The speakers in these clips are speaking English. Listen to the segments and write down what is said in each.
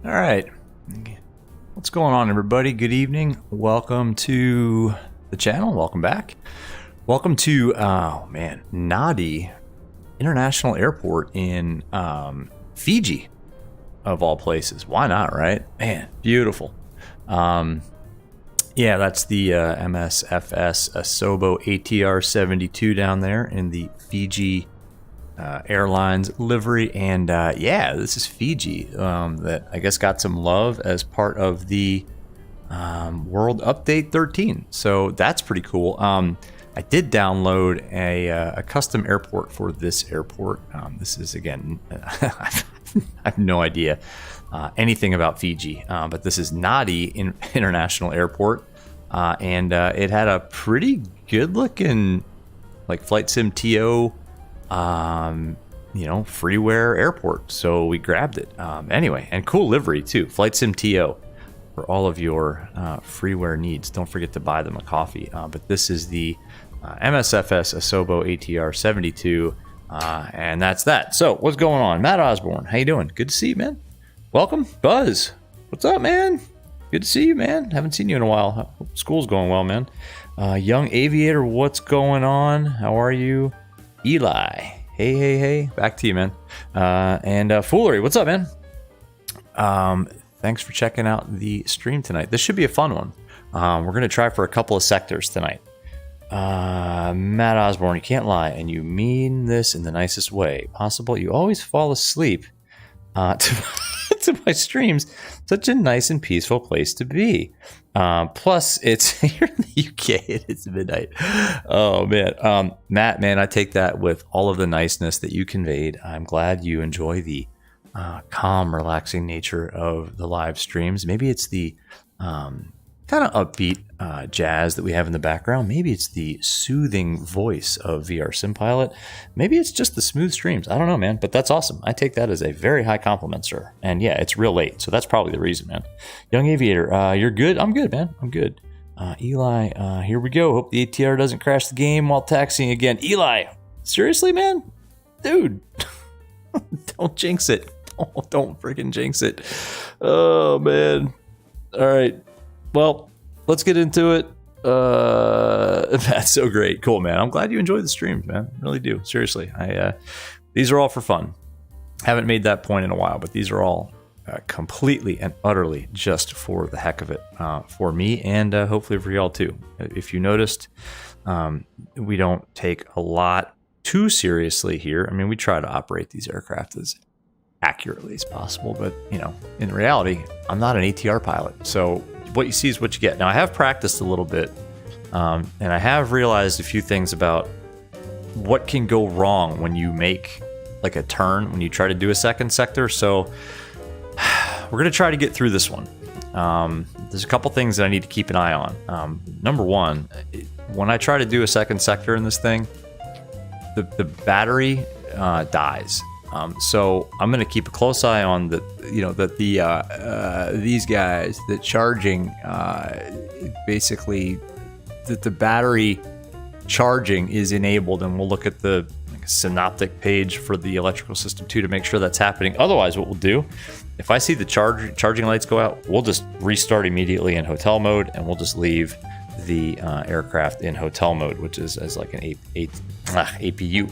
All right. What's going on, everybody? Good evening. Welcome to the channel. Welcome back. Welcome to, Nadi International Airport in Fiji, of all places. Why not, right? Man, beautiful. Yeah, that's the MSFS Asobo ATR 72 down there in the Fiji Airlines livery, and yeah, this is Fiji that I guess got some love as part of the World Update 13, so that's pretty cool. I did download a custom airport for this airport. This is, again, I have no idea anything about Fiji, but this is Nadi International Airport, and it had a pretty good looking like flight sim TO freeware airport, so we grabbed it. Anyway, and cool livery too, flight sim TO for all of your freeware needs. Don't forget to buy them a coffee. But this is the MSFS Asobo ATR 72, and that's that. So what's going on? Matt Osborne, how you doing? Good to see you, man. Welcome. Buzz, what's up, man? Good to see you, man. Haven't seen you in a while. Hope school's going well, man. Young Aviator, what's going on? How are you? Eli, hey, back to you, man. And Foolery, what's up, man? Thanks for checking out the stream tonight. This should be a fun one. We're going to try for a couple of sectors tonight. Matt Osborne, you can't lie, and you mean this in the nicest way possible. You always fall asleep to my streams. Such a nice and peaceful place to be. Plus, it's here in the UK. It's midnight. Oh, man. Matt, man, I take that with all of the niceness that you conveyed. I'm glad you enjoy the calm, relaxing nature of the live streams. Maybe it's the kind of upbeat jazz that we have in the background. Maybe it's the soothing voice of VR Sim Pilot. Maybe it's just the smooth streams. I don't know, man, but that's awesome. I take that as a very high compliment, sir. And yeah, it's real late, so that's probably the reason, man. Young Aviator, you're good? I'm good, man. I'm good. Eli, here we go. Hope the ATR doesn't crash the game while taxiing again. Eli, seriously, man? Dude, don't jinx it. Oh, don't freaking jinx it. Oh, man. All right. Well, let's get into it. That's so great. Cool, man. I'm glad you enjoyed the streams, man. Really do. Seriously. These are all for fun. Haven't made that point in a while, but these are all completely and utterly just for the heck of it, for me and hopefully for y'all too. If you noticed, we don't take a lot too seriously here. I mean, we try to operate these aircraft as accurately as possible, but in reality, I'm not an ATR pilot, so what you see is what you get. Now, I have practiced a little bit, and I have realized a few things about what can go wrong when you make like a turn, when you try to do a second sector. So we're going to try to get through this one. There's a couple things that I need to keep an eye on. Number one, when I try to do a second sector in this thing, the battery dies. So I'm going to keep a close eye on these guys, that charging, basically that the battery charging is enabled, and we'll look at the synoptic page for the electrical system too to make sure that's happening. Otherwise, what we'll do, if I see the charging lights go out, we'll just restart immediately in hotel mode, and we'll just leave the aircraft in hotel mode, which is as like an APU.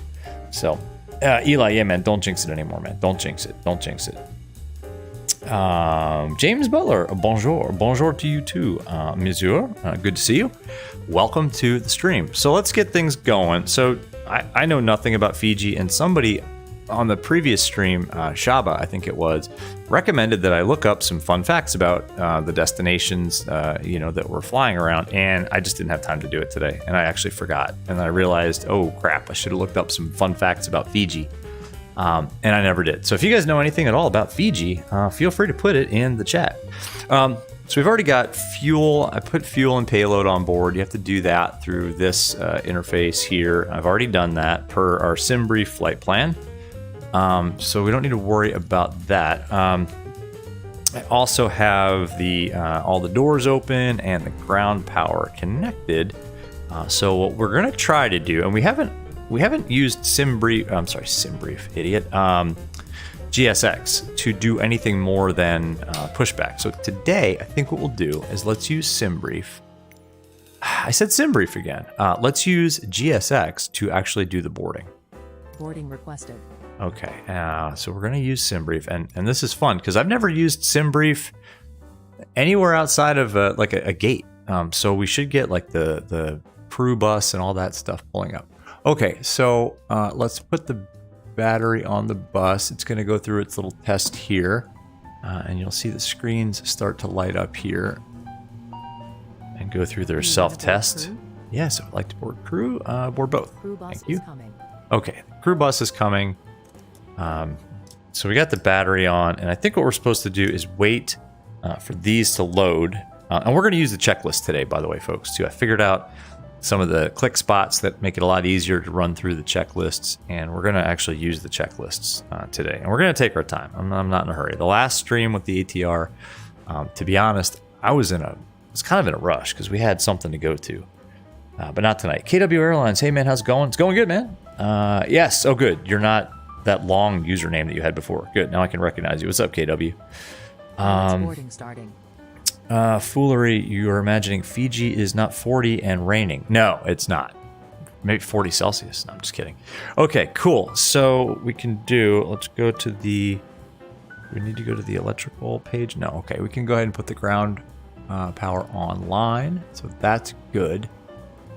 So Eli, yeah, man, don't jinx it anymore, man. Don't jinx it. Don't jinx it. James Butler, bonjour to you too, monsieur. Good to see you. Welcome to the stream. So let's get things going. So I know nothing about Fiji, and somebody on the previous stream, Shaba, I think it was, recommended that I look up some fun facts about the destinations, that were flying around, and I just didn't have time to do it today, and I actually forgot, and I realized, oh crap, I should have looked up some fun facts about Fiji, and I never did. So if you guys know anything at all about Fiji, feel free to put it in the chat. So we've already got fuel. I put fuel and payload on board. You have to do that through this interface here. I've already done that per our SimBrief flight plan. So we don't need to worry about that. I also have the all the doors open and the ground power connected. So what we're gonna try to do, and we haven't used SimBrief. I'm sorry, SimBrief, idiot. GSX to do anything more than pushback. So today, I think what we'll do is let's use SimBrief. I said SimBrief again. Let's use GSX to actually do the boarding. Boarding requested. Okay, so we're going to use SimBrief, and this is fun because I've never used SimBrief anywhere outside of like a gate. So we should get like the crew bus and all that stuff pulling up. Okay, so let's put the battery on the bus. It's going to go through its little test here, and you'll see the screens start to light up here and go through their self-test. Yes, I'd like to board crew. Board both. Crew bus Thank you. is coming. Okay, crew bus is coming. So we got the battery on, and I think what we're supposed to do is wait for these to load. And we're going to use the checklist today, by the way, folks, too. I figured out some of the click spots that make it a lot easier to run through the checklists, and we're going to actually use the checklists today. And we're going to take our time. I'm not in a hurry. The last stream with the ATR, to be honest, I was kind of in a rush because we had something to go to. But not tonight. KW Airlines, hey man, how's it going? It's going good, man. Yes, oh good. You're not that long username that you had before. Good, now I can recognize you. What's up, KW? Boarding starting. Foolery, you're imagining Fiji is not 40 and raining. No, it's not. Maybe 40 Celsius. No, I'm just kidding. Okay, cool. So we can let's go to we need to go to the electrical page. No, okay. We can go ahead and put the ground power online. So that's good.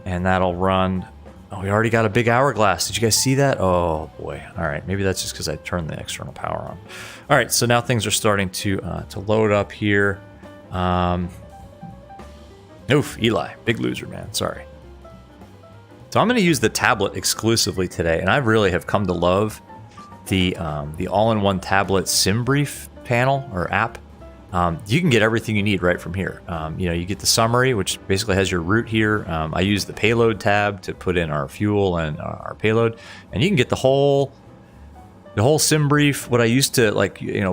And that'll run. Oh, we already got a big hourglass. Did you guys see that? Oh boy. All right. Maybe that's just because I turned the external power on. All right. So now things are starting to load up here. Oof, Eli, big loser, man. Sorry. So I'm going to use the tablet exclusively today, and I really have come to love the all-in-one tablet SimBrief panel or app. You can get everything you need right from here. You get the summary, which basically has your route here. I use the payload tab to put in our fuel and our payload, and you can get the whole SimBrief. What I used to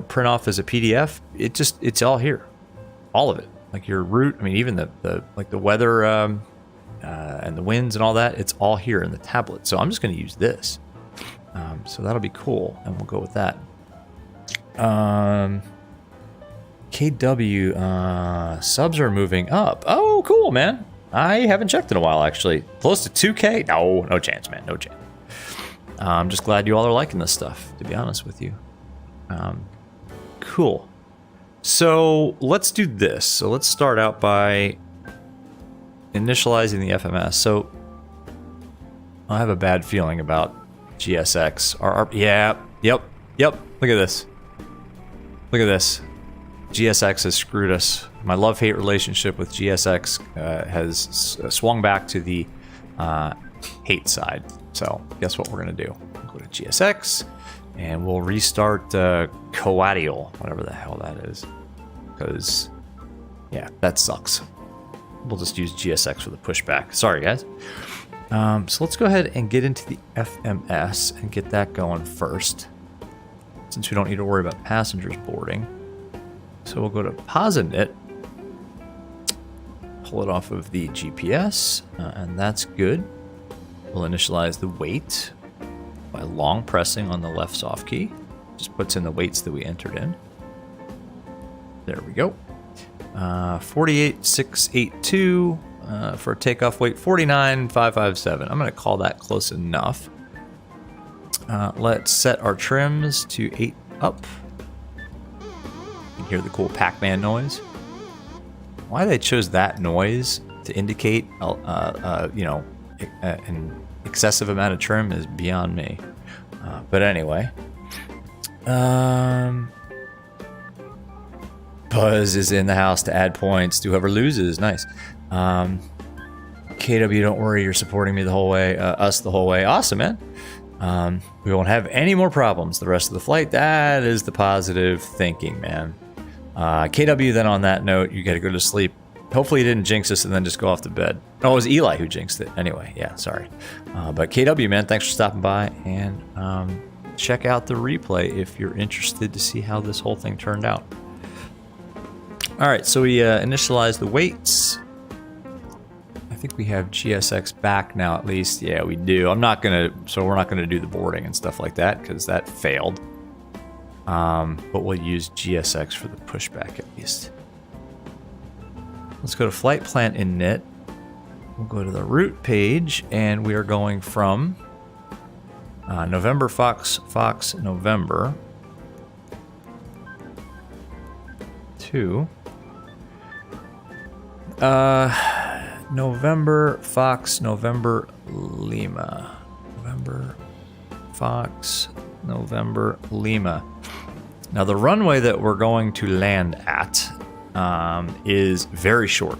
print off as a PDF, it's all here, all of it. Like your route. I mean, even the weather and the winds and all that. It's all here in the tablet. So I'm just going to use this. So that'll be cool, and we'll go with that. KW, subs are moving up. Oh, cool, man. I haven't checked in a while, actually. Close to 2K? No chance, man. No chance. I'm just glad you all are liking this stuff, to be honest with you. Cool. So let's do this. So let's start out by initializing the FMS. So I have a bad feeling about GSX. Yep. Look at this. GSX has screwed us. My love-hate relationship with GSX has swung back to the hate side. So guess what we're going to do? We'll go to GSX, and we'll restart Coadial, whatever the hell that is. Because, yeah, that sucks. We'll just use GSX for the pushback. Sorry, guys. So let's go ahead and get into the FMS and get that going first, since we don't need to worry about passengers boarding. So we'll go to Posinit, pull it off of the GPS, and that's good. We'll initialize the weight by long pressing on the left soft key. Just puts in the weights that we entered in. There we go. 48,682 for takeoff weight, 49,557. I'm going to call that close enough. Let's set our trims to 8 up. You can hear the cool Pac-Man noise. Why they chose that noise to indicate, an excessive amount of trim is beyond me. But anyway, Buzz is in the house to add points to whoever loses. Nice. KW, don't worry, you're supporting me the whole way, us the whole way. Awesome, man. We won't have any more problems the rest of the flight. That is the positive thinking, man. KW, then on that note, you got to go to sleep. Hopefully you didn't jinx us and then just go off to bed. Oh, it was Eli who jinxed it. Anyway, yeah, sorry. But KW, man, thanks for stopping by, and check out the replay if you're interested to see how this whole thing turned out. All right, so we initialized the weights. I think we have GSX back now, at least. Yeah, we do. We're not gonna do the boarding and stuff like that because that failed. but we'll use GSX for the pushback at least. Let's go to flight plan init. We'll go to the route page, and we are going from November Fox November to November Fox November Lima. November Fox November Lima. Now the runway that we're going to land at is very short.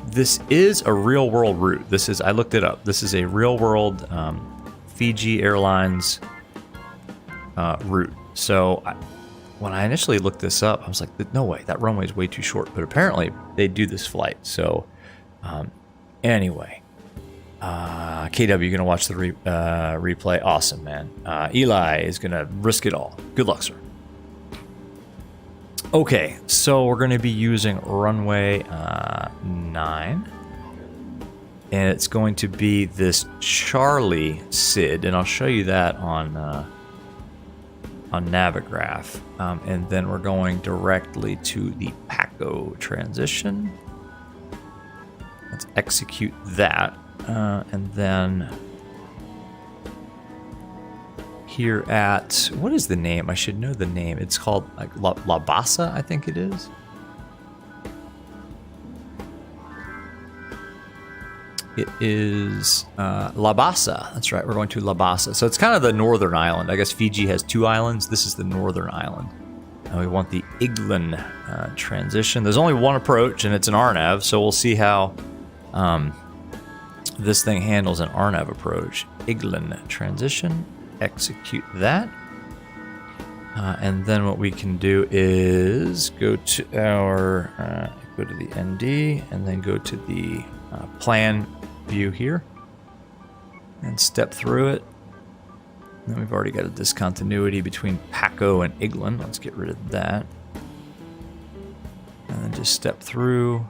This is a real world route. This is, I looked it up. This is a real world Fiji Airlines route. So when I initially looked this up, I was like, no way, that runway is way too short. But apparently they do this flight. So anyway, KW, you're going to watch the replay. Awesome, man. Eli is going to risk it all. Good luck, sir. Okay, so we're going to be using runway 9. And it's going to be this CHARLI SID. And I'll show you that on Navigraph. And then we're going directly to the PACKO transition. Let's execute that. And then here at, what is the name? I should know the name. It's called like Labasa, I think it is. It is Labasa. That's right. We're going to Labasa. So it's kind of the northern island. I guess Fiji has 2 islands. This is the northern island. And we want the Iglan transition. There's only one approach, and it's an RNAV. So we'll see how this thing handles an RNAV approach. Iglan transition. Execute that. And then what we can do is go to our go to the ND and then go to the plan view here and step through it. And then we've already got a discontinuity between PACKO and Iglan. Let's get rid of that. And then just step through,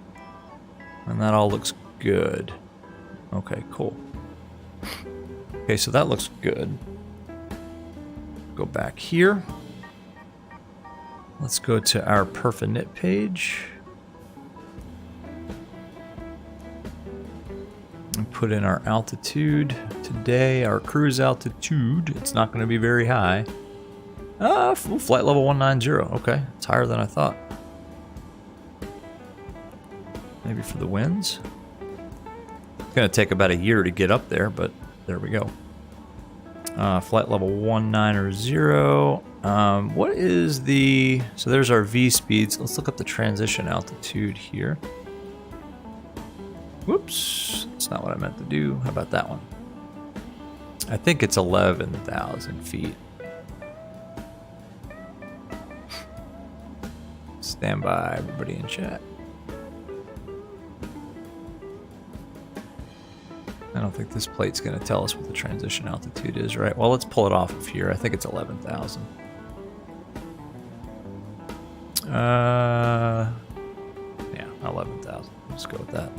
and that all looks good. Okay, cool. Okay, so that looks good. Go back here. Let's go to our perf-init page. And put in our altitude. Today, our cruise altitude, it's not going to be very high. Flight level 190. Okay, it's higher than I thought. Maybe for the winds. It's going to take about a year to get up there, but there we go. Flight level 190. What is the... So there's our V speeds. Let's look up the transition altitude here. Whoops. That's not what I meant to do. How about that one? I think it's 11,000 feet. Stand by, everybody in chat. I don't think this plate's going to tell us what the transition altitude is, right? Well, let's pull it off of here. I think it's 11,000. Yeah, 11,000. Let's go with that.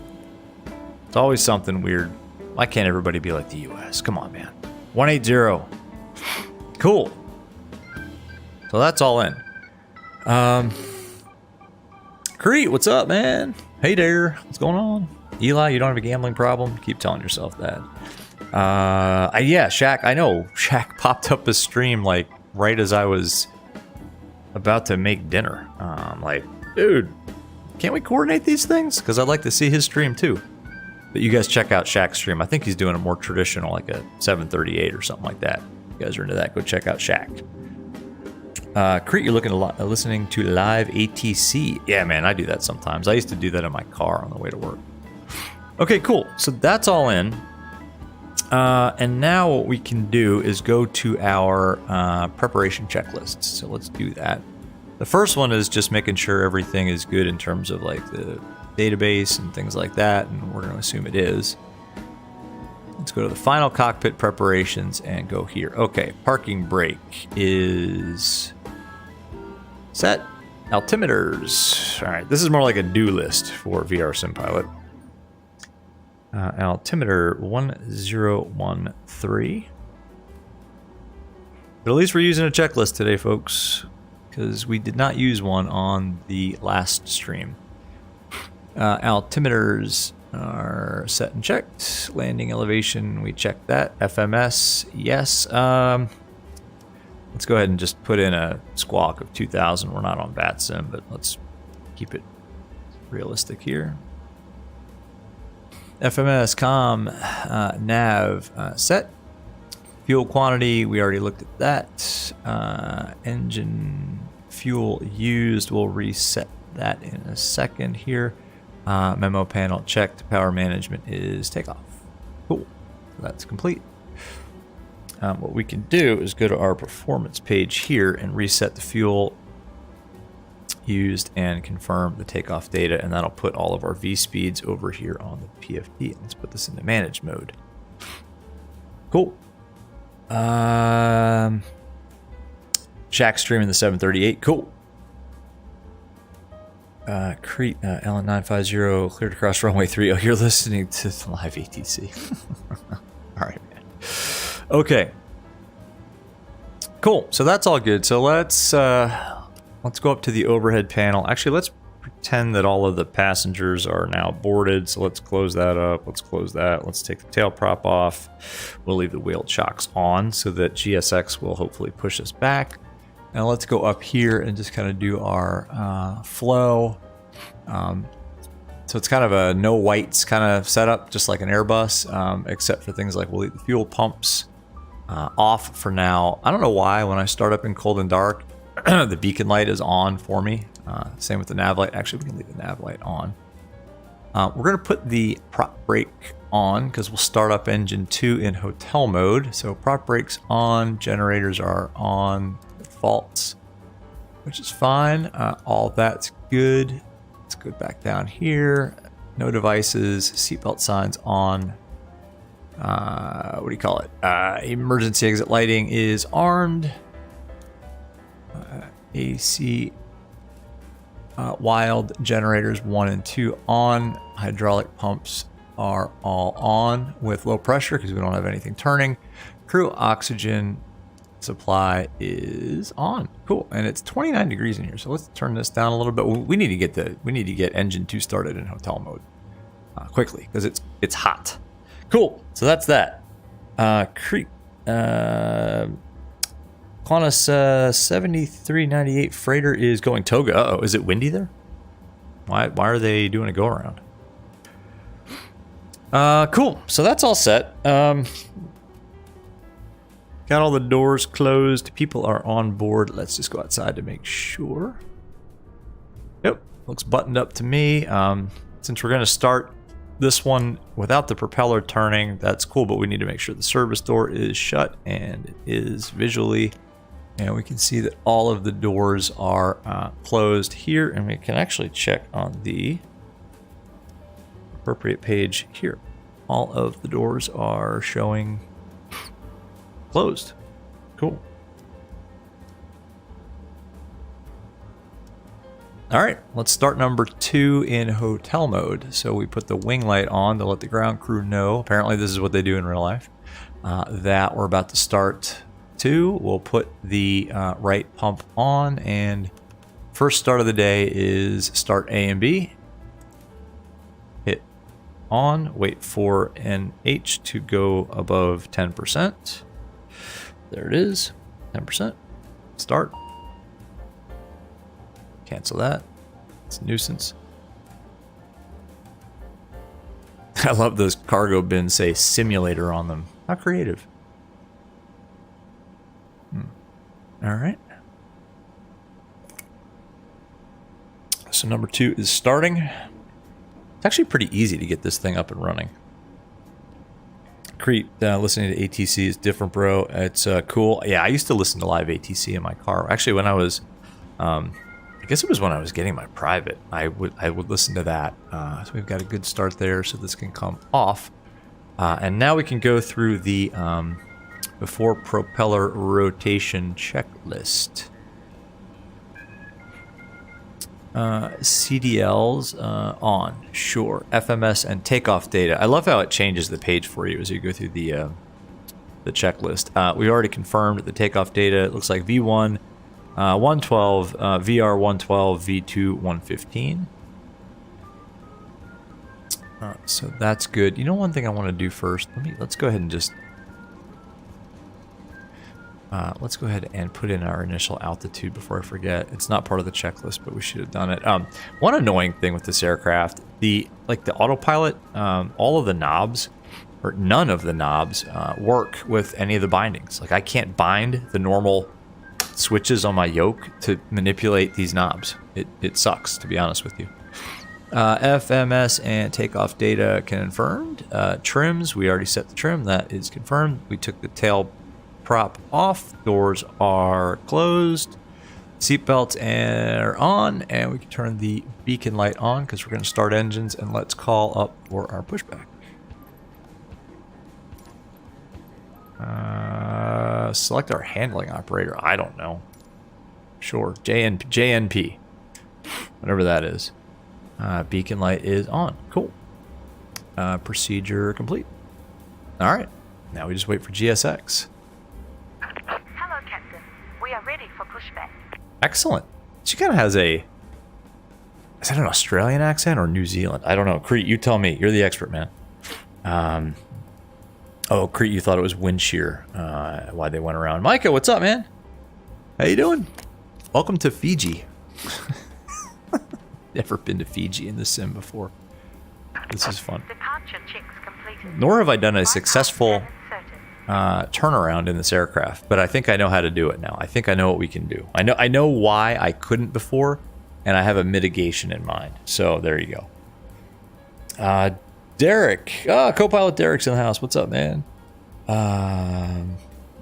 It's always something weird. Why can't everybody be like the US? Come on, man. 180. Cool. So that's all in. Crete, what's up, man? Hey there. What's going on? Eli, you don't have a gambling problem? Keep telling yourself that. Yeah, Shaq, I know. Shaq popped up a stream like right as I was about to make dinner. Like, dude, can't we coordinate these things? Because I'd like to see his stream too. But you guys check out Shaq's stream. I think he's doing a more traditional, like a 738 or something like that. If you guys are into that, go check out Shaq. Crete, you're listening to live ATC. Yeah, man, I do that sometimes. I used to do that in my car on the way to work. Okay, cool. So that's all in. And now what we can do is go to our preparation checklists. So let's do that. The first one is just making sure everything is good in terms of like the database and things like that. And we're going to assume it is. Let's go to the final cockpit preparations and go here. Okay, parking brake is set. Altimeters. All right, this is more like a do list for VR Sim Pilot. Altimeter 1013. But at least we're using a checklist today, folks, because we did not use one on the last stream. Altimeters are set and checked. Landing elevation, we checked that. FMS, yes. Let's go ahead and just put in a squawk of 2000. We're not on VATSIM, but let's keep it realistic here. FMS, COM, NAV, set. Fuel quantity, we already looked at that. Engine fuel used, we'll reset that in a second here. Memo panel checked. Power management is takeoff. Cool. So that's complete. What we can do is go to our performance page here and reset the fuel used and confirm the takeoff data, and that'll put all of our V speeds over here on the PFD. Let's put this into manage mode. Cool. Shack streaming the 738. Cool. Crete, LN950, cleared across runway 30. Oh, you're listening to the live ATC. All right, man. Okay. Cool. So that's all good. So let's go up to the overhead panel. Actually, let's pretend that all of the passengers are now boarded. So let's close that up. Let's close that. Let's take the tail prop off. We'll leave the wheel chocks on so that GSX will hopefully push us back. Now let's go up here and just kind of do our flow. So it's kind of a no whites kind of setup, just like an Airbus, except for things like we'll leave the fuel pumps off for now. I don't know why when I start up in cold and dark, the beacon light is on for me. Same with the nav light. Actually, we can leave the nav light on. We're going to put the prop brake on because we'll start up engine 2 in hotel mode. So prop brakes on, generators are on, defaults, which is fine. All that's good. Let's go back down here. No devices, seatbelt signs on. What do you call it? Emergency exit lighting is armed. AC wild, generators 1 and 2 on. Hydraulic pumps are all on with low pressure because we don't have anything turning. Crew oxygen supply is on. Cool. And it's 29 degrees in here, so let's turn this down a little bit. We need to get engine 2 started in hotel mode quickly because it's hot. Cool. So that's that. Crete. Qantas 7398 freighter is going toga. Uh-oh, is it windy there? Why are they doing a go around? Cool. So that's all set. Got all the doors closed. People are on board. Let's just go outside to make sure. Yep, looks buttoned up to me. Since we're going to start this one without the propeller turning, that's cool, but we need to make sure the service door is shut and it is visually. And we can see that all of the doors are closed here, and we can actually check on the appropriate page here. All of the doors are showing closed. Cool. All right, let's start number 2 in hotel mode. So we put the wing light on to let the ground crew know. Apparently this is what they do in real life. That we're about to start 2. We'll put the right pump on, and first start of the day is start A and B. Hit on, wait for NH to go above 10%. There it is, 10%. Start. Cancel that. It's a nuisance. I love those cargo bins say simulator on them. How creative. All right. So number 2 is starting. It's actually pretty easy to get this thing up and running. Crete, listening to ATC is different, bro. It's cool. Yeah, I used to listen to live ATC in my car. Actually, when I was, I guess it was when I was getting my private, I would listen to that. So we've got a good start there. So this can come off. And now we can go through the before propeller rotation checklist. CDLs on, sure. FMS and takeoff data. I love how it changes the page for you as you go through the the checklist. We already confirmed the takeoff data. It looks like V1 112, VR 112, V2 115. So that's good. You know, one thing I want to do first. Let's go ahead and just let's go ahead and put in our initial altitude before I forget. It's not part of the checklist, but we should have done it. One annoying thing with this aircraft, the autopilot, all of the knobs, or none of the knobs, work with any of the bindings. Like I can't bind the normal switches on my yoke to manipulate these knobs. It sucks, to be honest with you. FMS and takeoff data confirmed. Trims, we already set the trim. That is confirmed. We took the tail prop off. Doors are closed. Seatbelts are on. And we can turn the beacon light on because we're going to start engines. And let's call up for our pushback. Select our handling operator. I don't know. Sure. JNP. Whatever that is. Beacon light is on. Cool. Procedure complete. All right. Now we just wait for GSX. Hello, Captain. We are ready for pushback. Excellent. She kind of has a... Is that an Australian accent or New Zealand? I don't know. Crete, you tell me. You're the expert, man. Oh, Crete, you thought it was wind shear. Why they went around. Micah, what's up, man? How you doing? Welcome to Fiji. Never been to Fiji in the sim before. This is fun. Departure checks completed. Nor have I done a successful turnaround in this aircraft, but I think I know how to do it now. I think I know what we can do. I know why I couldn't before, and I have a mitigation in mind. So there you go. Derek, co-pilot Derek's in the house. What's up, man?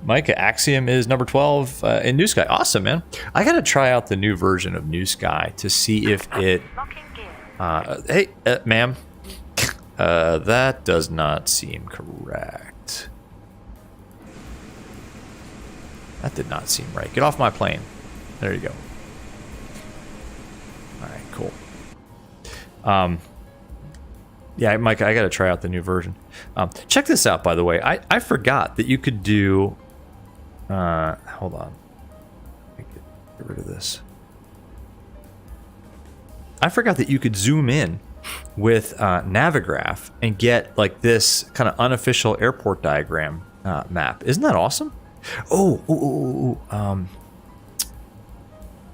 Micah, Axiom is number 12 in New Sky. Awesome, man. I gotta try out the new version of New Sky to see if it. Hey, ma'am. That does not seem correct. That did not seem right. Get off my plane. There you go. All right, cool. Yeah, Mike, I got to try out the new version. Check this out, by the way. I forgot that you could do... hold on. Get rid of this. I forgot that you could zoom in with Navigraph and get like this kind of unofficial airport diagram map. Isn't that awesome?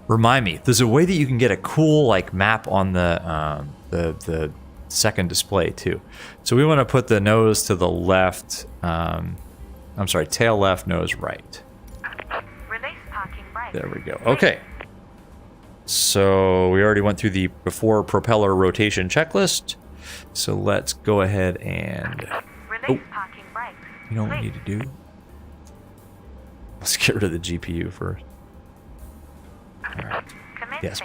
Remind me. There's a way that you can get a cool like map on the second display too. So we want to put the nose to the left. I'm sorry, tail left, nose right. Release parking right. There we go. Okay. So we already went through the before propeller rotation checklist. So let's go ahead and... Release parking right. You know what we need to do? Let's get rid of the GPU first. All right. Yes,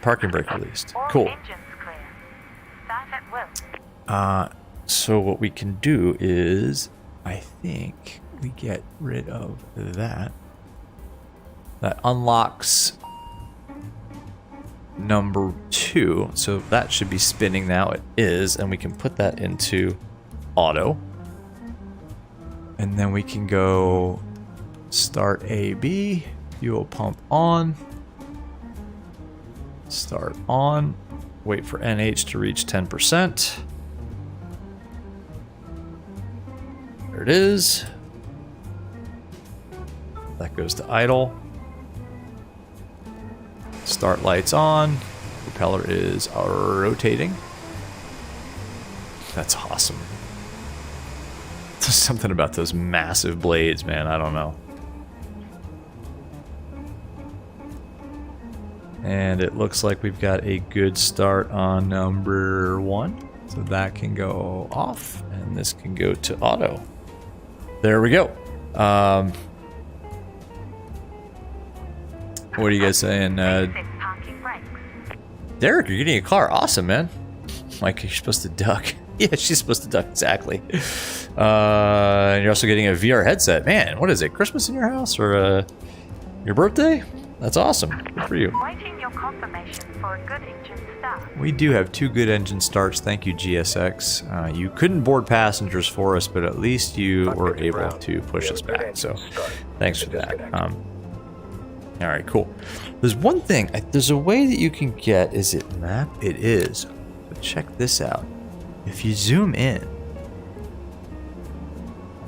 parking brake released. All cool. engines clear. Start at will. So what we can do is, I think we get rid of that. That unlocks number 2. So that should be spinning now. It is, and we can put that into auto. And then we can go start AB, fuel pump on. Start on. Wait for NH to reach 10%. There it is. That goes to idle. Start lights on. Propeller is rotating. That's awesome. There's something about those massive blades, man. I don't know. And it looks like we've got a good start on number 1. So that can go off, and this can go to auto. There we go. What are you guys saying? Derek, you're getting a car. Awesome, man. Mike, you're supposed to duck. Yeah, she's supposed to duck, exactly. And you're also getting a VR headset. Man, what is it? Christmas in your house or your birthday? That's awesome. Good for you. Waiting your confirmation for a good engine start. We do have 2 good engine starts. Thank you, GSX. You couldn't board passengers for us, but at least you were able to push us back. So thanks for that. All right, cool. There's one thing. There's a way that you can get. Is it map? It is. But check this out. If you zoom in.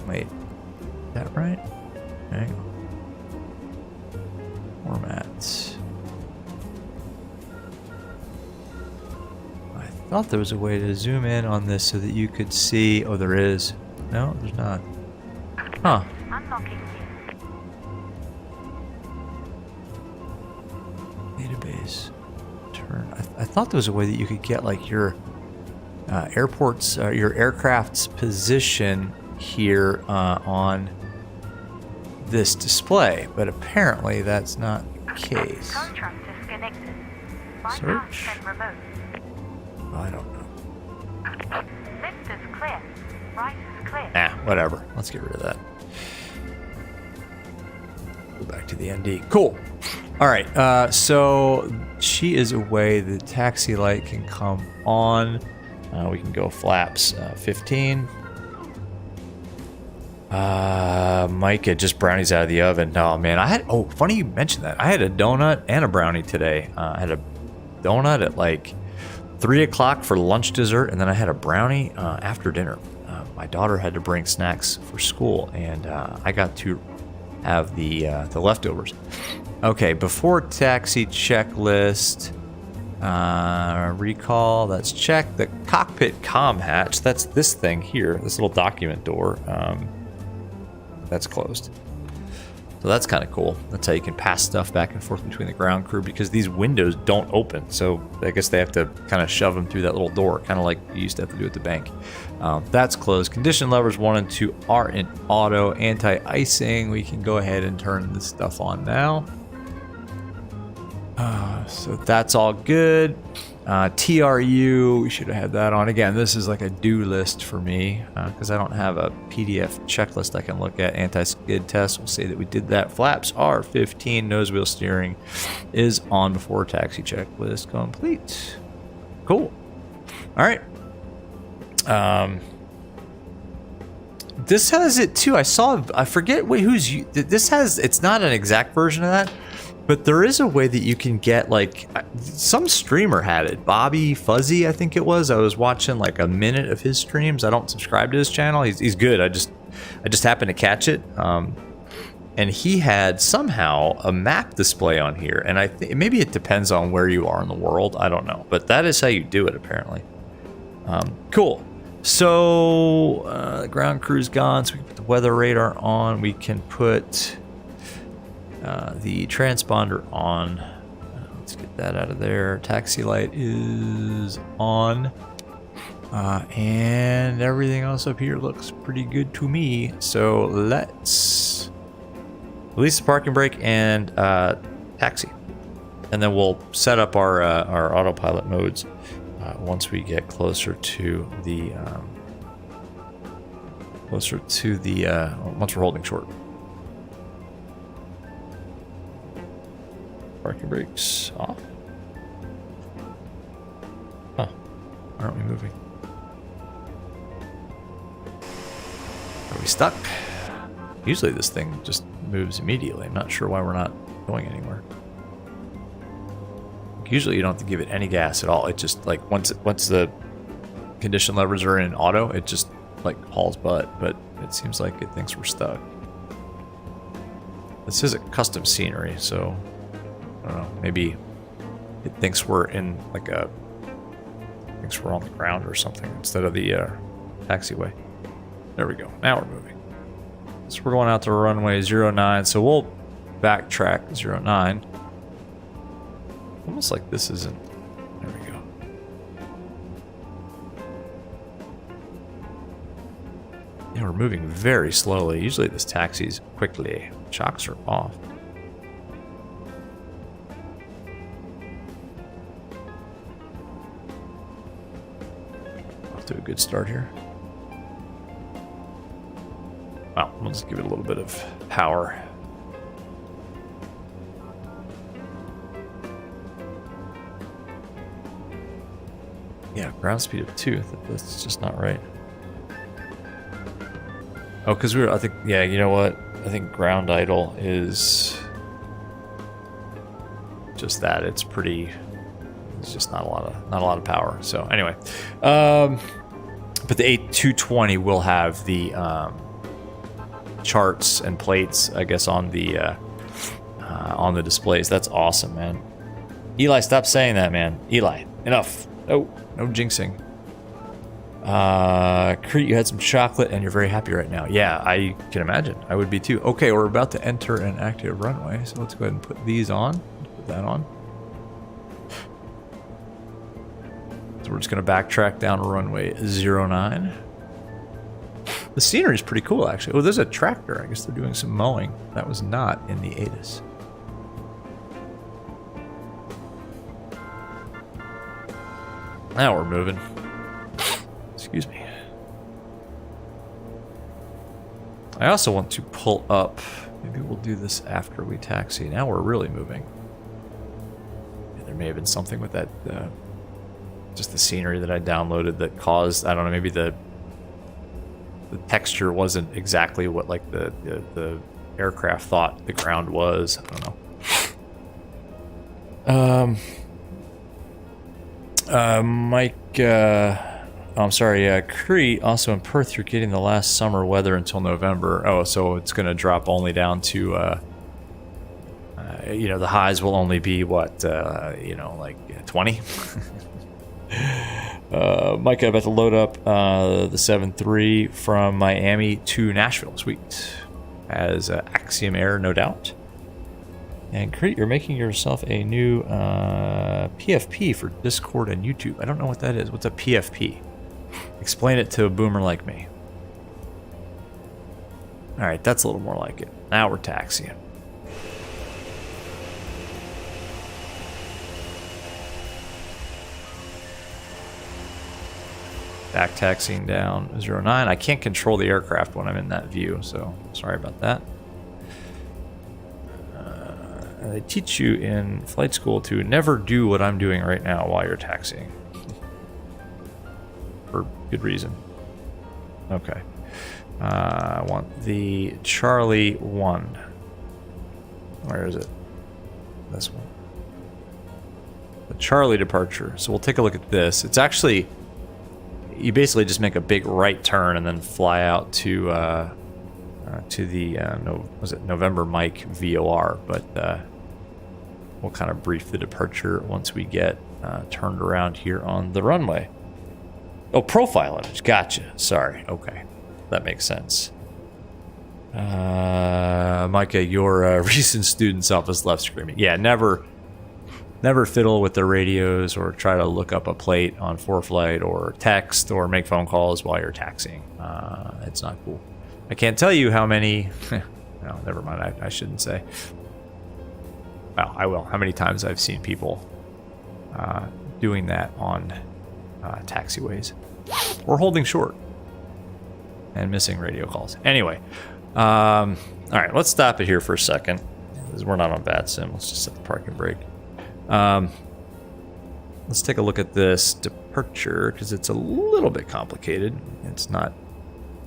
Wait. Is that right? Okay. Formats. I thought there was a way to zoom in on this so that you could see. Oh, there is. No, there's not. Huh. Unlocking Database. Turn. I thought there was a way that you could get like your your aircraft's position here on this display, but apparently that's not the case. contract disconnected. Search. And remote. I don't know. Left is clear. Right is clear. Nah, whatever. Let's get rid of that. Go back to the ND. Cool. All right. So she is away. The taxi light can come on. We can go flaps 15. Micah, just brownies out of the oven. Oh man, funny you mentioned that. I had a donut and a brownie today. I had a donut at like 3 o'clock for lunch dessert, and then I had a brownie after dinner. My daughter had to bring snacks for school, and I got to have the leftovers. Okay, before taxi checklist, recall, that's checked. The cockpit comm hatch, that's this thing here, this little document door, that's closed. So that's kind of cool. That's how you can pass stuff back and forth between the ground crew, because these windows don't open. So I guess they have to kind of shove them through that little door, kind of like you used to have to do at the bank. That's closed. Condition levers 1 and 2 are in auto. Anti-icing, we can go ahead and turn this stuff on now. So that's all good. TRU, we should have had that on. Again, this is like a do list for me because I don't have a PDF checklist I can look at. Anti-skid test, we'll say that we did that. Flaps are 15. Nose wheel steering is on before taxi checklist complete. Cool. All right. This has it too. I forget this has, it's not an exact version of that. But there is a way that you can get, like, some streamer had it. Bobby Fuzzy, I think it was. I was watching like a minute of his streams. I don't subscribe to his channel. He's good. I just happened to catch it. And he had somehow a map display on here. And I think maybe it depends on where you are in the world. I don't know. But that is how you do it, apparently. Cool. So the ground crew's gone. So we can put the weather radar on. We can put the transponder on. Let's get that out of there. Taxi light is on. And everything else up here looks pretty good to me. So let's release the parking brake and taxi. And then we'll set up our autopilot modes once we get closer to the once we're holding short. Parking brakes off. Huh. Why aren't we moving? Are we stuck? Usually this thing just moves immediately. I'm not sure why we're not going anywhere. Usually you don't have to give it any gas at all. It just, like, once the condition levers are in auto, it just, like, hauls butt. But it seems like it thinks we're stuck. This is a custom scenery, so I don't know, maybe it thinks we're in like thinks we're on the ground or something instead of the taxiway. There we go. Now we're moving. So we're going out to runway 09. So we'll backtrack 09. Almost like this isn't. There we go. Yeah, we're moving very slowly. Usually this taxis quickly. Chocks are off. To a good start here. Well, let's give it a little bit of power. Yeah, ground speed of 2. That's just not right. Oh, because I think, yeah, you know what? I think ground idle is just that. It's just not a lot of power. So anyway, but the A220 will have the charts and plates, I guess, on the displays. That's awesome, man. Eli, stop saying that, man. Eli, enough. No jinxing. Crete, you had some chocolate and you're very happy right now. Yeah, I can imagine. I would be too. Okay, we're about to enter an active runway, so let's go ahead and put these on. Put that on. So we're just going to backtrack down runway 09. The scenery is pretty cool, actually. Oh, there's a tractor. I guess they're doing some mowing. That was not in the ATIS. Now we're moving. Excuse me. I also want to pull up. Maybe we'll do this after we taxi. Now we're really moving. Yeah, there may have been something with that, just the scenery that I downloaded that caused, I don't know, maybe the texture wasn't exactly what like the aircraft thought the ground was. I don't know. Mike, I'm sorry, Crete, also in Perth, you're getting the last summer weather until November. Oh, so it's going to drop only down to, you know, the highs will only be what, you know, like 20? Mike, I'm about to load up the 7.3 from Miami to Nashville. Sweet. As Axiom Air, no doubt. And Crete, you're making yourself a new PFP for Discord and YouTube. I don't know what that is. What's a PFP? Explain it to a boomer like me. All right, that's a little more like it. Now we're taxiing. Back taxiing down 09. I can't control the aircraft when I'm in that view, so sorry about that. They teach you in flight school to never do what I'm doing right now while you're taxiing. For good reason. Okay. I want the Charlie 1. Where is it? This one. The Charlie departure. So we'll take a look at this. It's actually, you basically just make a big right turn and then fly out to the November Mike VOR, but we'll kind of brief the departure once we get turned around here on the runway. Oh, profile image. Gotcha. Sorry. Okay. That makes sense. Micah, your recent student self is left screaming. Yeah, never fiddle with their radios or try to look up a plate on ForeFlight or text or make phone calls while you're taxiing. It's not cool. I can't tell you how many... no, never mind. I shouldn't say. Well, I will. How many times I've seen people doing that on taxiways. Or holding short. And missing radio calls. Anyway. All right, let's stop it here for a second. Because we're not on bad sim. Let's just set the parking brake. Let's take a look at this departure because it's a little bit complicated. It's not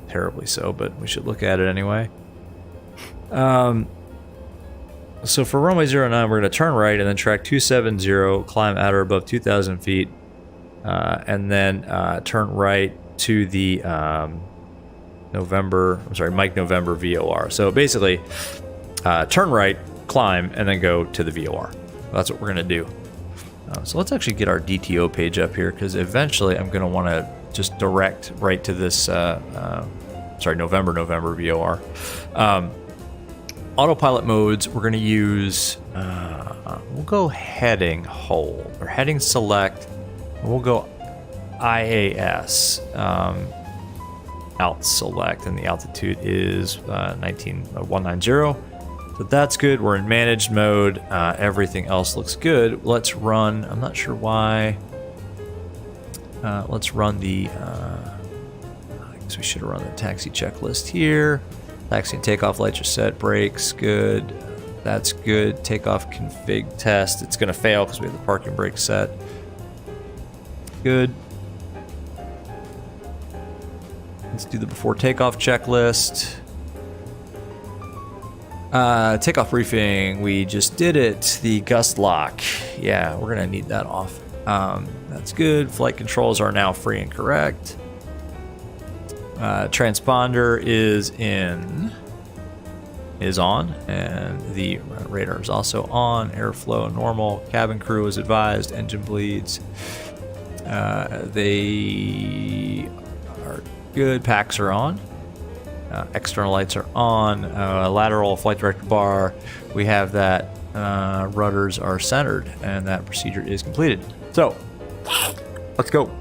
terribly so, but we should look at it anyway. So for runway 09, we're going to turn right and then track 270, climb at or above 2,000 feet, and then turn right to the Mike November VOR. So basically, turn right, climb, and then go to the VOR. That's what we're going to do. So let's actually get our DTO page up here because eventually I'm going to want to just direct right to this, November VOR. Autopilot modes, we're going to use, we'll go heading hold, or heading select, and we'll go IAS, alt select, and the altitude is 190. So that's good. We're in managed mode. Everything else looks good. Let's run, I'm not sure why. Let's run the, I guess we should have run the taxi checklist here. Taxi and takeoff lights are set. Brakes, good. That's good. Takeoff config test. It's going to fail because we have the parking brake set. Good. Let's do the before takeoff checklist. Takeoff briefing, we just did it. The gust lock, yeah, we're gonna need that off. That's good. Flight controls are now free and correct. Transponder is on, and the radar is also on. Airflow normal. Cabin crew is advised. Engine bleeds. They are good. Packs are on. External lights are on. Lateral flight director bar. We have that. Rudders are centered, and that procedure is completed. So, let's go.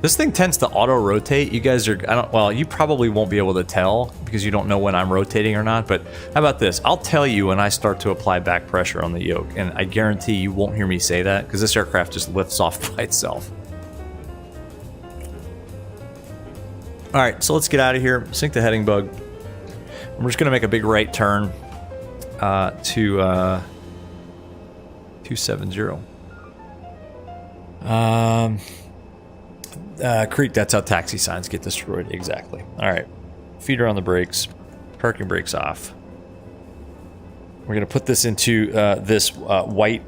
This thing tends to auto rotate. You guys are, well, you probably won't be able to tell because you don't know when I'm rotating or not, but how about this? I'll tell you when I start to apply back pressure on the yoke, and I guarantee you won't hear me say that because this aircraft just lifts off by itself. All right, so let's get out of here, sink the heading bug. We're just gonna make a big right turn to 270. Creek, that's how taxi signs get destroyed. Exactly. All right. Feet are on the brakes. Parking brakes off. We're going to put this into this white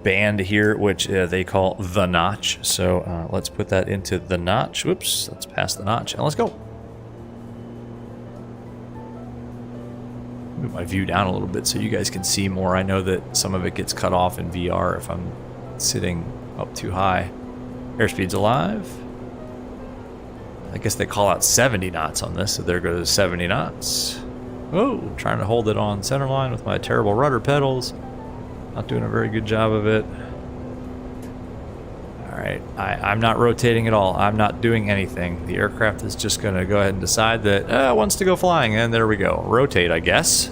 band here, which they call the notch. So let's put that into the notch. Whoops. Let's pass the notch and let's go. Move my view down a little bit so you guys can see more. I know that some of it gets cut off in VR if I'm sitting up too high. Airspeed's alive. I guess they call out 70 knots on this, so there goes 70 knots. Oh, trying to hold it on center line with my terrible rudder pedals. Not doing a very good job of it. All right, I'm not rotating at all. I'm not doing anything. The aircraft is just going to go ahead and decide that it wants to go flying, and there we go. Rotate, I guess.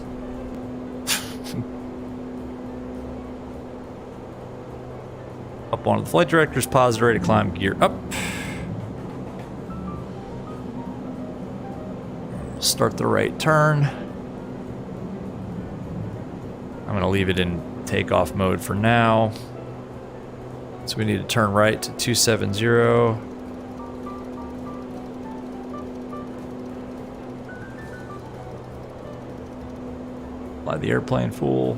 Up onto the flight director's positive, ready to climb, gear up. Start the right turn. I'm going to leave it in takeoff mode for now. So we need to turn right to 270. Fly the airplane full.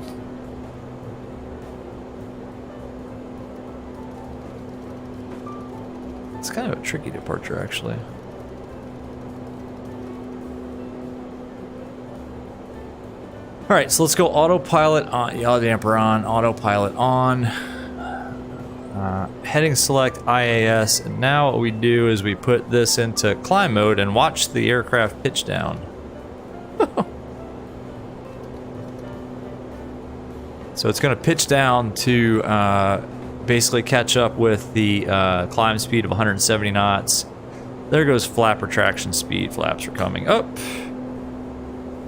It's kind of a tricky departure, actually. All right, so let's go autopilot on, yaw damper on, autopilot on. Heading select IAS, and now what we do is we put this into climb mode and watch the aircraft pitch down. So it's going to pitch down to basically catch up with the climb speed of 170 knots. There goes flap retraction speed. Flaps are coming up.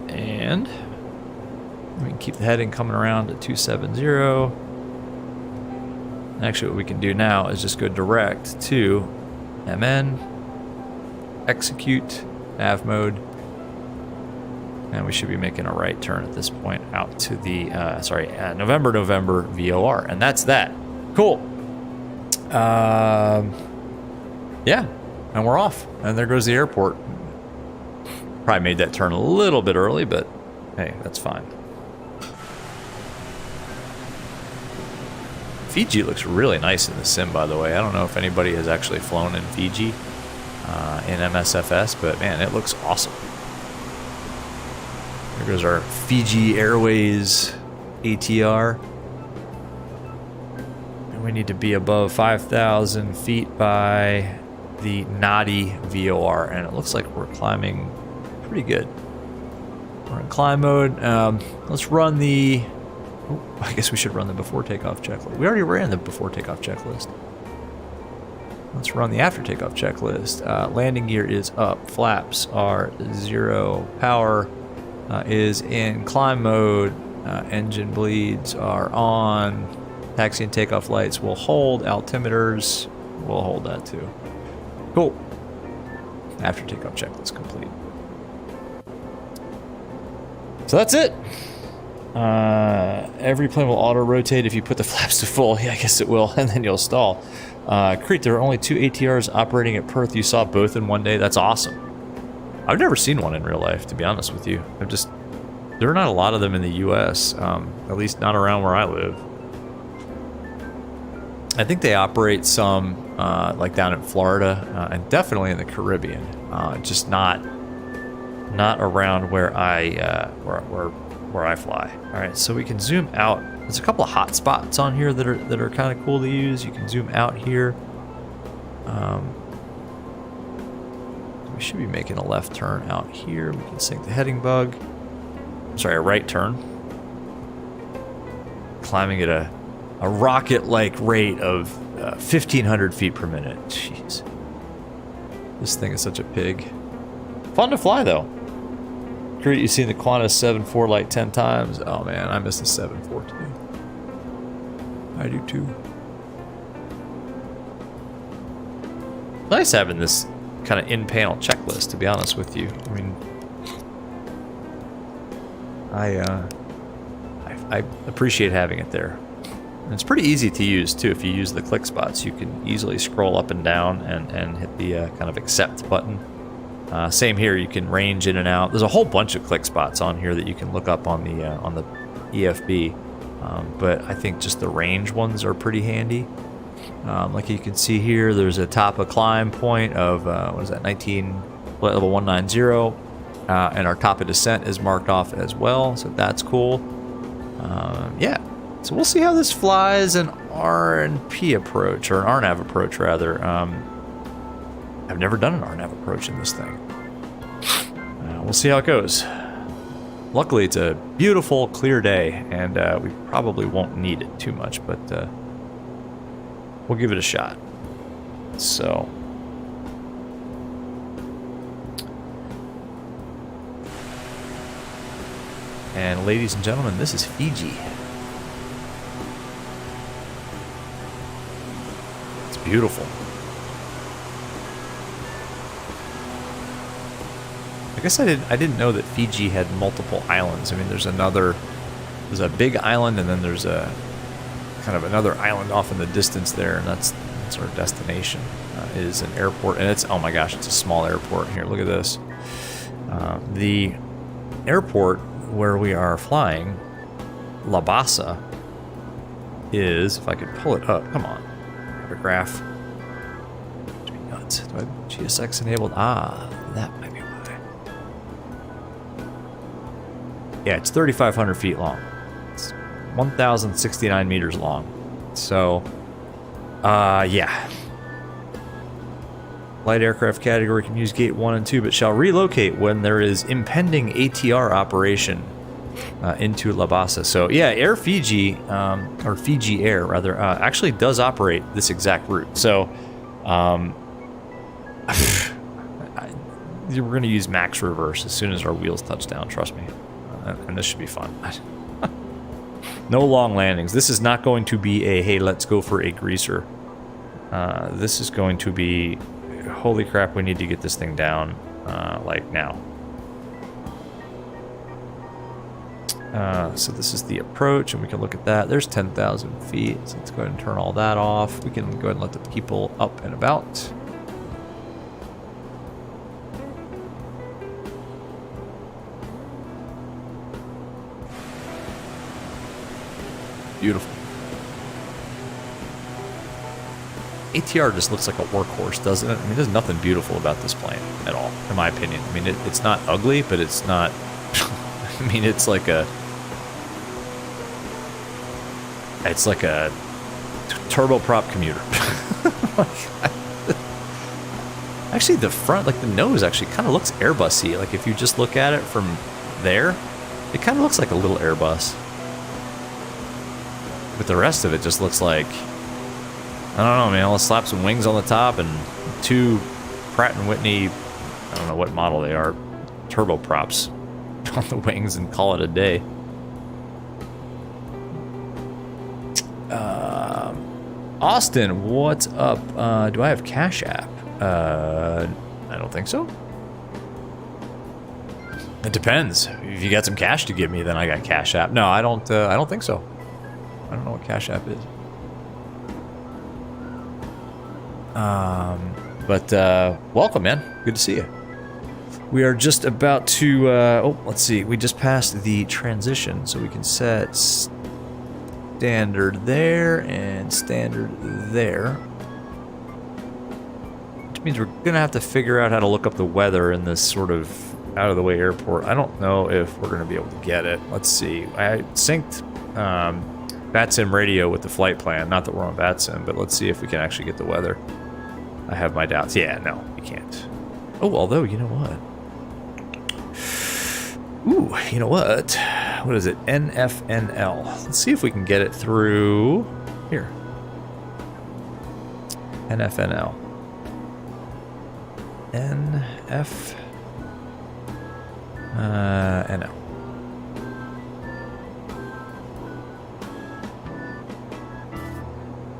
And we can keep the heading coming around to 270. Actually, what we can do now is just go direct to MN, execute, nav mode, and we should be making a right turn at this point out to the, November VOR, and that's that. Cool. Yeah, and we're off, and there goes the airport. Probably made that turn a little bit early, but hey, that's fine. Fiji looks really nice in the sim, by the way. I don't know if anybody has actually flown in Fiji in MSFS, but man, it looks awesome. There goes our Fiji Airways ATR. And we need to be above 5,000 feet by the Nadi VOR, and it looks like we're climbing pretty good. We're in climb mode. Let's run the... Oh, I guess we should run the before takeoff checklist. We already ran the before takeoff checklist. Let's run the after takeoff checklist. Landing gear is up. Flaps are 0. Power is in climb mode. Engine bleeds are on. Taxi and takeoff lights will hold. Altimeters will hold that too. Cool. After takeoff checklist complete. So that's it. Every plane will auto rotate if you put the flaps to full. Yeah, I guess it will, and then you'll stall. Crete, there are only 2 ATRs operating at Perth. You saw both in one day. That's awesome. I've never seen one in real life, to be honest with you. There are not a lot of them in the U.S., at least not around where I live. I think they operate some like down in Florida and definitely in the Caribbean, just not around where I fly. All right, so we can zoom out. There's a couple of hot spots on here that are kind of cool to use. You can zoom out here. We should be making a left turn out here. We can sync the heading bug. Sorry, a right turn. Climbing at a rocket-like rate of 1,500 feet per minute. Jeez. This thing is such a pig. Fun to fly, though. Great, you've seen the Qantas 7.4 like 10 times. Oh, man, I miss the 7.4 too. I do, too. Nice having this kind of in-panel checklist, to be honest with you. I mean, I appreciate having it there. And it's pretty easy to use too. If you use the click spots, you can easily scroll up and down and hit the kind of accept button. Same here, you can range in and out. There's a whole bunch of click spots on here that you can look up on the EFB, but I think just the range ones are pretty handy. Like you can see here, there's a top of climb point of what is that, level 190, and our top of descent is marked off as well, so that's cool. Yeah, so we'll see how this flies an RNP approach, or an RNAV approach rather. I've never done an RNAV approach in this thing. We'll see how it goes. Luckily, it's a beautiful, clear day, and we probably won't need it too much, but we'll give it a shot. So, and ladies and gentlemen, this is Fiji. It's beautiful. I guess I didn't know that Fiji had multiple islands. I mean, there's a big island, and then there's a kind of another island off in the distance there, and that's our destination. Is an airport, and it's, oh my gosh, it's a small airport. Here, look at this. The airport where we are flying, Labasa, is, if I could pull it up, come on, have a graph. Nuts. Do I have GSX enabled? That might be why. Yeah, it's 3,500 feet long. It's 1,069 meters long. So, yeah. Light aircraft category can use gate 1 and 2, but shall relocate when there is impending ATR operation into Labasa. So, yeah, Air Fiji, or Fiji Air, rather, actually does operate this exact route. So, we're going to use max reverse as soon as our wheels touch down, trust me. And this should be fun. No long landings. This is not going to be a, hey, let's go for a greaser. This is going to be, holy crap, we need to get this thing down, like now. So this is the approach, and we can look at that. There's 10,000 feet, so let's go ahead and turn all that off. We can go ahead and let the people up and about. Beautiful. ATR just looks like a workhorse, doesn't it? I mean, there's nothing beautiful about this plane at all, in my opinion. I mean, it's not ugly, but it's not... I mean, it's like a turboprop commuter. Actually, the front, like the nose, actually kind of looks Airbus-y. Like if you just look at it from there, it kind of looks like a little Airbus. But the rest of it just looks like, I don't know, man. Let's slap some wings on the top and two Pratt & Whitney, I don't know what model they are, turboprops on the wings and call it a day. Austin, what's up? Do I have Cash App? I don't think so. It depends. If you got some cash to give me, then I got Cash App. No, I don't think so. I don't know what Cash App is. But welcome, man. Good to see you. We are just about to, oh, let's see. We just passed the transition, so we can set standard there and standard there. Which means we're going to have to figure out how to look up the weather in this sort of out-of-the-way airport. I don't know if we're going to be able to get it. Let's see. I synced VATSIM radio with the flight plan. Not that we're on VATSIM, but let's see if we can actually get the weather. I have my doubts. Yeah, no, we can't. Oh, although, you know what? Ooh, you know what? What is it? NFNL. Let's see if we can get it through here. NFNL. NFNL.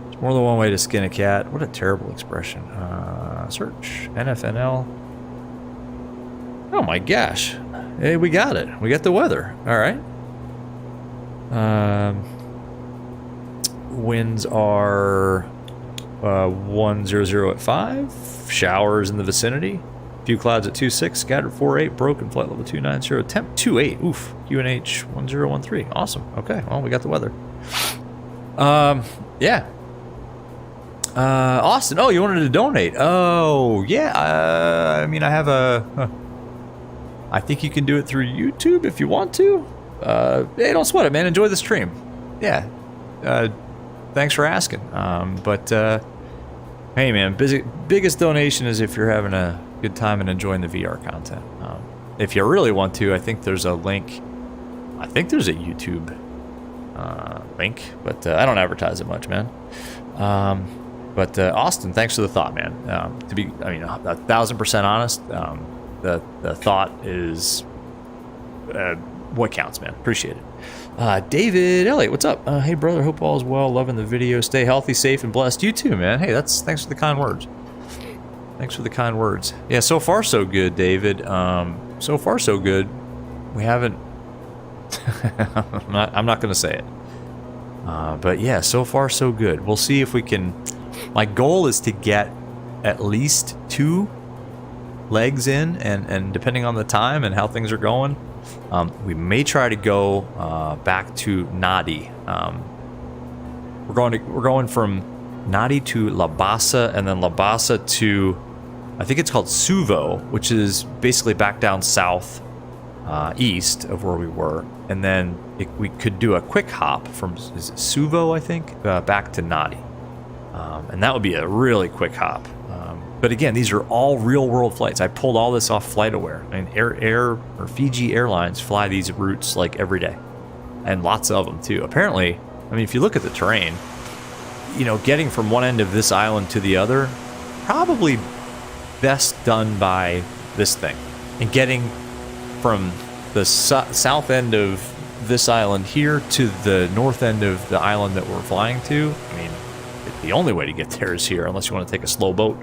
There's more than one way to skin a cat. What a terrible expression. Search. NFNL. Oh my gosh. Hey, we got it. We got the weather. All right. Winds are 100 at 5. Showers in the vicinity. Few clouds at 26. Scattered 48. Broken flight level 290. Temp 28. Oof. UNH 1013. Awesome. Okay. Well, we got the weather. Yeah. Austin. Oh, you wanted to donate? Oh, yeah. I mean, I have a. I think you can do it through YouTube if you want to. Hey, don't sweat it, man. Enjoy the stream. Yeah. Thanks for asking. Hey, man, biggest donation is if you're having a good time and enjoying the VR content. If you really want to, I think there's a link. I think there's a YouTube link, but I don't advertise it much, man. Austin, thanks for the thought, man. To be, I mean, 1,000% honest. The thought is what counts, man. Appreciate it. David Elliott, what's up? Hey, brother. Hope all is well. Loving the video. Stay healthy, safe, and blessed. You too, man. Hey, thanks for the kind words. Thanks for the kind words. Yeah, so far so good, David. So far so good. We haven't. I'm not going to say it. But yeah, so far so good. We'll see if we can. My goal is to get at least 2 legs in, and depending on the time and how things are going, we may try to go back to Nadi. We're going from Nadi to Labasa, and then Labasa to, I think it's called Suva, which is basically back down south east of where we were, and then we could do a quick hop from Suva, I think, back to Nadi, and that would be a really quick hop. But again, these are all real-world flights. I pulled all this off FlightAware. I mean, Air or Fiji Airlines fly these routes like every day, and lots of them too. Apparently, I mean, if you look at the terrain, you know, getting from one end of this island to the other, probably best done by this thing, and getting from the south end of this island here to the north end of the island that we're flying to. I mean, the only way to get there is here, unless you want to take a slow boat.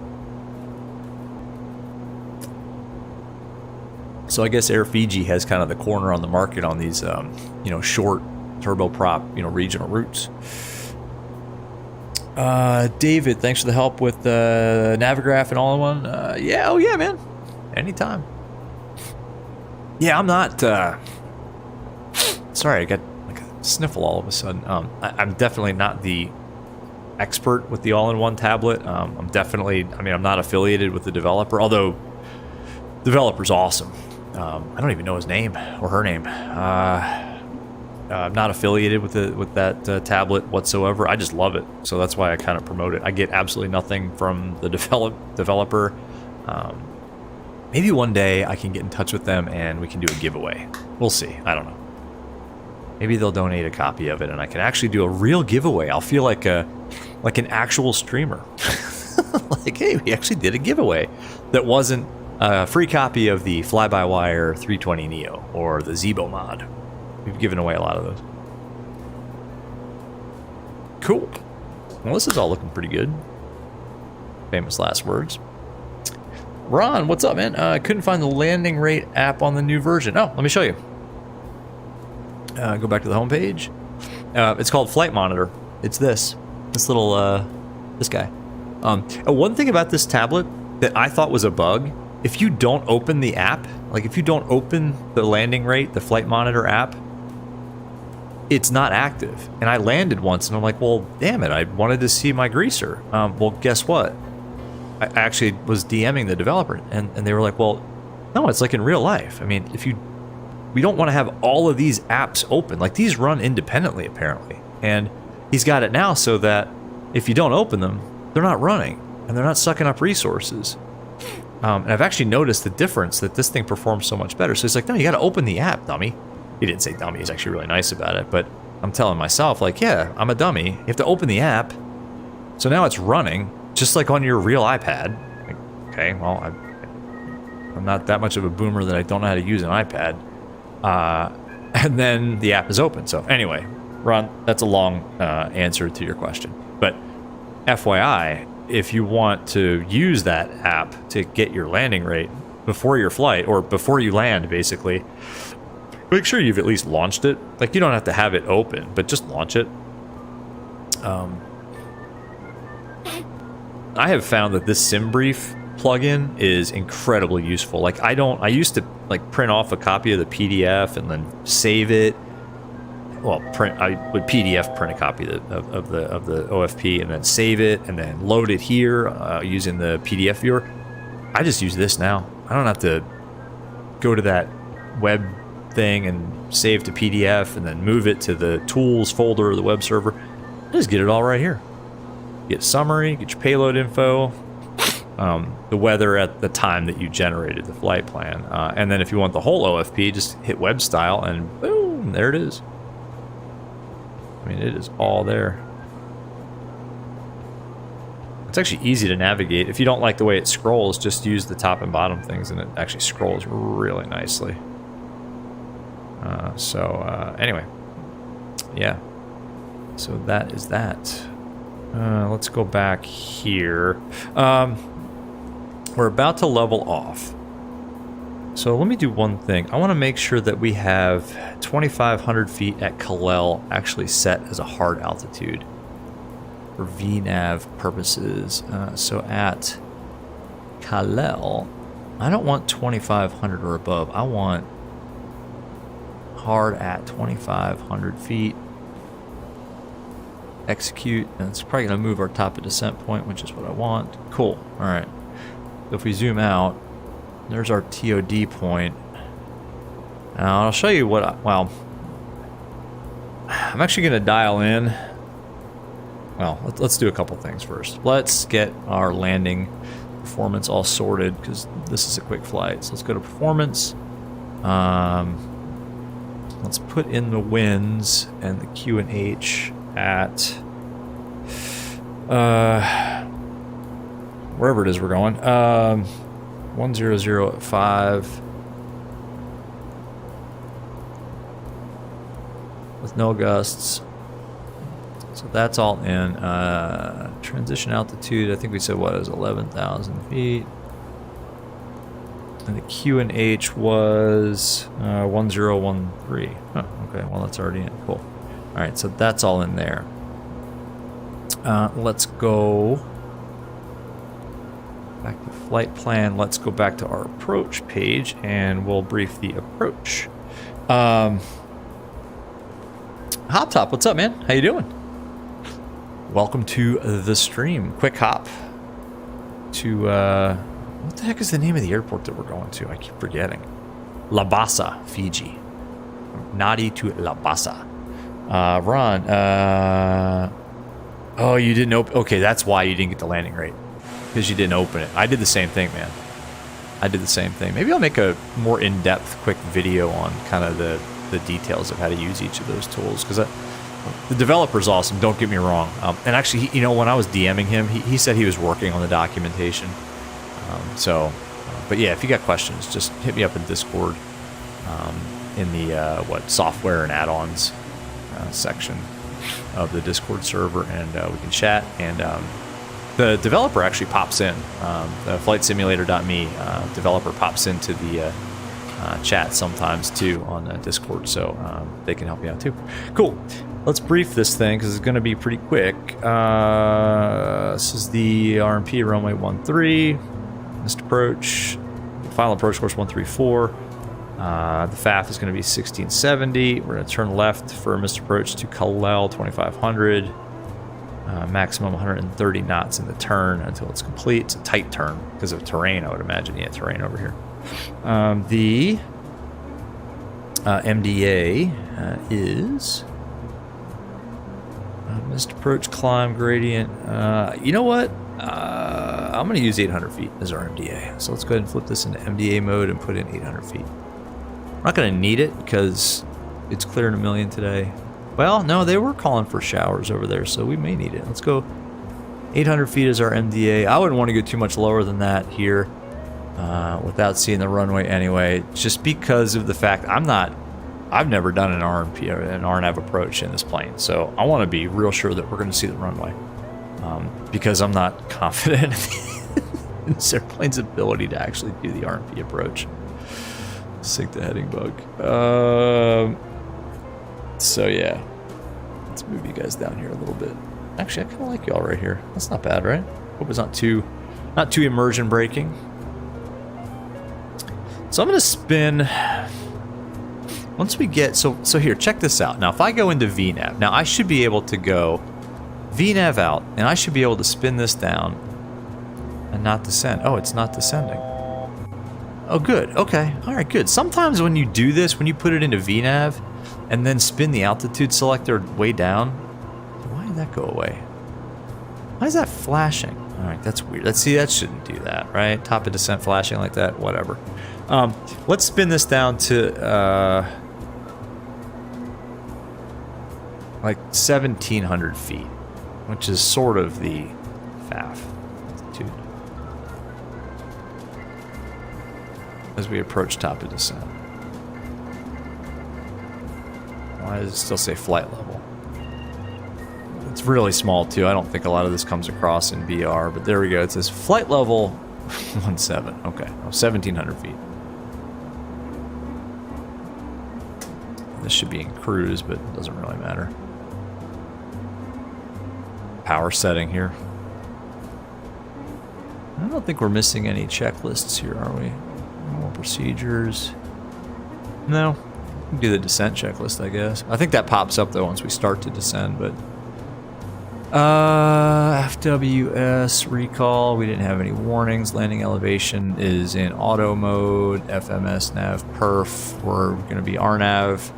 So I guess Air Fiji has kind of the corner on the market on these, you know, short turboprop, you know, regional routes. David, thanks for the help with the Navigraph and all-in-one. Yeah, oh yeah, man. Anytime. Yeah, I'm not, sorry, I got like a sniffle all of a sudden. I'm definitely not the expert with the all-in-one tablet. I'm definitely, I mean, I'm not affiliated with the developer, although the developer's awesome. I don't even know his name or her name. I'm not affiliated with that tablet whatsoever. I just love it, so that's why I kind of promote it. I get absolutely nothing from the developer. Maybe one day I can get in touch with them and we can do a giveaway. We'll see. I don't know. Maybe they'll donate a copy of it and I can actually do a real giveaway. I'll feel like an actual streamer. Like, hey, we actually did a giveaway that wasn't a free copy of the Fly-by-Wire 320 Neo or the Zebo mod. We've given away a lot of those. Cool. Well, this is all looking pretty good. Famous last words. Ron, what's up, man? I couldn't find the landing rate app on the new version. Oh, let me show you. Go back to the homepage. It's called Flight Monitor. It's this little, this guy. One thing about this tablet that I thought was a bug if you don't open the app, like if you don't open the landing rate, the flight monitor app, it's not active. And I landed once and I'm like, well, damn it, I wanted to see my greaser. Well, guess what? I actually was DMing the developer and they were like, well, no, it's like in real life. I mean, we don't want to have all of these apps open. Like these run independently apparently. And he's got it now so that if you don't open them, they're not running and they're not sucking up resources. And I've actually noticed the difference that this thing performs so much better. So he's like, no, you got to open the app, dummy. He didn't say dummy. He's actually really nice about it. But I'm telling myself, like, yeah, I'm a dummy. You have to open the app. So now it's running just like on your real iPad. Like, okay, well, I'm not that much of a boomer that I don't know how to use an iPad. And then the app is open. So anyway, Ron, that's a long answer to your question. But FYI, if you want to use that app to get your landing rate before your flight, or before you land, basically, make sure you've at least launched it. Like, you don't have to have it open, but just launch it. I have found that this SimBrief plugin is incredibly useful. Like, I used to like print off a copy of the PDF and then save it. Well, I would PDF print a copy of the OFP and then save it and then load it here using the PDF viewer. I just use this now. I don't have to go to that web thing and save to PDF and then move it to the tools folder of the web server. I just get it all right here. Get summary, get your payload info, the weather at the time that you generated the flight plan, and then if you want the whole OFP, just hit web style and boom, there it is. I mean, it is all there. It's actually easy to navigate. If you don't like the way it scrolls, just use the top and bottom things and it actually scrolls really nicely. Anyway, yeah. So that is that. Let's go back here. We're about to level off. So let me do one thing. I want to make sure that we have 2,500 feet at Kalel actually set as a hard altitude for VNAV purposes. So at Kalel, I don't want 2,500 or above. I want hard at 2,500 feet. Execute, and it's probably going to move our top of descent point, which is what I want. Cool. All right. So if we zoom out, there's our TOD point. Now I'll show you what. Well, I'm actually going to dial in. Well, let's do a couple things first. Let's get our landing performance all sorted because this is a quick flight. So let's go to performance. Let's put in the winds and the QNH at wherever it is we're going. 100 at 5 with no gusts. So that's all in. Transition altitude, I think we said what is 11,000 feet. And the QNH was 1013. Oh, okay, well that's already in. Cool. All right, so that's all in there. Let's go back to flight plan. Let's go back to our approach page, and we'll brief the approach. Hop Top, what's up, man? How you doing? Welcome to the stream. Quick hop to what the heck is the name of the airport that we're going to? I keep forgetting. Labasa, Fiji. Nadi to Labasa. Ron, oh, you didn't open. Okay, that's why you didn't get the landing rate, because you didn't open it. I did the same thing, man. I did the same thing. Maybe I'll make a more in-depth, quick video on kind of the details of how to use each of those tools, because the developer's awesome. Don't get me wrong. And actually, you know, when I was DMing him, he said he was working on the documentation. But yeah, if you got questions, just hit me up in Discord in the software and add-ons section of the Discord server, and we can chat. And the developer actually pops in. The flightsimulator.me developer pops into the chat sometimes too on Discord, so they can help you out too. Cool. Let's brief this thing because it's going to be pretty quick. This is the RMP runway 13. Missed approach. final approach course 134. The FAF is going to be 1670. We're going to turn left for missed approach to Kalel 2500. Maximum 130 knots in the turn until it's complete. It's a tight turn because of terrain, I would imagine. Yeah, terrain over here. The MDA is missed approach climb gradient. You know what? I'm going to use 800 feet as our MDA. So let's go ahead and flip this into MDA mode and put in 800 feet. I'm not going to need it because it's clearing a million today. Well, no, they were calling for showers over there, so we may need it. Let's go 800 feet as our MDA. I wouldn't want to go too much lower than that here without seeing the runway anyway, just because of the fact I've never done an RNAV approach in this plane, so I want to be real sure that we're going to see the runway because I'm not confident in this airplane's ability to actually do the RNP approach. Sick the heading bug. So yeah, let's move you guys down here a little bit. Actually, I kind of like y'all right here. That's not bad, right? Hope it's not too immersion breaking. So I'm gonna spin. Once we get so here, check this out. Now, if I go into VNAV, now I should be able to go VNAV out, and I should be able to spin this down and not descend. Oh, it's not descending. Oh, good. Okay. All right, good. Sometimes when you do this, when you put it into VNAV and then spin the altitude selector way down, why did that go away? Why is that flashing? All right, that's weird. Let's see, that shouldn't do that, right? Top of descent flashing like that, whatever. Let's spin this down to like 1,700 feet, which is sort of the FAF altitude as we approach top of descent. Why does it still say flight level? It's really small too. I don't think a lot of this comes across in BR, but there we go. It says flight level 17. Okay, 1,700 feet. This should be in cruise, but it doesn't really matter. Power setting here. I don't think we're missing any checklists here, are we? More procedures. No. We can do the descent checklist, I guess. I think that pops up though once we start to descend, but FWS recall, we didn't have any warnings. Landing elevation is in auto mode. FMS nav perf, we're going to be RNAV.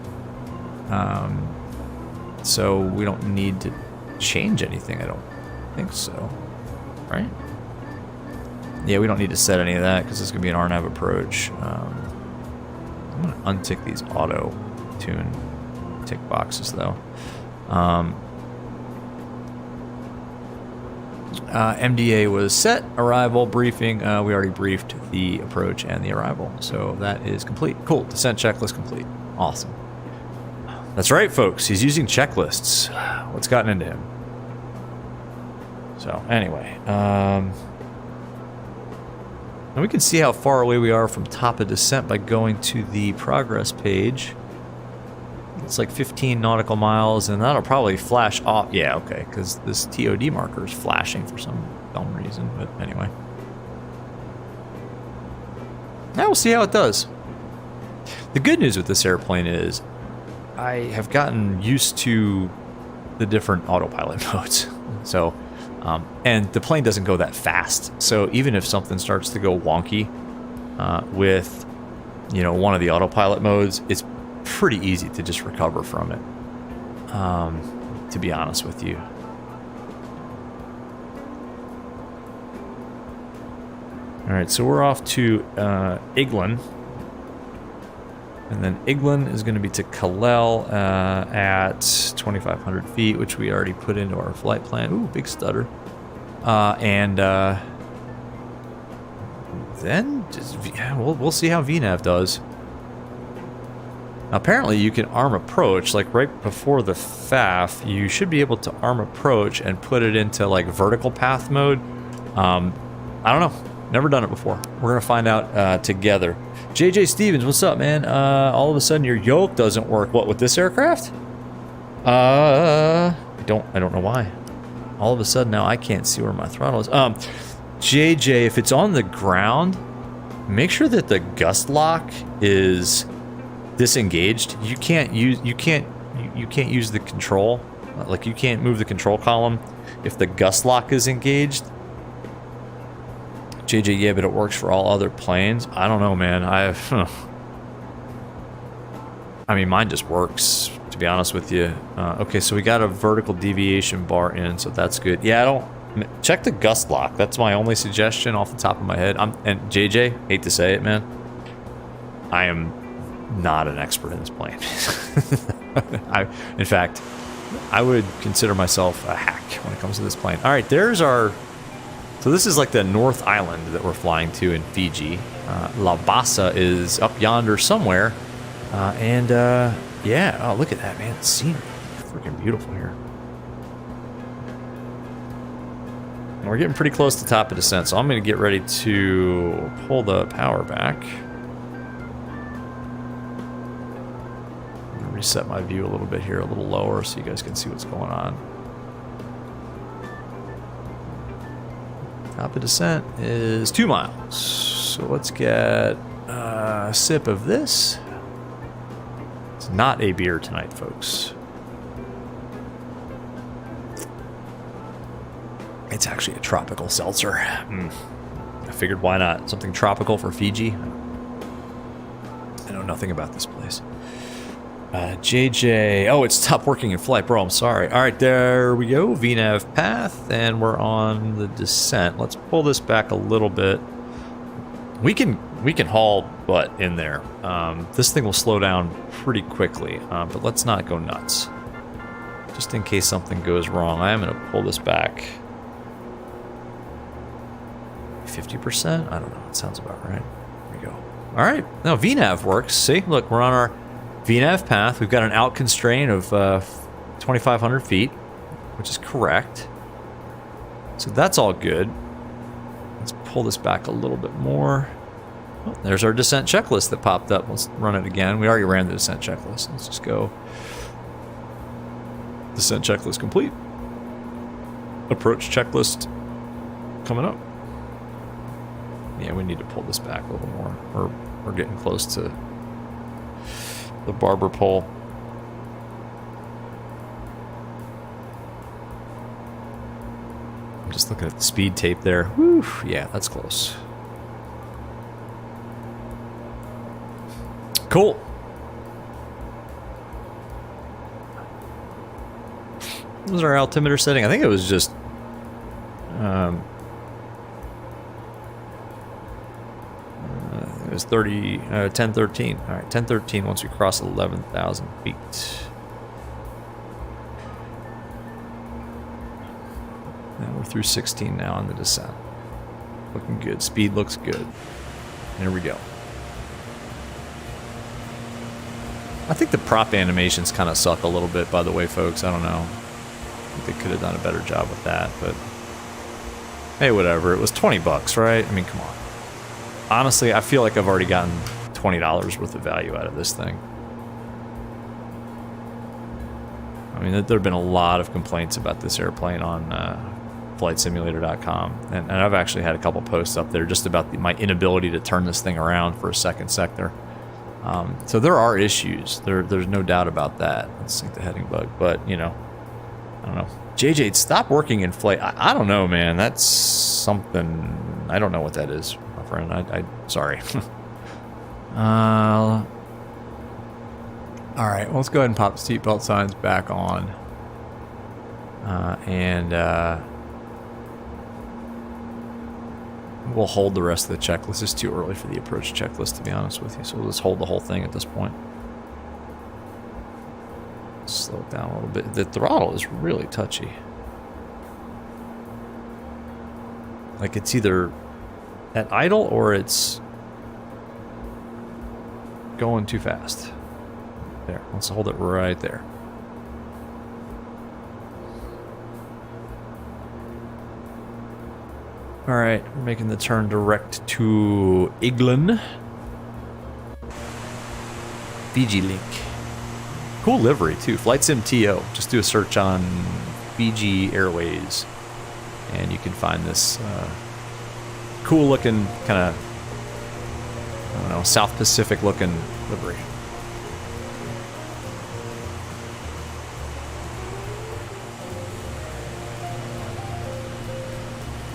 So we don't need to change anything, I don't think so, right? Yeah, we don't need to set any of that because it's going to be an RNAV approach. I'm going to untick these auto tune tick boxes though. MDA was set, arrival, briefing. We already briefed the approach and the arrival, so that is complete. Cool, descent checklist complete. Awesome. That's right, folks, he's using checklists. What's gotten into him? So, anyway, and we can see how far away we are from top of descent by going to the progress page. It's like 15 nautical miles, and that'll probably flash off. Yeah, okay, because this TOD marker is flashing for some dumb reason, but anyway. Now we'll see how it does. The good news with this airplane is I have gotten used to the different autopilot modes. So, and the plane doesn't go that fast. So even if something starts to go wonky with, you know, one of the autopilot modes, it's pretty easy to just recover from it, to be honest with you. All right, so we're off to Iglan. And then Iglan is going to be to Kalel at 2,500 feet, which we already put into our flight plan. Ooh, big stutter. And then just, yeah, we'll see how VNAV does. Now, apparently, you can arm approach, like right before the FAF, you should be able to arm approach and put it into like vertical path mode. I don't know. Never done it before. We're going to find out together. JJ Stevens, what's up, man? All of a sudden your yoke doesn't work. What, with this aircraft? I don't know why. All of a sudden now I can't see where my throttle is. JJ, if it's on the ground, make sure that the gust lock is disengaged. You can't use the control. Like, you can't move the control column if the gust lock is engaged. JJ, yeah, but it works for all other planes. I don't know, man. I mean, mine just works, to be honest with you. Okay, so we got a vertical deviation bar in, so that's good. Yeah, I don't... Check the gust lock. That's my only suggestion off the top of my head. And JJ, hate to say it, man, I am not an expert in this plane. In fact, I would consider myself a hack when it comes to this plane. All right, there's our... So this is like the North Island that we're flying to in Fiji. Labasa is up yonder somewhere. Yeah, oh, look at that, man. The scenery. Freaking beautiful here. And we're getting pretty close to top of descent, so I'm going to get ready to pull the power back. I'm going to reset my view a little bit here, a little lower, so you guys can see what's going on. Top of descent is 2 miles. So let's get a sip of this. It's not a beer tonight, folks. It's actually a tropical seltzer. I figured, why not? Something tropical for Fiji. I know nothing about this place. JJ. Oh, it stopped working in flight, bro. I'm sorry. All right, there we go. VNAV path, and we're on the descent. Let's pull this back a little bit. We can haul butt in there. This thing will slow down pretty quickly, but let's not go nuts. Just in case something goes wrong, I am going to pull this back. 50%? I don't know. It sounds about right. There we go. All right. Now VNAV works. See, look, we're on our VNAV path. We've got an out constraint of 2,500 feet, which is correct. So that's all good. Let's pull this back a little bit more. Oh, there's our descent checklist that popped up. Let's run it again. We already ran the descent checklist. Let's just go. Descent checklist complete. Approach checklist coming up. Yeah, we need to pull this back a little more. We're getting close to the barber pole. I'm just looking at the speed tape there. Whew, yeah, that's close. Cool. What was our altimeter setting? I think it was just it was 1013. All right, 1013 once we cross 11,000 feet. And we're through 16 now on the descent. Looking good. Speed looks good. There we go. I think the prop animations kind of suck a little bit, by the way, folks. I don't know. I think they could have done a better job with that, but hey, whatever. It was 20 bucks, right? I mean, come on. Honestly, I feel like I've already gotten $20 worth of value out of this thing. I mean, there have been a lot of complaints about this airplane on flightsimulator.com, and I've actually had a couple posts up there just about my inability to turn this thing around for a second sector. So there are issues. There's no doubt about that. Let's sink the heading bug, but you know, I don't know. JJ, stop working in flight. I don't know, man. That's something. I don't know what that is, my friend. I sorry. All right, let's go ahead and pop the seatbelt signs back on. We'll hold the rest of the checklist. It's too early for the approach checklist, to be honest with you. So we'll just hold the whole thing at this point. Slow it down a little bit. The throttle is really touchy. Like it's either at idle or it's going too fast. There, let's hold it right there. All right, we're making the turn direct to Iglan. Fiji Link. Cool livery too. Flight Sim TO. Just do a search on Fiji Airways, and you can find this cool looking kind of don't know, South Pacific looking livery.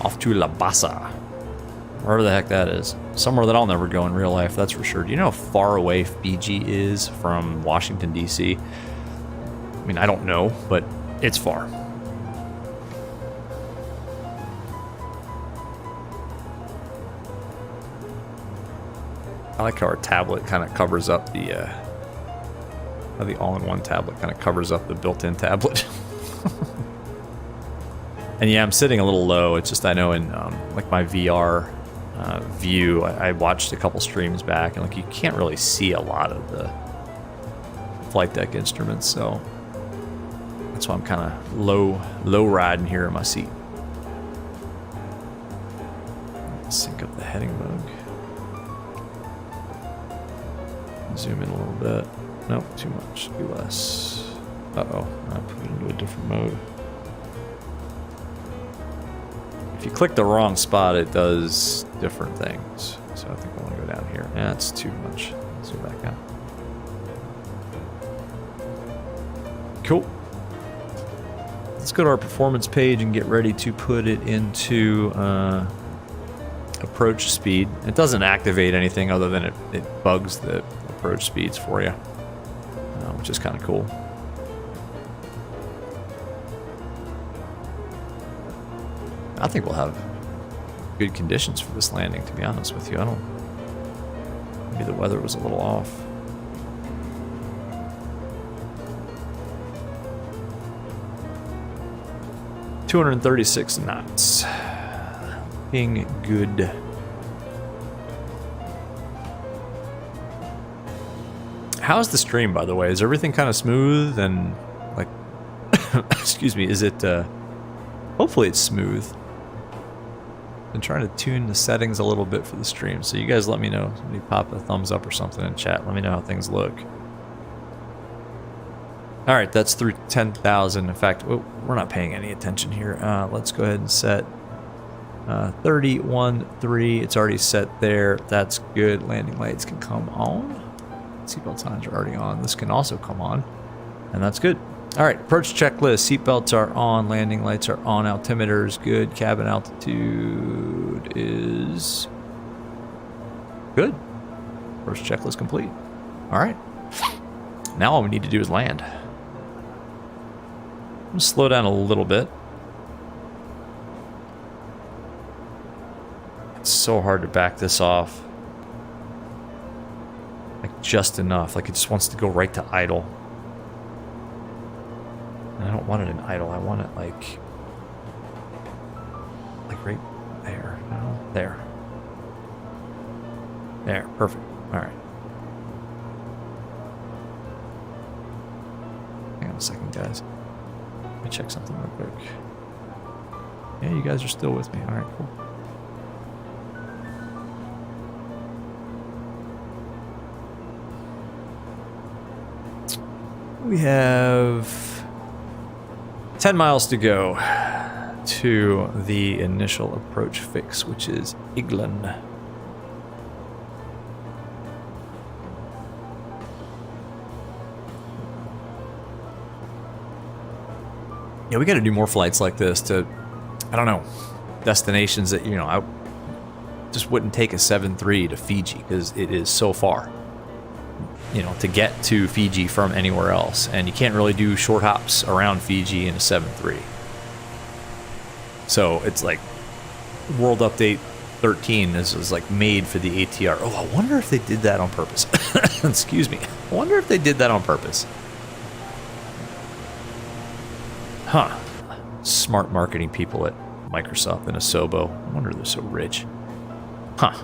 Off to Labasa. Wherever the heck that is. Somewhere that I'll never go in real life, that's for sure. Do you know how far away Fiji is from Washington, D.C.? I mean, I don't know, but it's far. I like how our tablet kind of covers up the all-in-one tablet kind of covers up the built-in tablet. And yeah, I'm sitting a little low. It's just I know in like my VR view, I watched a couple streams back, and like you can't really see a lot of the flight deck instruments, so that's why I'm kind of low riding here in my seat. Sync up the heading mode. Zoom in a little bit. Nope, too much. Do less. Uh-oh, I put it into a different mode. If you click the wrong spot, it does different things. So I think I want to go down here. Yeah, it's too much. Let's go back out. Cool. Let's go to our performance page and get ready to put it into approach speed. It doesn't activate anything other than it bugs the approach speeds for you, which is kind of cool. I think we'll have good conditions for this landing, to be honest with you. Maybe the weather was a little off. $236 knots. Being good. How's the stream, by the way? Is everything kind of smooth and like excuse me, is it hopefully it's smooth. Been trying to tune the settings a little bit for the stream, so you guys let me know. Somebody pop a thumbs up or something in chat. Let me know how things look. All right, that's through 10,000. In fact, we're not paying any attention here. Let's go ahead and set 31.3. It's already set there. That's good. Landing lights can come on. Seatbelt signs are already on. This can also come on, and that's good. All right, approach checklist. Seatbelts are on. Landing lights are on. Altimeter's good. Cabin altitude is good. Approach checklist complete. All right. Now all we need to do is land. I'm going to slow down a little bit. It's so hard to back this off. Like just enough. Like it just wants to go right to idle. And I don't want it in idle. I want it like right there. No, there. There. Perfect. All right. Hang on a second, guys. Let me check something real quick. Yeah, you guys are still with me. All right, cool. We have 10 miles to go to the initial approach fix, which is Iglan. Yeah, we got to do more flights like this to, I don't know, destinations that, you know, I just wouldn't take a 7.3 to Fiji because it is so far, you know, to get to Fiji from anywhere else. And you can't really do short hops around Fiji in a 7.3. So it's like World Update 13 is like made for the ATR. Oh, I wonder if they did that on purpose. Excuse me. I wonder if they did that on purpose. Huh. Smart marketing people at Microsoft and Asobo. I wonder they're so rich. Huh.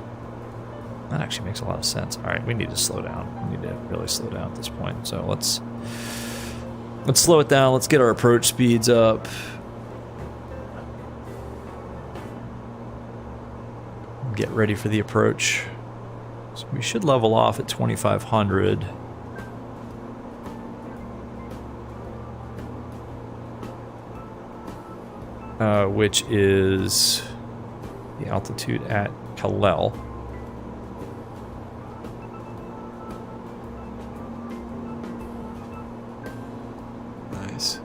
That actually makes a lot of sense. All right, we need to slow down. We need to really slow down at this point. So let's slow it down. Let's get our approach speeds up. Get ready for the approach. So we should level off at 2,500. Which is the altitude at Kalel. Nice.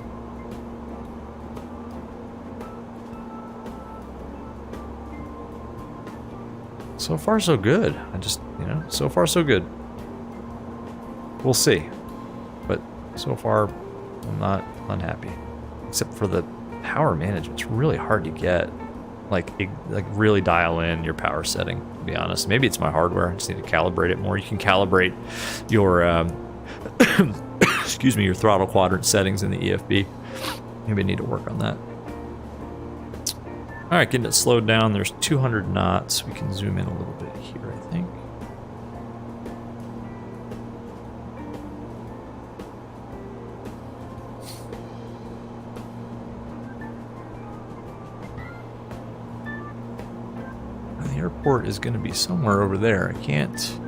So far, so good. I just, you know, so far, so good. We'll see. But so far, I'm not unhappy. Except for the power management. It's really hard to get. Like really dial in your power setting, to be honest. Maybe it's my hardware. I just need to calibrate it more. You can calibrate your, excuse me, your throttle quadrant settings in the EFB. Maybe I need to work on that. All right, getting it slowed down. There's 200 knots. We can zoom in a little bit here, I think. The airport is going to be somewhere over there. I can't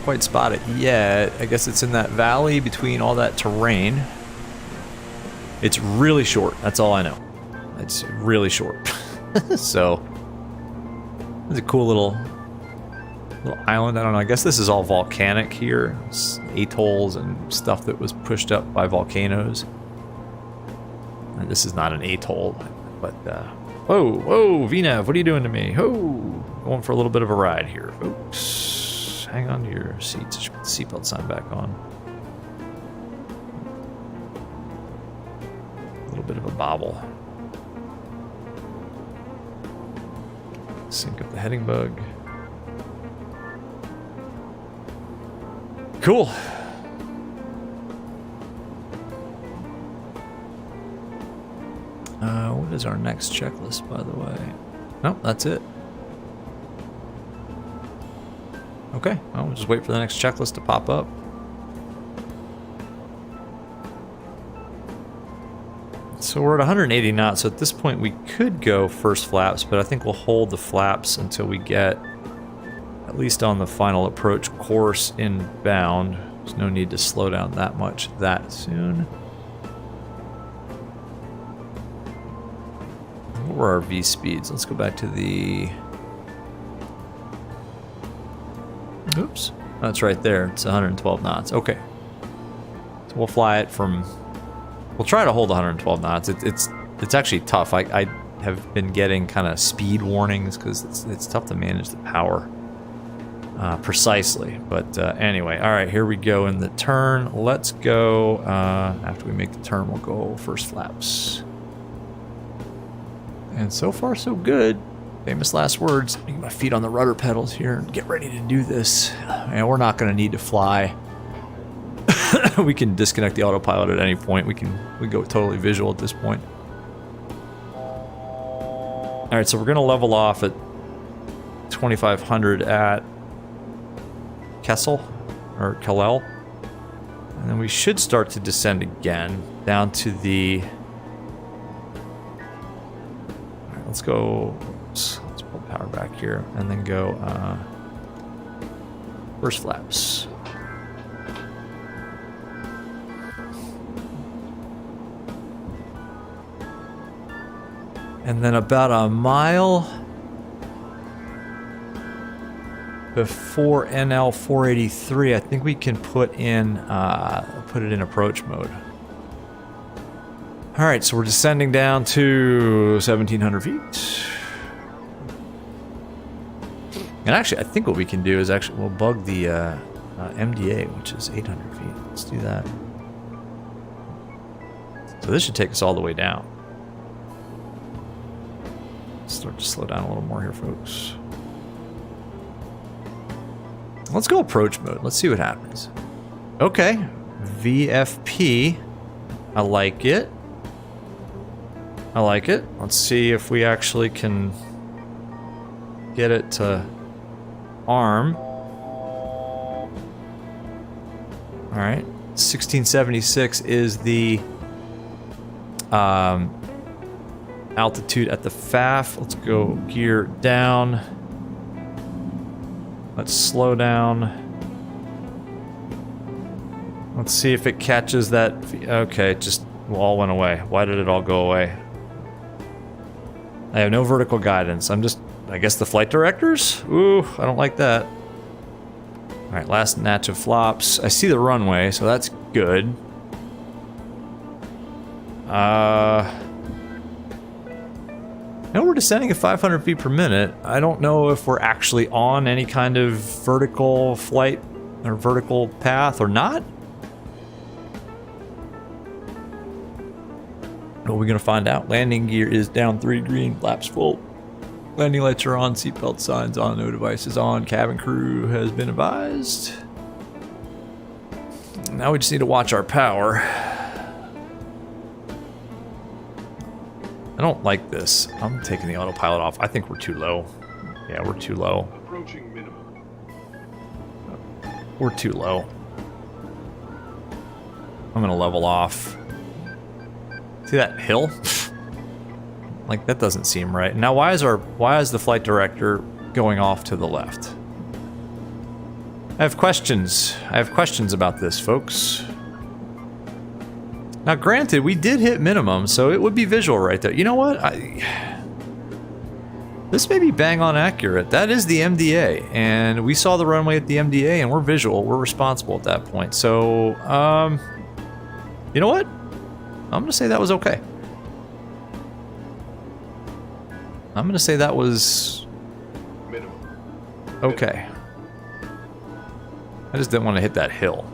quite spot it yet. I guess it's in that valley between all that terrain. It's really short. That's all I know. It's really short. So it's a cool little island. I don't know. I guess this is all volcanic here. It's atolls and stuff that was pushed up by volcanoes. And this is not an atoll, but whoa, VNAV, what are you doing to me? Oh, going for a little bit of a ride here, folks. Hang on to your seats. Put the seatbelt sign back on. A little bit of a bobble. Sync up the heading bug. Cool. What is our next checklist, by the way? Nope, that's it. Okay, well, we'll just wait for the next checklist to pop up. So we're at 180 knots, so at this point we could go first flaps, but I think we'll hold the flaps until we get at least on the final approach course inbound. There's no need to slow down that much that soon. What were our V speeds? Let's go back to the... Oops. That's right there. It's 112 knots. Okay. So we'll fly it from... We'll try to hold 112 knots. It's actually tough. I have been getting kind of speed warnings because it's tough to manage the power precisely. But anyway, all right, here we go in the turn. Let's go. After we make the turn, we'll go first flaps. And so far, so good. Famous last words. Get my feet on the rudder pedals here and get ready to do this. And we're not going to need to fly. We can disconnect the autopilot at any point. We go totally visual at this point. All right, so we're going to level off at 2500 at Kessel or Kalel, and then we should start to descend again down to the. All right, let's go. Let's pull power back here, and then go first flaps. And then about a mile before NL 483, I think we can put it in approach mode. All right, so we're descending down to 1,700 feet. And actually, I think what we can do is we'll bug the MDA, which is 800 feet. Let's do that. So this should take us all the way down. Start to slow down a little more here, folks. Let's go approach mode. Let's see what happens. Okay, VFP. I like it. I like it. Let's see if we actually can get it to arm. All right, 1676 is the altitude at the FAF. Let's go gear down. Let's slow down. Let's see if it catches that. Okay, it just all went away. Why did it all go away? I have no vertical guidance. I guess the flight directors? Ooh, I don't like that. All right, last natch of flops. I see the runway, so that's good. Now we're descending at 500 feet per minute. I don't know if we're actually on any kind of vertical flight or vertical path or not. But we're gonna find out. Landing gear is down 3 green, flaps full. Landing lights are on, seatbelt signs on, no devices on, cabin crew has been advised. Now we just need to watch our power. I don't like this. I'm taking the autopilot off. I think we're too low. Yeah, we're too low. Approaching minimum. We're too low. I'm gonna level off. See that hill? Like, that doesn't seem right. Now, why is the flight director going off to the left? I have questions. I have questions about this, folks. Now, granted, we did hit minimum, so it would be visual right there. You know what? This may be bang on accurate. That is the MDA, and we saw the runway at the MDA, and we're visual. We're responsible at that point. So, you know what? I'm gonna say that was okay. I'm gonna say that was okay. I just didn't want to hit that hill.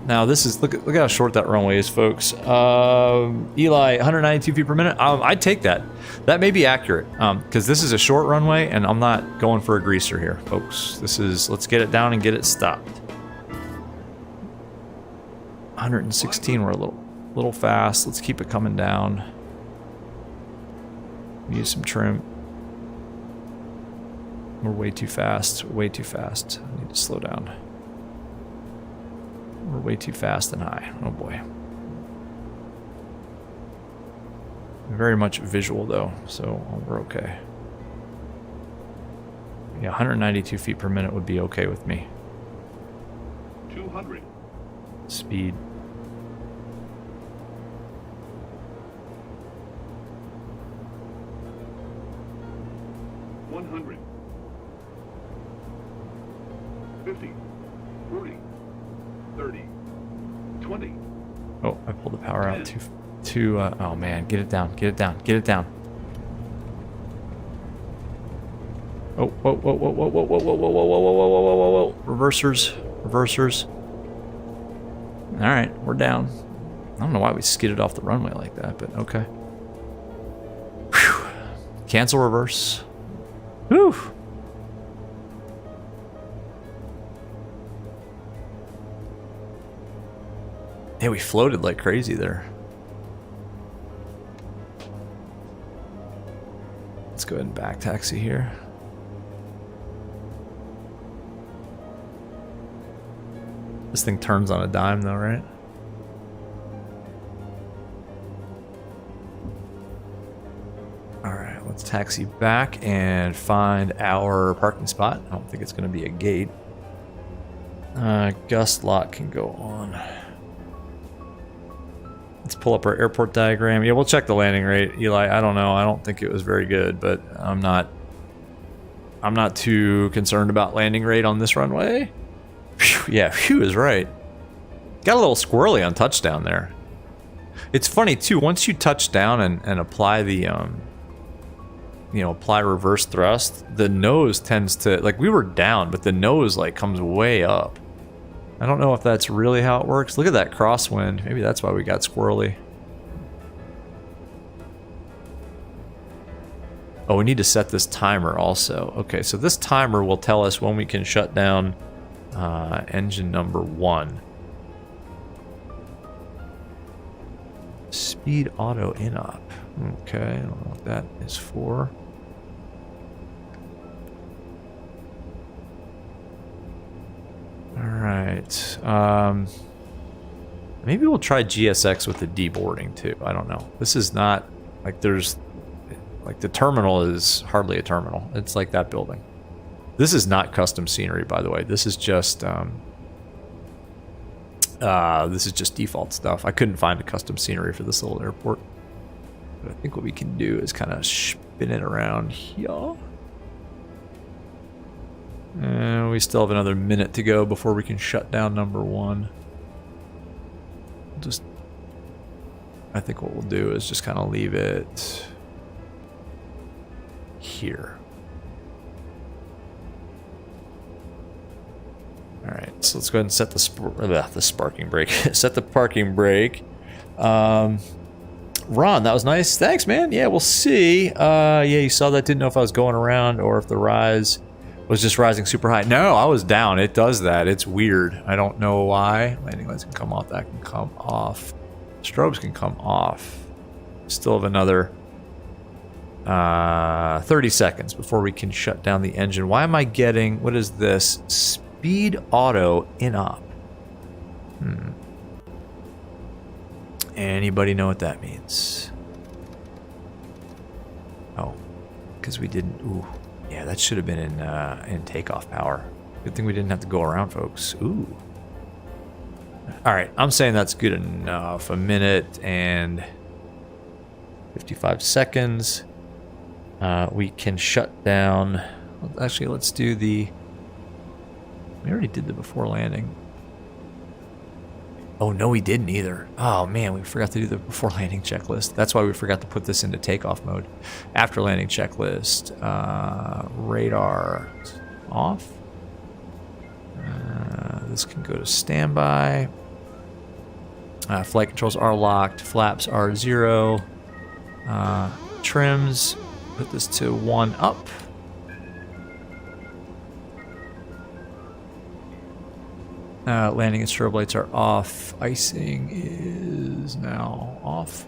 Now this is look how short that runway is, folks. Eli, 192 feet per minute. I'd take that. That may be accurate because this is a short runway, and I'm not going for a greaser here, folks. This is let's get it down and get it stopped. 116. We're a little fast. Let's keep it coming down. Use some trim. We're way too fast. Way too fast. I need to slow down. We're way too fast and high. Oh boy. Very much visual though, so we're okay. Yeah, 192 feet per minute would be okay with me. 200. Speed. $100. 50. 40. 30. 20. Oh, I pulled the power out too. Oh man, get it down, get it down, get it down. Oh, whoa, whoa, whoa, whoa, whoa, whoa, whoa, whoa, whoa, whoa, whoa, whoa, whoa, whoa, whoa, reversers, reversers. All right, we're down. I don't know why we skidded off the runway like that, but okay. Whew. Cancel reverse. Whew. Yeah, we floated like crazy there. Let's go ahead and back taxi here. This thing turns on a dime though, right? Alright, let's taxi back and find our parking spot. I don't think it's going to be a gate. Gust lock can go on. Let's pull up our airport diagram. Yeah, we'll check the landing rate. Eli, I don't know. I don't think it was very good, but I'm not too concerned about landing rate on this runway. Whew, yeah, phew is right. Got a little squirrely on touchdown there. It's funny too, once you touch down and apply the apply reverse thrust, the nose tends to, like, we were down, but the nose like comes way up. I don't know if that's really how it works. Look at that crosswind. Maybe that's why we got squirrely. Oh, we need to set this timer also. Okay, so this timer will tell us when we can shut down engine number 1. Speed auto in-op. Okay, I don't know what that is for. Alright. Maybe we'll try GSX with the deboarding too. I don't know. This is not like there's like the terminal is hardly a terminal. It's like that building. This is not custom scenery, by the way. This is just default stuff. I couldn't find a custom scenery for this little airport. But I think what we can do is kind of spin it around here. And we still have another minute to go before we can shut down number 1. Just, I think what we'll do is just kind of leave it here. All right, so let's go ahead and set the sparking brake. Set the parking brake. Ron, that was nice. Thanks, man. Yeah, we'll see. Yeah, you saw that. Didn't know if I was going around or if the rise was just rising super high. No, I was down. It does that. It's weird. I don't know why. Landing lights can come off. That can come off. Strobes can come off. Still have another 30 seconds before we can shut down the engine. Why am I getting, what is this? Speed auto in op. Anybody know what that means? Oh, because we didn't. Ooh, yeah, that should have been in takeoff power. Good thing we didn't have to go around, folks. Ooh. All right, I'm saying that's good enough. A minute and 55 seconds. We can shut down. Actually, let's do the. We already did the before landing. Oh, no, we didn't either. Oh, man, we forgot to do the before landing checklist. That's why we forgot to put this into takeoff mode. After landing checklist. Radar off. This can go to standby. Flight controls are locked. Flaps are 0. Trims. Put this to 1 up. Landing and strobe lights are off. Icing is now off.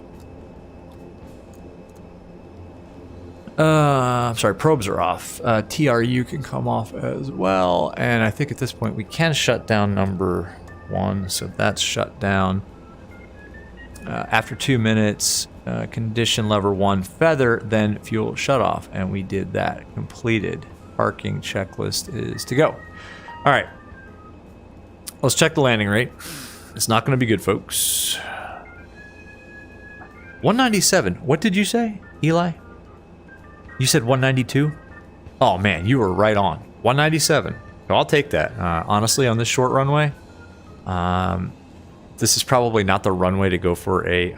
I'm sorry, probes are off. TRU can come off as well. And I think at this point we can shut down number 1. So that's shut down. After 2 minutes, condition lever 1 feather, then fuel shut off. And we did that. Completed. Parking checklist is to go. All right. Let's check the landing rate. It's not going to be good, folks. 197. What did you say, Eli? You said 192? Oh, man, you were right on. 197. So I'll take that. Honestly, on this short runway, this is probably not the runway to go for a,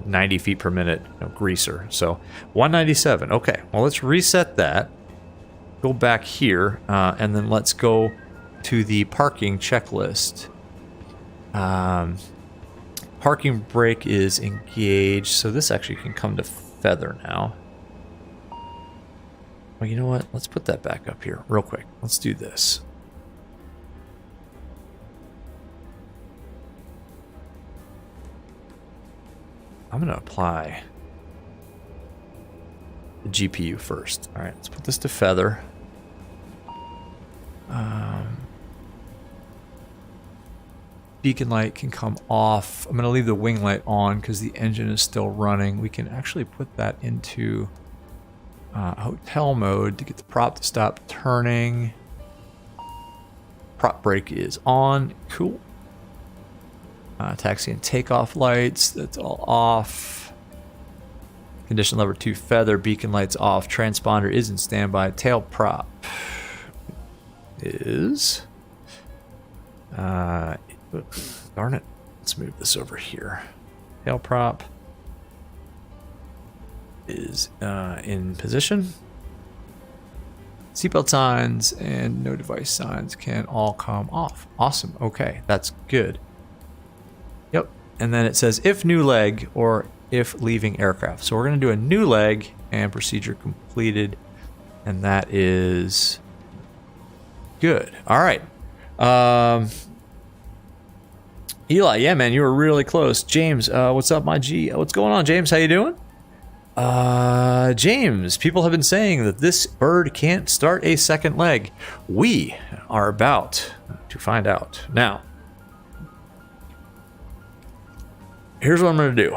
90 feet per minute greaser. So 197. Okay, well, let's reset that. Go back here, and then let's go to the parking checklist. Parking brake is engaged, so this actually can come to feather now. Well, you know what? Let's put that back up here real quick. Let's do this. I'm going to apply the GPU first. All right, let's put this to feather. Beacon light can come off. I'm going to leave the wing light on because the engine is still running. We can actually put that into hotel mode to get the prop to stop turning. Prop brake is on. Cool. Taxi and takeoff lights. That's all off. Condition lever 2 feather. Beacon lights off. Transponder is in standby. Tail prop is... darn it. Let's move this over here. Tail prop is in position. Seatbelt signs and no device signs can all come off. Awesome. Okay, that's good. Yep. And then it says if new leg or if leaving aircraft. So we're going to do a new leg and procedure completed. And that is good. All right. Eli, yeah, man, you were really close. James, what's up, my G? What's going on, James? How you doing? James, people have been saying that this bird can't start a second leg. We are about to find out. Now, here's what I'm going to do.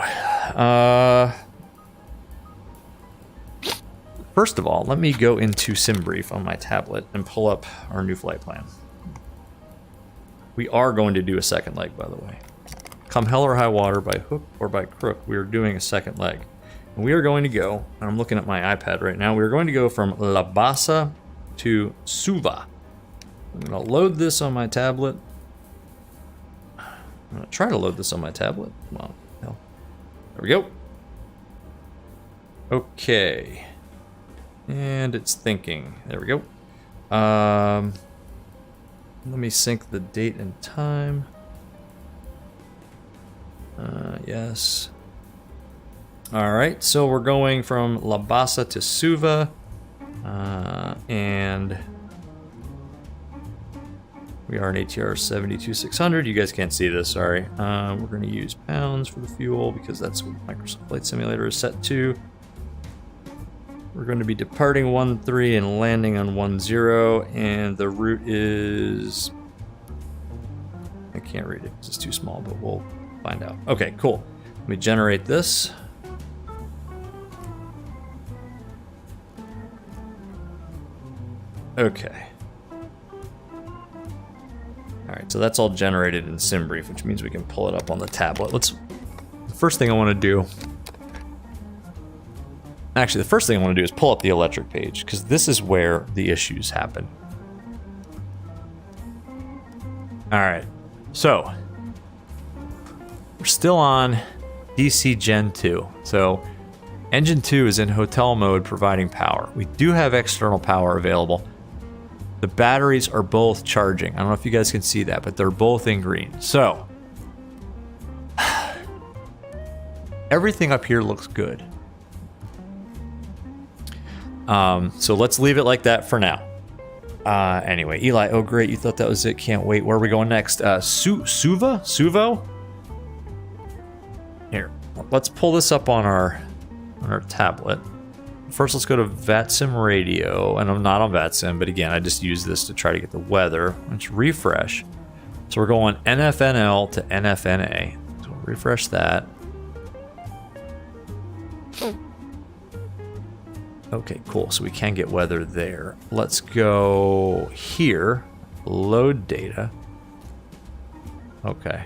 First of all, let me go into SimBrief on my tablet and pull up our new flight plan. We are going to do a second leg, by the way. Come hell or high water, by hook or by crook, we are doing a second leg. And we are going to go, and I'm looking at my iPad right now, we are going to go from Labasa to Suva. I'm going to load this on my tablet. I'm going to try to load this on my tablet. Come on. Hell. There we go. Okay. And it's thinking. There we go. Let me sync the date and time. Yes. All right, so we're going from Labasa to Suva, and we are an ATR 72600. You guys can't see this, sorry. We're going to use pounds for the fuel because that's what Microsoft Flight Simulator is set to. We're going to be departing 13 and landing on 10, and the route is... I can't read it because it's too small, but we'll find out. Okay, cool. Let me generate this. Okay. Alright, so that's all generated in SimBrief, which means we can pull it up on the tablet. The first thing I want to do... Actually, the first thing I want to do is pull up the electric page, because this is where the issues happen. Alright, so... We're still on DC Gen 2. So, Engine 2 is in hotel mode providing power. We do have external power available. The batteries are both charging. I don't know if you guys can see that, but they're both in green. So, everything up here looks good. So let's leave it like that for now. Anyway, Eli, oh great, you thought that was it. Can't wait. Where are we going next? Suva? Suvo? Here, let's pull this up on our tablet. First, let's go to VATSIM radio, and I'm not on VATSIM, but again, I just use this to try to get the weather. Let's refresh. So we're going NFNL to NFNA. So we'll refresh that. Okay, cool. So we can get weather there. Let's go here. Load data. Okay.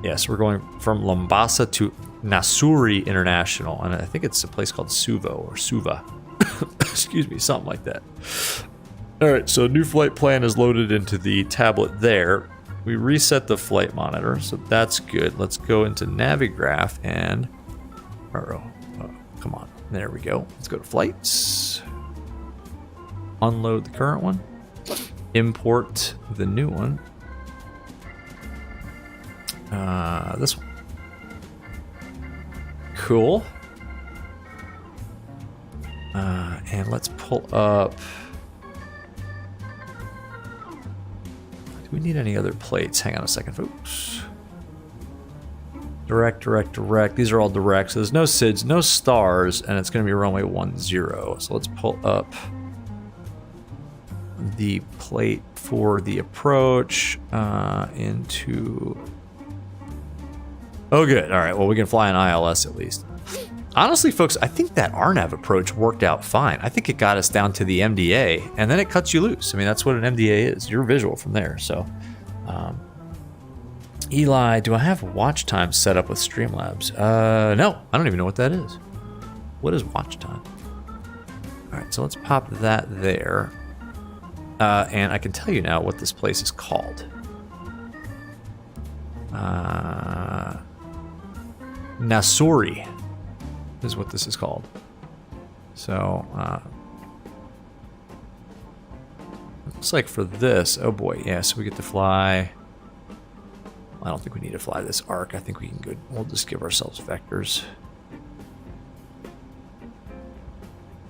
Yes, we're going from Labasa to Nasuri International, and I think it's a place called Suvo or Suva. Excuse me, something like that. All right, so a new flight plan is loaded into the tablet there. We reset the flight monitor, so that's good. Let's go into Navigraph and... oh, come on. There we go. Let's go to flights. Unload the current one. Import the new one. This one. Cool. And let's pull up... Do we need any other plates? Hang on a second, folks. Direct, direct, direct. These are all direct. So there's no SIDS, no stars, and it's going to be runway 10. So let's pull up the plate for the approach into... Oh, good. All right. Well, we can fly an ILS at least. Honestly, folks, I think that RNAV approach worked out fine. I think it got us down to the MDA, and then it cuts you loose. I mean, that's what an MDA is. You're visual from there. So, Eli, do I have watch time set up with Streamlabs? No, I don't even know what that is. What is watch time? All right, so let's pop that there. And I can tell you now what this place is called. Nasuri is what this is called. So, looks like for this, oh boy, yeah, so we get to fly. I don't think we need to fly this arc. I think we can go, we'll just give ourselves vectors.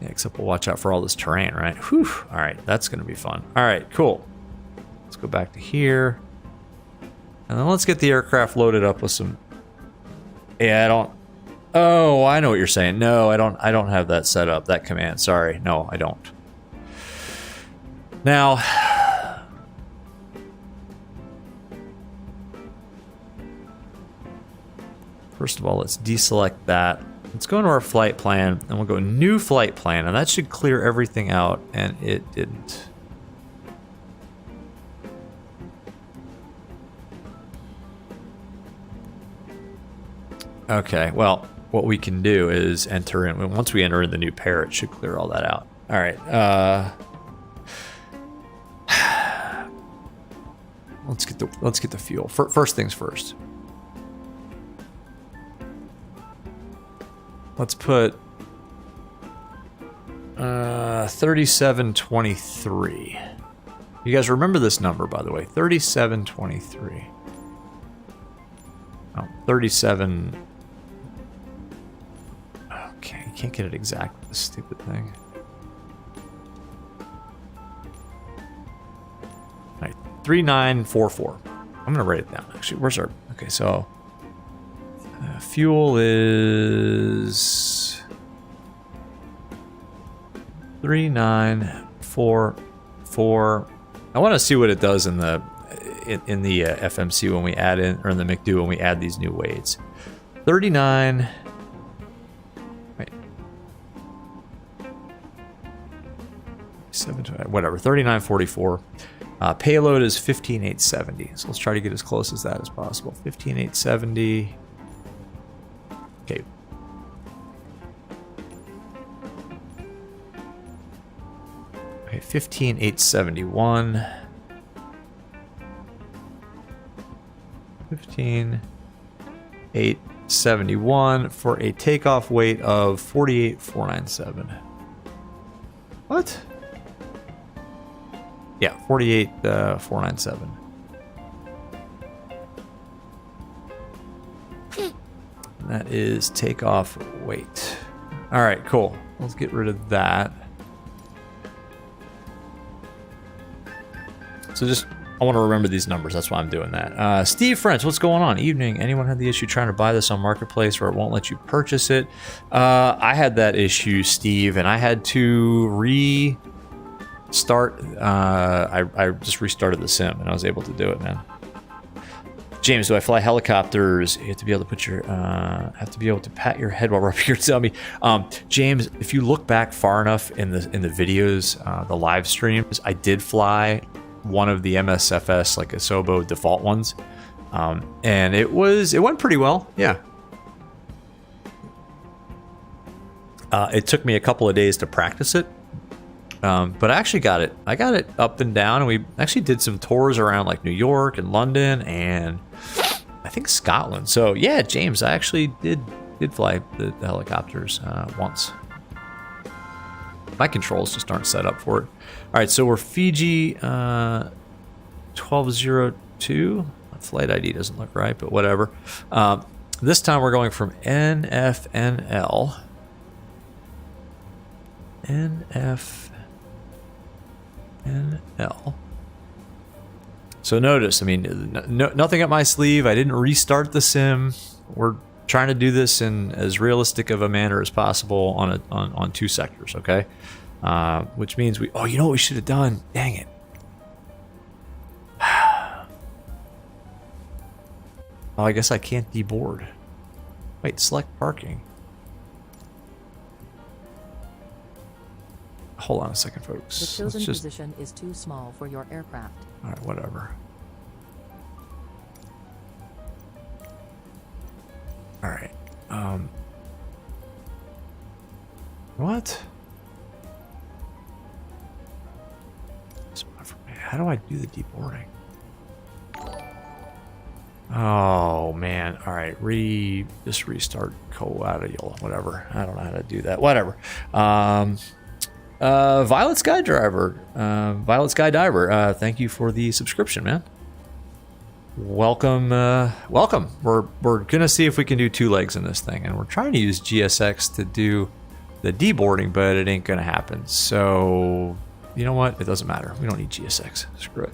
Yeah, except we'll watch out for all this terrain, right? Whew, all right, that's gonna be fun. All right, cool. Let's go back to here. And then let's get the aircraft loaded up with some... Yeah, I don't... Oh, I know what you're saying. No, I don't have that set up, that command. Sorry. No, I don't. Now... First of all, let's deselect that. Let's go into our flight plan, and we'll go new flight plan, and that should clear everything out, and it didn't. Okay, well, what we can do is enter in. Once we enter in the new pair, it should clear all that out. All right. Let's get the fuel. First things first. Let's put 3723. You guys remember this number, by the way. 3723. Oh, 37. Okay, you can't get it exact with this stupid thing. All right, 3944. I'm going to write it down, actually. Where's our... Okay, so... fuel is... 3944. I want to see what it does in the FMC when we add in, or in the McDo when we add these new weights. 39. Wait. 7, whatever. 3944. Payload is 15870. So let's try to get as close as that as possible. 15870. Okay. Okay, 15871. 15871 for a takeoff weight of 48497. What? Yeah, 48497. That is takeoff weight. All right, cool. Let's get rid of that. So just, I want to remember these numbers. That's why I'm doing that. Steve French, what's going on? Evening. Anyone had the issue trying to buy this on Marketplace where it won't let you purchase it? I had that issue, Steve, and I had to restart. I just restarted the sim, and I was able to do it, man. James, do I fly helicopters? You have to be able to put your, have to be able to pat your head while rubbing your tummy. James, if you look back far enough in the videos, the live streams, I did fly one of the MSFS like Asobo default ones, and it went pretty well. Yeah. It took me a couple of days to practice it. But I actually got it. I got it up and down, and we actually did some tours around like New York and London and I think Scotland. So yeah, James, I actually did fly the helicopters once. My controls just aren't set up for it. All right, so we're Fiji 1202. Flight ID doesn't look right, but whatever. This time we're going from NFNL. NFNL. So notice, I mean, nothing up my sleeve. I didn't restart the sim. We're trying to do this in as realistic of a manner as possible on two sectors, okay? Which means we... Oh, you know what we should have done? Dang it. Oh, I guess I can't deboard. Wait, select parking. Hold on a second, folks. The chosen position is too small for your aircraft. All right, whatever. All right. What? How do I do the deboarding? Oh man! All right, just restart Coadial, whatever. I don't know how to do that. Whatever. Violet Skydiver, thank you for the subscription, man. Welcome, welcome. We're gonna see if we can do two legs in this thing, and we're trying to use GSX to do the deboarding, but it ain't gonna happen. So, you know what? It doesn't matter. We don't need GSX. Screw it.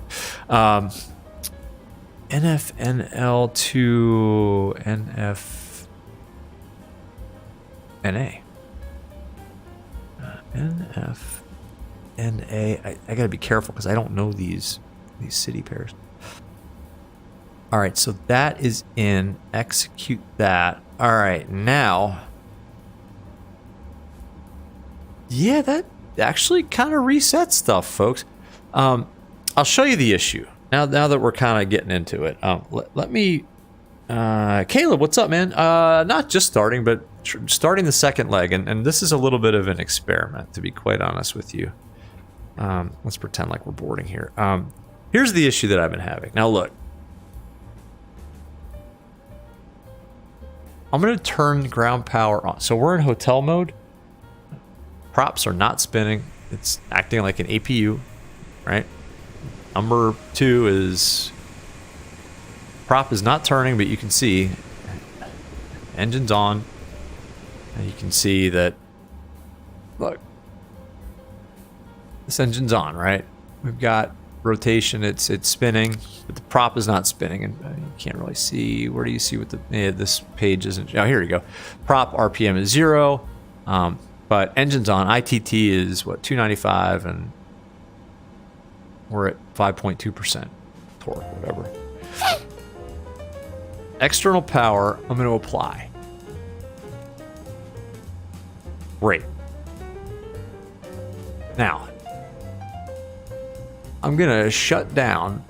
NFNL to NFNA. NFNA. I gotta be careful because I don't know these city pairs. All right, so that is in. Execute that. All right, now. Yeah, that actually kind of resets stuff, folks. I'll show you the issue now that we're kind of getting into it. Let me. Caleb, what's up, man? Not just starting, but starting the second leg, and this is a little bit of an experiment, to be quite honest with you. Let's pretend like we're boarding here. Here's the issue that I've been having. Now look, I'm going to turn ground power on. So we're in hotel mode. Props are not spinning. It's acting like an APU, right? Number 2 is prop is not turning, but you can see engine's on. And you can see that, look, this engine's on, right? We've got rotation, it's spinning, but the prop is not spinning, and you can't really see. Where do you see what the, this page isn't? Oh, here you go. Prop RPM is 0, but engine's on. ITT is what, 295, and we're at 5.2% torque, whatever. External power, I'm going to apply. Great. Now, I'm gonna shut down.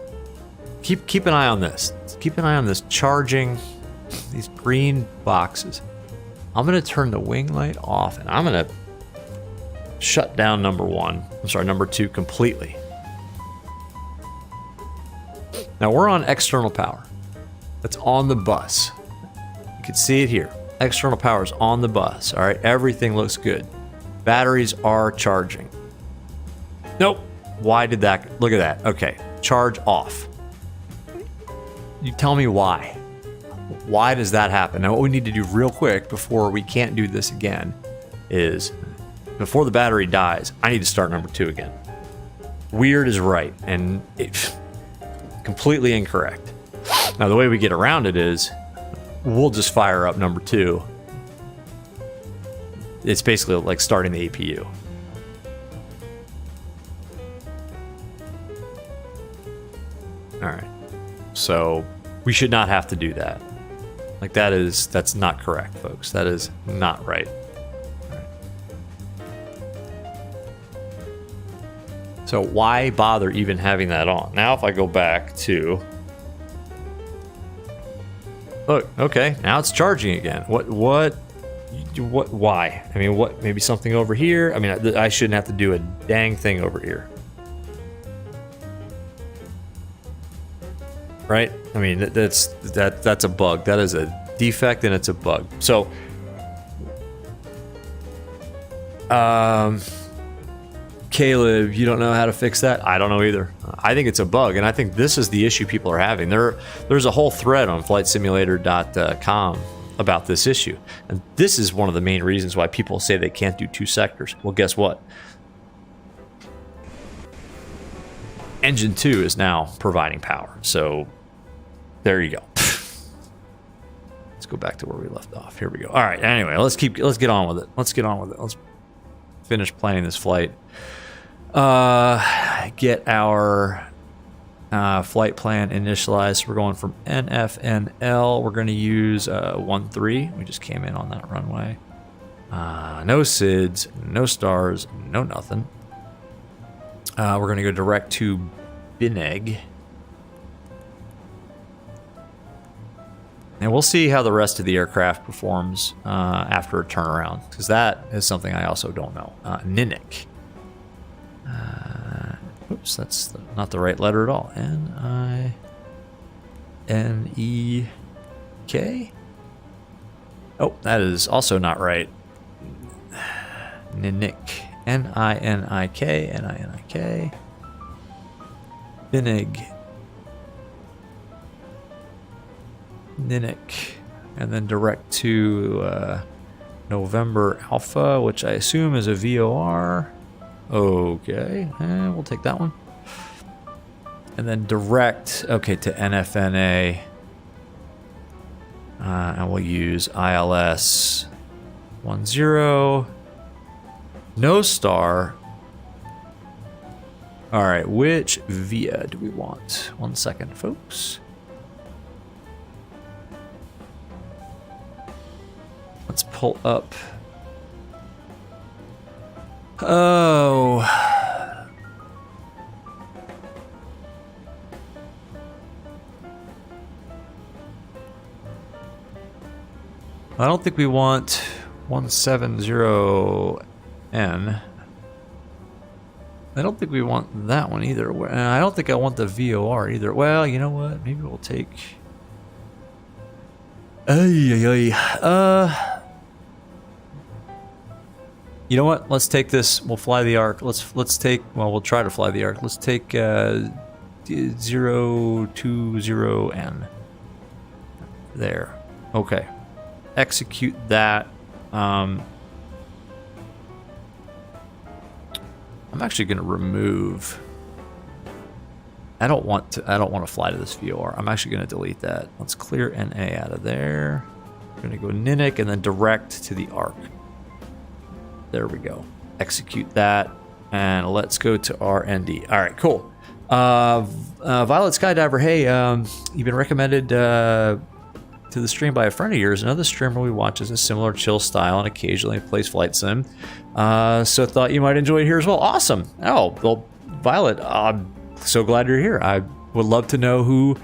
Keep an eye on this. Keep an eye on this charging, these green boxes. I'm gonna turn the wing light off, and I'm gonna shut down number 2 completely. Now we're on external power. That's on the bus. You can see it here. External power is on the bus. All right, everything looks good. Batteries are charging. Nope. Why did that? Look at that. Okay, charge off. You tell me why. Why does that happen? Now, what we need to do real quick before we can't do this again is, before the battery dies, I need to start number 2 again. Weird is right, and completely incorrect. Now, the way we get around it is, we'll just fire up number 2. It's basically like starting the APU. All right. So we should not have to do that. Like that's not correct, folks. That is not right. All right. So why bother even having that on? Now if I go back to, look, okay, now it's charging again. What, why? I mean, what, maybe something over here? I mean, I shouldn't have to do a dang thing over here. Right? I mean, that's a bug. That is a defect, and it's a bug. So, Caleb, you don't know how to fix that? I don't know either. I think it's a bug, and I think this is the issue people are having. There's a whole thread on flightsimulator.com about this issue, and this is one of the main reasons why people say they can't do 2 sectors. Well, guess what? Engine 2 is now providing power, so there you go. Let's go back to where we left off. Here we go. All right. Anyway, let's get on with it. Let's finish planning this flight. Get our flight plan initialized. We're going from NFNL. We're going to use 13. We just came in on that runway. No SIDS, no stars, no nothing. We're going to go direct to BINEG. And we'll see how the rest of the aircraft performs after a turnaround, because that is something I also don't know. NINIK. Oops, that's not the right letter at all. NINIK? Oh, that is also not right. NINIK. NINIK. NINIK. BINEG. NINIK. And then direct to November Alpha, which I assume is a VOR. Okay, we'll take that one. And then direct, okay, to NFNA. And we'll use ILS 10. No star. All right, which VIA do we want? 1 second, folks. Let's pull up. Oh. I don't think we want 170N. I don't think we want that one either. I don't think I want the VOR either. Well, you know what? Maybe we'll take... You know what? Let's take this. We'll fly the arc. Let's take... Well, we'll try to fly the arc. Let's take 020N. There. Okay. Execute that. I'm actually going to remove... I don't want to fly to this VOR. I'm actually going to delete that. Let's clear NA out of there. We're going to go NINIK and then direct to the arc. There we go. Execute that. And let's go to RND. All right, cool. Violet Skydiver, hey, you've been recommended to the stream by a friend of yours. Another streamer we watch is a similar chill style and occasionally plays flight sim. So thought you might enjoy it here as well. Awesome. Oh, well, Violet, I'm so glad you're here. I would love to know who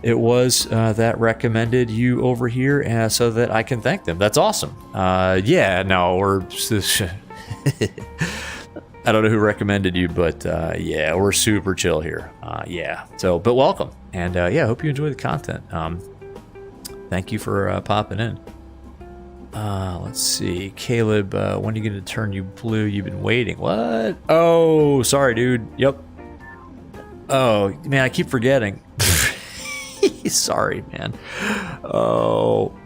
it was that recommended you over here so that I can thank them. That's awesome. Yeah, no, we're... I don't know who recommended you, but yeah, we're super chill here. Yeah, so, but welcome. And yeah, I hope you enjoy the content. Thank you for popping in. Let's see. Caleb, when are you going to turn you blue? You've been waiting. What? Oh, sorry, dude. Yep. Oh, man, I keep forgetting. Sorry, man. Oh,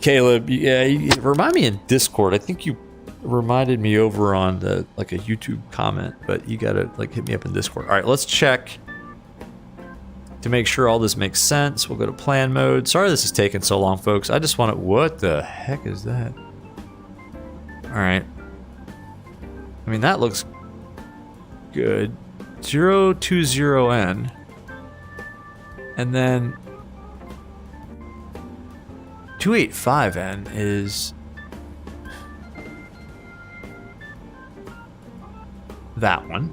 Caleb, yeah, remind me in Discord. I think you reminded me over on the like a YouTube comment, but you gotta like hit me up in Discord. All right, let's check to make sure all this makes sense. We'll go to plan mode. Sorry this is taking so long, folks. I just want to... What the heck is that? All right. I mean, that looks good. 020N. And then 285N is that one.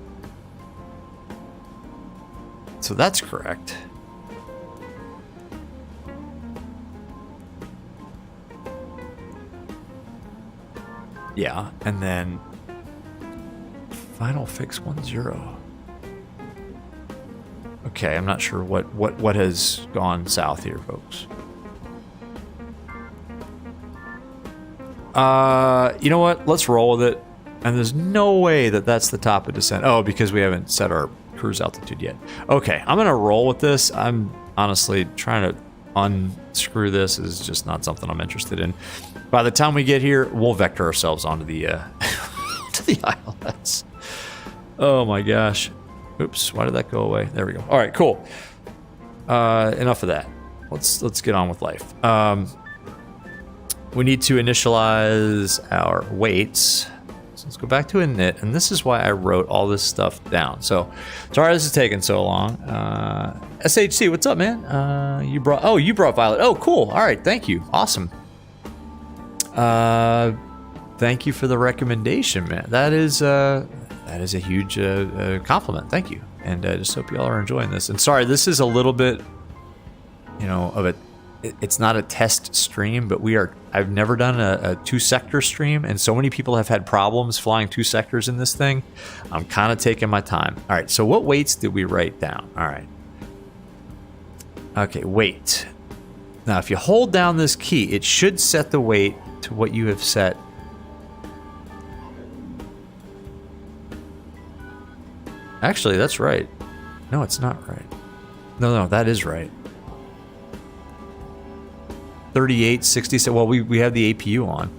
So that's correct. Yeah, and then final fix 10. Okay, I'm not sure what has gone south here, folks. You know what? Let's roll with it. And there's no way that that's the top of descent. Oh, because we haven't set our cruise altitude yet. Okay, I'm gonna roll with this. I'm honestly trying to unscrew this. Is just not something I'm interested in. By the time we get here, we'll vector ourselves onto the to the ILS. Oh my gosh. Oops, why did that go away? There we go. All right, cool. Enough of that. Let's get on with life. We need to initialize our weights. So let's go back to init, and this is why I wrote all this stuff down. So, sorry this is taking so long. SHC, what's up, man? You brought Violet. Oh, cool. All right, thank you. Awesome. Thank you for the recommendation, man. That is a huge compliment. Thank you. And I just hope you all are enjoying this. And sorry, this is a little bit, of a... It's not a test stream, but I've never done a 2-sector stream, and so many people have had problems flying 2 sectors in this thing. I'm kind of taking my time. All right, so what weights did we write down? All right. Okay, weight. Now, if you hold down this key, it should set the weight to what you have set. Actually, that's right. No, it's not right. No, that is right. 3867. Well, we have the APU on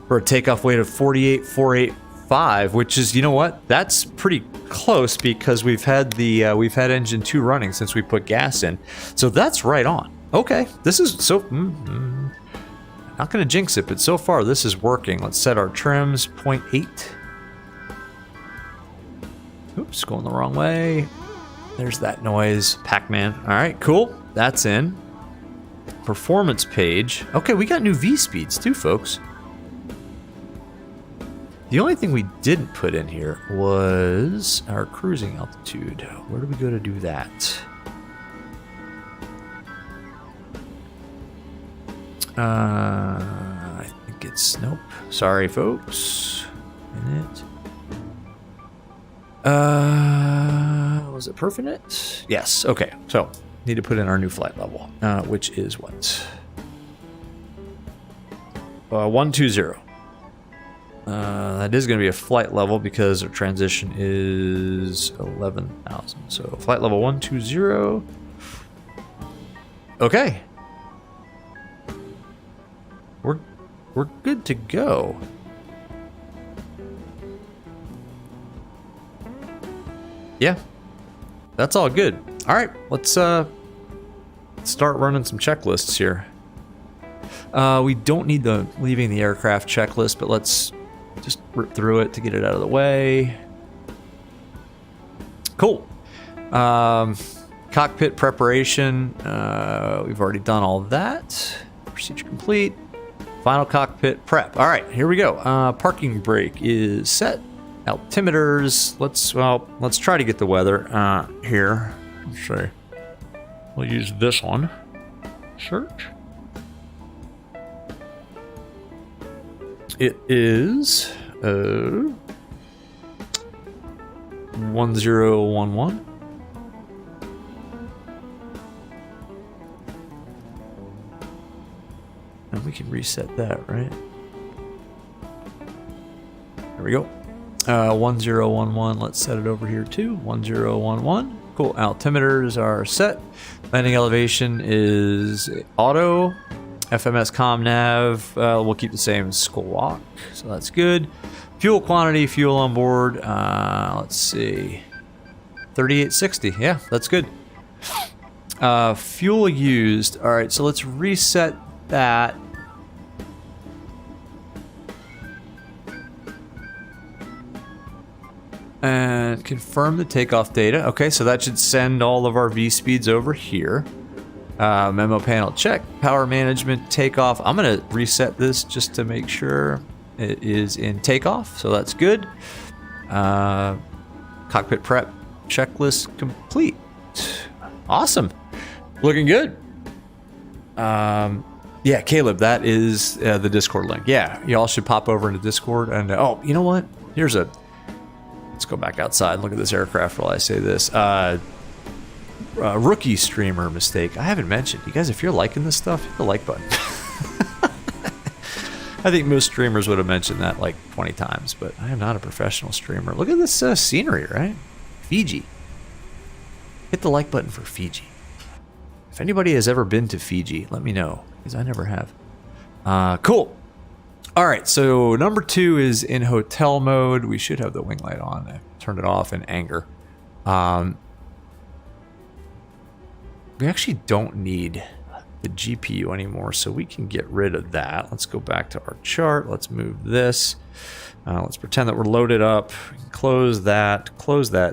for a takeoff weight of 48,485, which is, you know what? That's pretty close because we've had engine 2 running since we put gas in. So that's right on. Okay, this is so not gonna jinx it, but so far this is working. Let's set our trims 0.8. Oops, going the wrong way. There's that noise, Pac-Man. All right, cool. That's in. Performance page. Okay, we got new V speeds too, folks. The only thing we didn't put in here was our cruising altitude. Where do we go to do that? I think updates. Nope. Sorry, folks. Minute. Was it Perfinite? Yes. Okay. So need to put in our new flight level, which is what? 120. That is going to be a flight level because our transition is 11,000. So flight level 120. Okay. We're good to go. Yeah. That's all good. All right, let's start running some checklists here. We don't need the leaving the aircraft checklist, but let's just rip through it to get it out of the way. Cool. Cockpit preparation. We've already done all that. Procedure complete. Final cockpit prep. All right, here we go. Parking brake is set. Altimeters. Let's try to get the weather here. Let's see. We'll use this one. Search. It is 1011. And we can reset that, right? There we go. 1011. Let's set it over here too. 1011. Cool. Altimeters are set. Landing elevation is auto. FMS comm nav. We'll keep the same squawk, so that's good. Fuel quantity, fuel on board. Let's see. 3860. Yeah, that's good. Fuel used. All right, so let's reset that. And confirm the takeoff data. Okay, so that should send all of our V speeds over here. Memo panel check. Power management takeoff. I'm going to reset this just to make sure it is in takeoff. So that's good. Cockpit prep checklist complete. Awesome. Looking good. Yeah, Caleb, that is the Discord link. Yeah, y'all should pop over into Discord. And oh, you know what? Let's go back outside and look at this aircraft while I say this. Rookie streamer mistake. I haven't mentioned. You guys, if you're liking this stuff, hit the like button. I think most streamers would have mentioned that like 20 times, but I am not a professional streamer. Look at this scenery, right? Fiji. Hit the like button for Fiji. If anybody has ever been to Fiji, let me know, because I never have. Cool. All right, so number 2 is in hotel mode. We should have the wing light on. I turned it off in anger. We actually don't need the GPU anymore, so we can get rid of that. Let's go back to our chart. Let's move this. Let's pretend that we're loaded up. We can close that,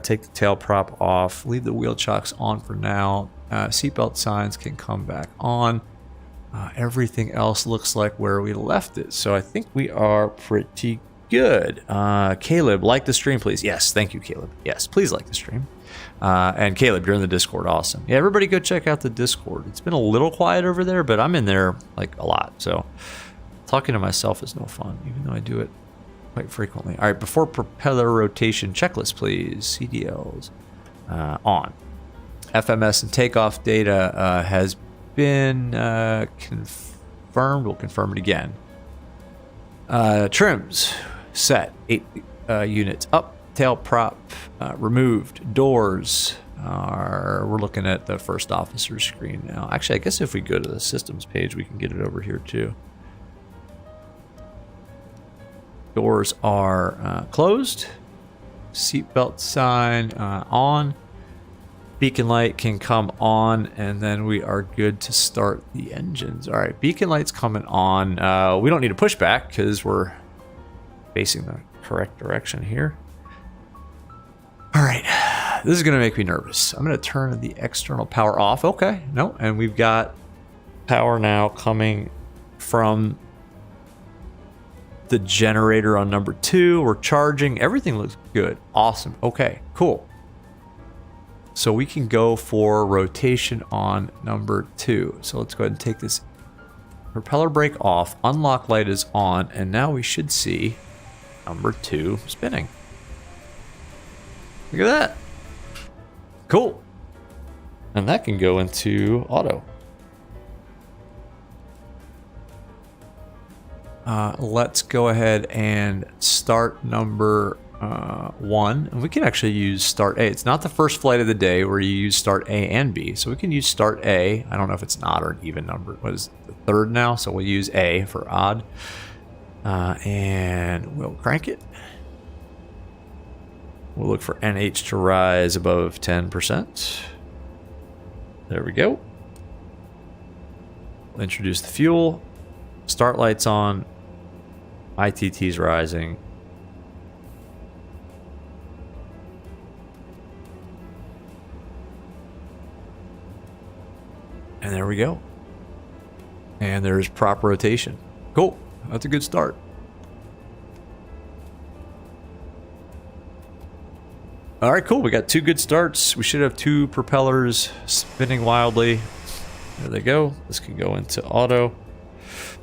take the tail prop off, leave the wheel chocks on for now. Seatbelt signs can come back on. Everything else looks like where we left it. So I think we are pretty good. Caleb, like the stream, please. Yes, thank you, Caleb. Yes, please like the stream. And Caleb, you're in the Discord. Awesome. Yeah, everybody go check out the Discord. It's been a little quiet over there, but I'm in there like a lot. So talking to myself is no fun, even though I do it quite frequently. All right, before propeller rotation checklist, please. CDLs on. FMS and takeoff data has been confirmed. We'll confirm it again. Trims set. 8 units up. Tail prop removed. Doors are. We're looking at the first officer screen now. Actually, I guess if we go to the systems page, we can get it over here too. Doors are closed. Seatbelt sign on. Beacon light can come on, and then we are good to start the engines. All right, beacon light's coming on. We don't need to push back because we're facing the correct direction here. All right, this is gonna make me nervous. I'm gonna turn the external power off. Okay, no, and we've got power now coming from the generator on number 2. We're charging. Everything looks good. Awesome. Okay, cool. So we can go for rotation on number 2. So let's go ahead and take this propeller brake off, unlock light is on, and now we should see number 2 spinning. Look at that. Cool. And that can go into auto. Let's go ahead and start number 1. And we can actually use start A. It's not the first flight of the day where you use start A and B. So we can use start A. I don't know if it's an odd or an even number. What is it, the third now? So we'll use A for odd. And we'll crank it. We'll look for NH to rise above 10%. There we go. We'll introduce the fuel. Start lights on. ITT's rising. And there we go. And there's prop rotation. Cool. That's a good start. All right, cool. We got 2 good starts. We should have 2 propellers spinning wildly. There they go. This can go into auto.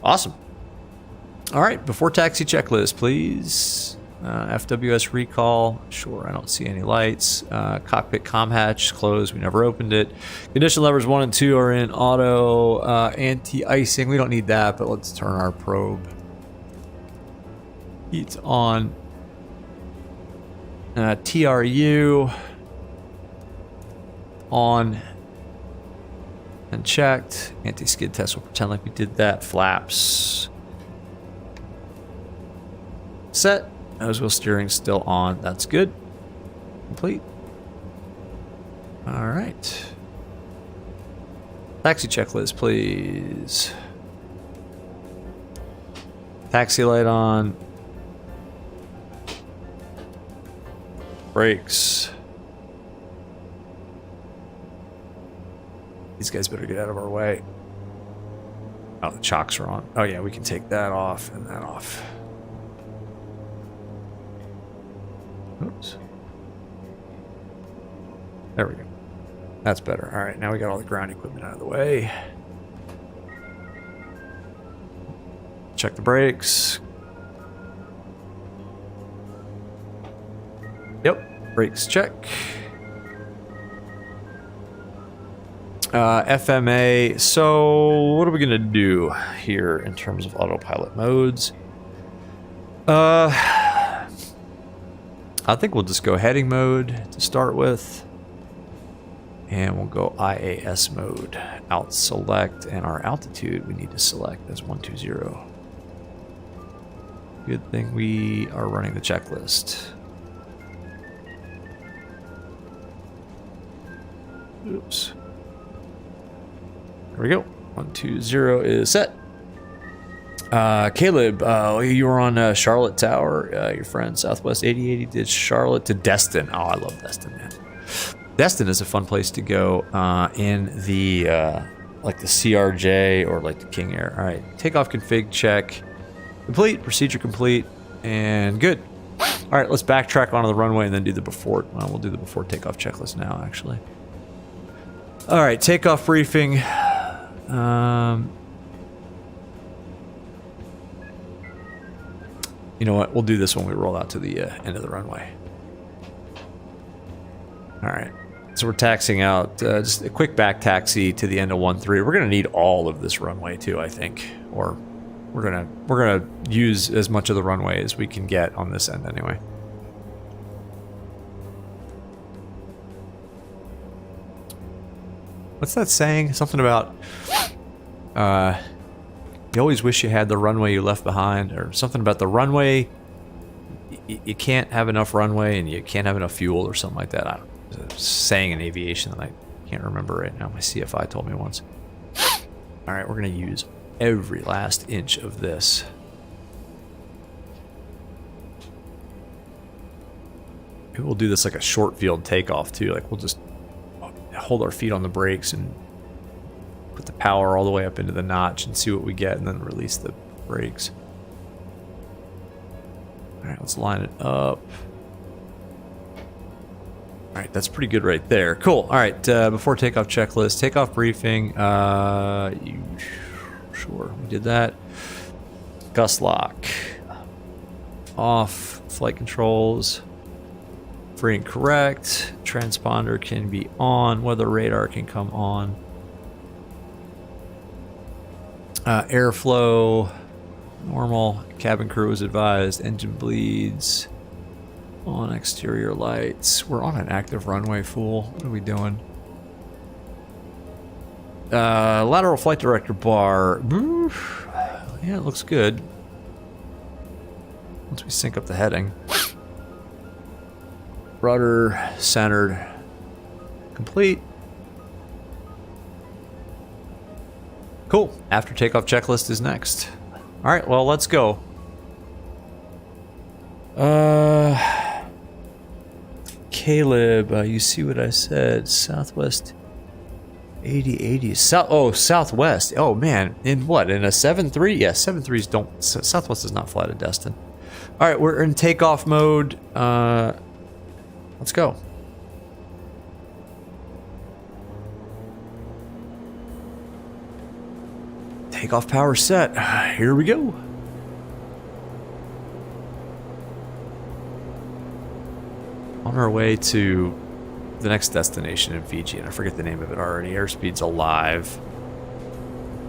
Awesome. All right, before taxi checklist, please. FWS recall. Sure, I don't see any lights. Cockpit comm hatch closed. We never opened it. Condition levers 1 and 2 are in auto. Anti-icing. We don't need that, but let's turn our probe. Heat's on. TRU on and checked. Anti-skid test. We'll pretend like we did that. Flaps set. Nose wheel steering still on. That's good. Complete. All right. Taxi checklist, please. Taxi light on. Brakes. These guys better get out of our way. Oh, the chocks are on. Oh yeah, we can take that off and that off. Oops. There we go. That's better. All right, now we got all the ground equipment out of the way. Check the brakes. Yep, brakes check. FMA. So what are we gonna do here in terms of autopilot modes? I think we'll just go heading mode to start with. And we'll go IAS mode. Out select, and our altitude we need to select as 120. Good thing we are running the checklist. Oops. There we go. 120 is set. Caleb, you were on Charlotte Tower. Your friend Southwest 8080 did Charlotte to Destin. Oh, I love Destin, man. Destin is a fun place to go in the like the CRJ or like the King Air. All right, takeoff config check complete, procedure complete, and good. All right, let's backtrack onto the runway and then do the before. Well, we'll do the before takeoff checklist now, actually. All right, takeoff briefing. You know what? We'll do this when we roll out to the end of the runway. All right. So we're taxiing out. Just a quick back taxi to the end of 13. We're gonna need all of this runway too, I think, or we're gonna use as much of the runway as we can get on this end anyway. What's that saying? Something about you always wish you had the runway you left behind, or something about the runway. You can't have enough runway and you can't have enough fuel or something like that. I don't know. Saying in aviation that I can't remember right now. My CFI told me once. All right, we're gonna use every last inch of this. Maybe we'll do this like a short field takeoff too. Like we'll just hold our feet on the brakes and put the power all the way up into the notch and see what we get, and then release the brakes. All right, let's line it up. All right, that's pretty good right there. Cool. All right, before takeoff checklist, takeoff briefing. Sure, we did that. Gust lock. Off. Flight controls. Free and correct. Transponder can be on. Weather radar can come on. Airflow. Normal. Cabin crew is advised. Engine bleeds. On exterior lights. We're on an active runway, fool. What are we doing? Lateral flight director bar. Yeah, it looks good. Once we sync up the heading. Rudder centered. Complete. Cool. After takeoff checklist is next. All right, well, let's go. Caleb, you see what I said? Southwest 8080. Southwest. Oh man, in what? In a 7.3? Yeah, 7.3s don't. Southwest does not fly to Destin. All right, we're in takeoff mode. Let's go. Takeoff power set. Here we go. On our way to the next destination in Fiji, and I forget the name of it already. Airspeed's alive.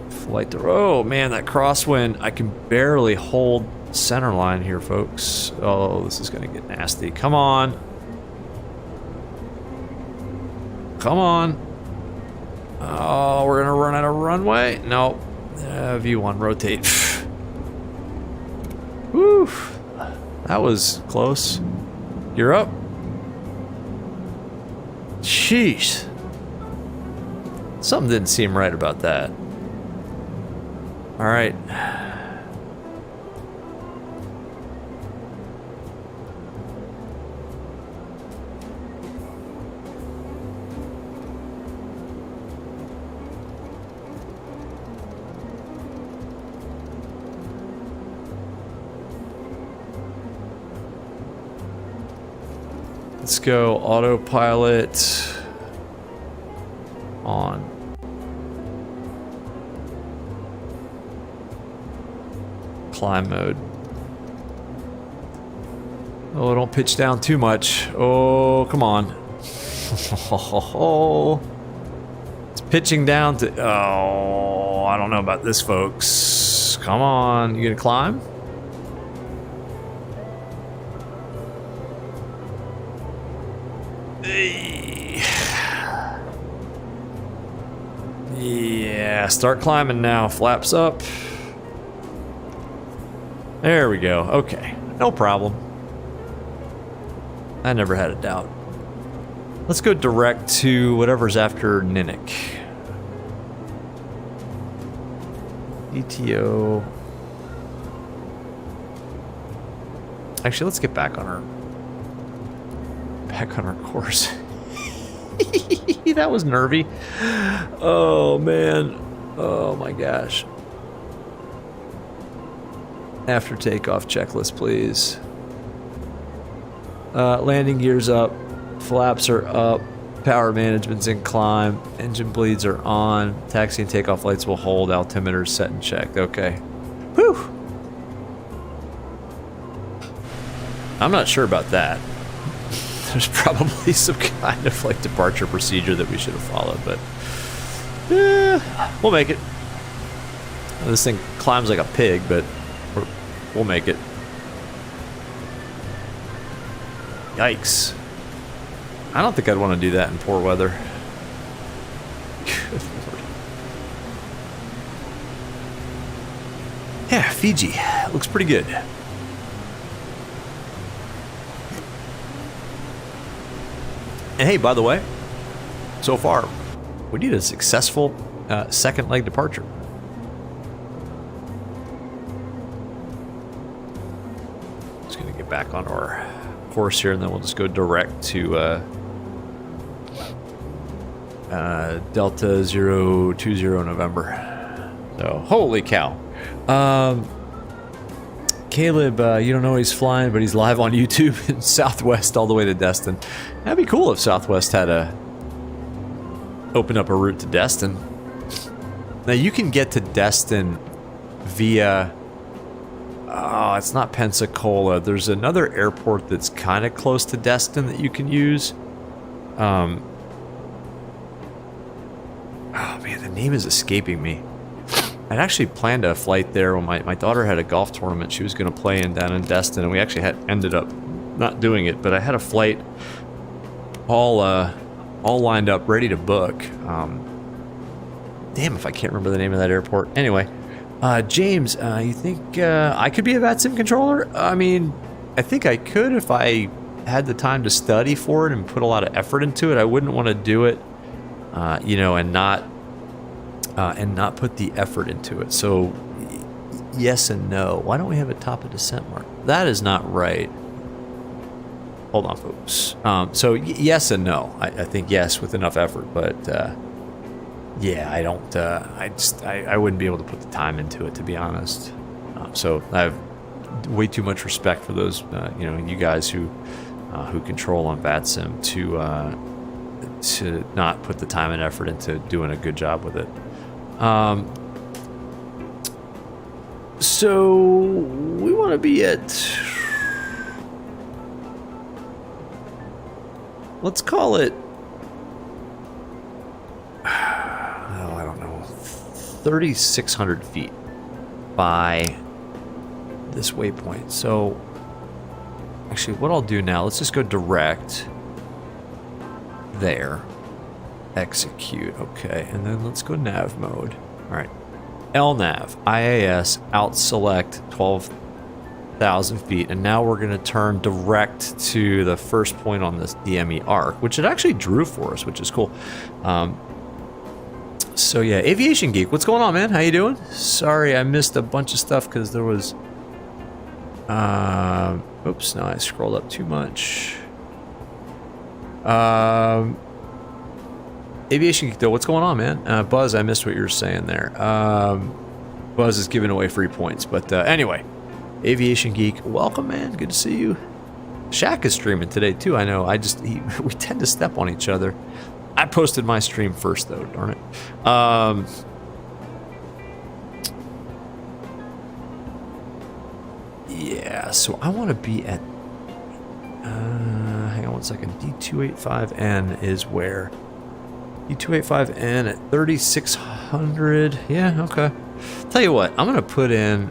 Flight to... Oh, man, that crosswind. I can barely hold center line here, folks. Oh, this is going to get nasty. Come on. Come on. Oh, we're going to run out of runway? Nope. V1, rotate. Woo. That was close. You're up. Sheesh. Something didn't seem right about that. All right. Let's go autopilot on. Climb mode. Oh, don't pitch down too much. Oh, come on. It's pitching down to... Oh, I don't know about this, folks. Come on. You gonna climb? Yeah, start climbing now. Flaps up. There we go. Okay, no problem. I never had a doubt. Let's go direct to whatever's after NINIK. ETO. Actually, let's get back on our course. That was nervy. Oh man. Oh my gosh. After takeoff checklist, please. Landing gears up. Flaps are up. Power management's in climb. Engine bleeds are on. Taxi and takeoff lights will hold. Altimeter's set and checked. Okay. Whew. I'm not sure about that. There's probably some kind of like departure procedure that we should have followed, but we'll make it. This thing climbs like a pig, but we'll make it. Yikes. I don't think I'd want to do that in poor weather. Good Lord. Yeah, Fiji. Looks pretty good. And hey, by the way, so far, we need a successful second leg departure. Just gonna get back on our course here, and then we'll just go direct to Delta 020 November. So, holy cow. Caleb, you don't know he's flying, but he's live on YouTube in Southwest all the way to Destin. That'd be cool if Southwest had opened up a route to Destin. Now you can get to Destin via, oh, it's not Pensacola. There's another airport that's kind of close to Destin that you can use. Oh man, the name is escaping me. I'd actually planned a flight there when my daughter had a golf tournament she was going to play in down in Destin, and we actually ended up not doing it, but I had a flight all lined up, ready to book. Damn if I can't remember the name of that airport. Anyway, James, you think I could be a VATSIM controller? I mean, I think I could if I had the time to study for it and put a lot of effort into it. I wouldn't want to do it, you know, and not put the effort into it. So yes and no. Why don't we have a top of descent mark? That is not right. Hold on, folks. So yes and no. I think yes with enough effort, but yeah, I don't. I wouldn't be able to put the time into it, to be honest. So I have way too much respect for those, you know, you guys who control on VATSIM to not put the time and effort into doing a good job with it. So we want to be at, let's call it, oh, I don't know, 3,600 feet by this waypoint. So actually what I'll do now, let's just go direct there. Execute. Okay, and then let's go nav mode. All right, LNAV IAS out select 12,000 feet, and now we're going to turn direct to the first point on this DME arc, which it actually drew for us, which is cool. So yeah, Aviation Geek, what's going on, man? How you doing? Sorry, I missed a bunch of stuff because there was. Oops, no, I scrolled up too much. Aviation Geek, though, what's going on, man? Buzz, I missed what you were saying there. Buzz is giving away free points, but anyway, Aviation Geek, welcome, man. Good to see you. Shaq is streaming today too. I know. We tend to step on each other. I posted my stream first, though. Darn it. Yeah. So I want to be at. Hang on one second. D285N is where. D285N at 3,600. Yeah, okay. Tell you what, I'm going to put in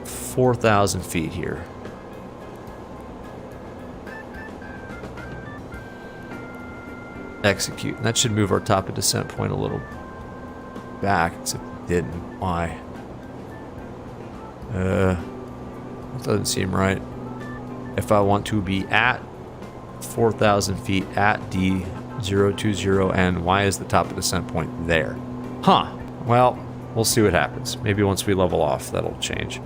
4,000 feet here. Execute. And that should move our top of descent point a little back, except it didn't. Why? That doesn't seem right. If I want to be at 4,000 feet at D020, and why is the top of descent point there? Huh. Well, we'll see what happens. Maybe once we level off, that'll change.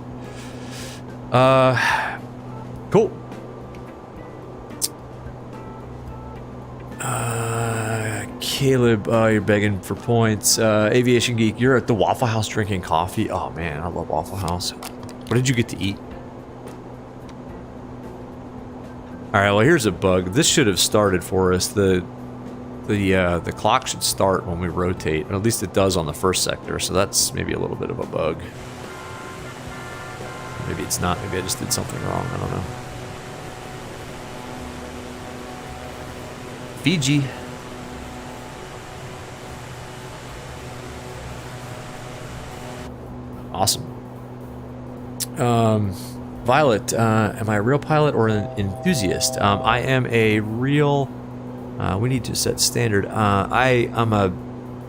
Cool. Caleb, you're begging for points. Aviation Geek, you're at the Waffle House drinking coffee. Oh man, I love Waffle House. What did you get to eat? All right, well here's a bug. This should have started for us. The clock should start when we rotate, and at least it does on the first sector. So that's maybe a little bit of a bug. Maybe it's not. Maybe I just did something wrong. I don't know. Fiji. Awesome. Violet, am I a real pilot or an enthusiast? I am a real. We need to set standard. I'm a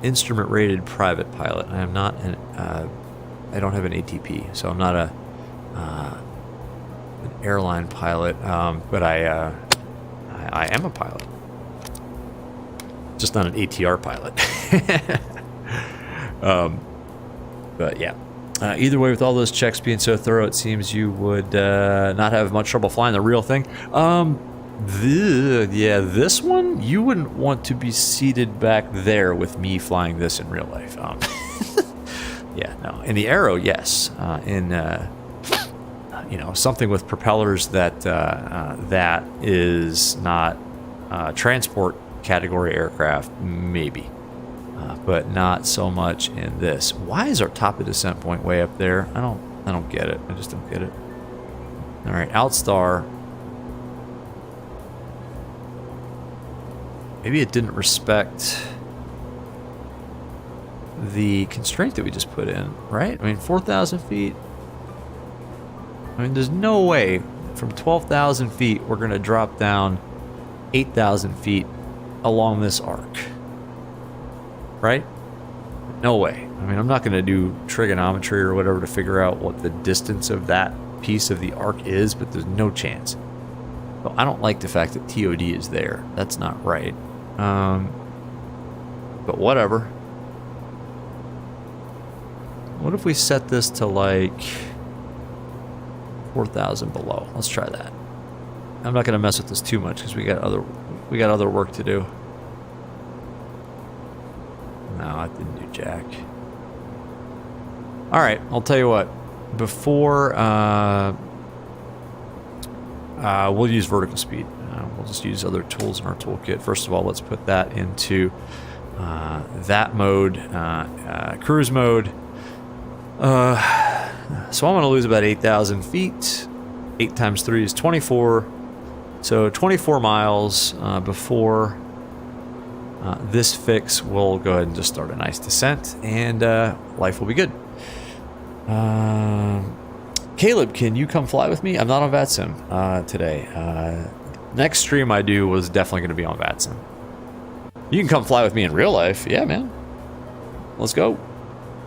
instrument rated private pilot. I am not an. I don't have an ATP, so I'm not an airline pilot. But I am a pilot. Just not an ATR pilot. But yeah. Either way, with all those checks being so thorough, it seems you would not have much trouble flying the real thing. Yeah, this one, you wouldn't want to be seated back there with me flying this in real life. Yeah, no. In the Aero, yes. In something with propellers that that is not transport category aircraft, maybe. but not so much in this. Why is our top of descent point way up there? I don't get it. I just don't get it. All right, Outstar. Maybe it didn't respect the constraint that we just put in, right? I mean, 4,000 feet. I mean, there's no way from 12,000 feet we're going to drop down 8,000 feet along this arc, right? No way. I mean, I'm not going to do trigonometry or whatever to figure out what the distance of that piece of the arc is, but there's no chance. So I don't like the fact that TOD is there. That's not right. But whatever. What if we set this to like 4,000 below? Let's try that. I'm not going to mess with this too much because we got other work to do. No, it didn't do jack. All right, I'll tell you what. Before we'll use vertical speed. We'll just use other tools in our toolkit. First of all, let's put that into that mode, cruise mode. So I'm going to lose about 8,000 feet. 8 times 3 is 24. So 24 miles before this fix. We'll go ahead and just start a nice descent, and life will be good. Caleb, can you come fly with me? I'm not on VATSIM today. Next stream I do was definitely going to be on VATSIM. You can come fly with me in real life. Yeah, man. Let's go.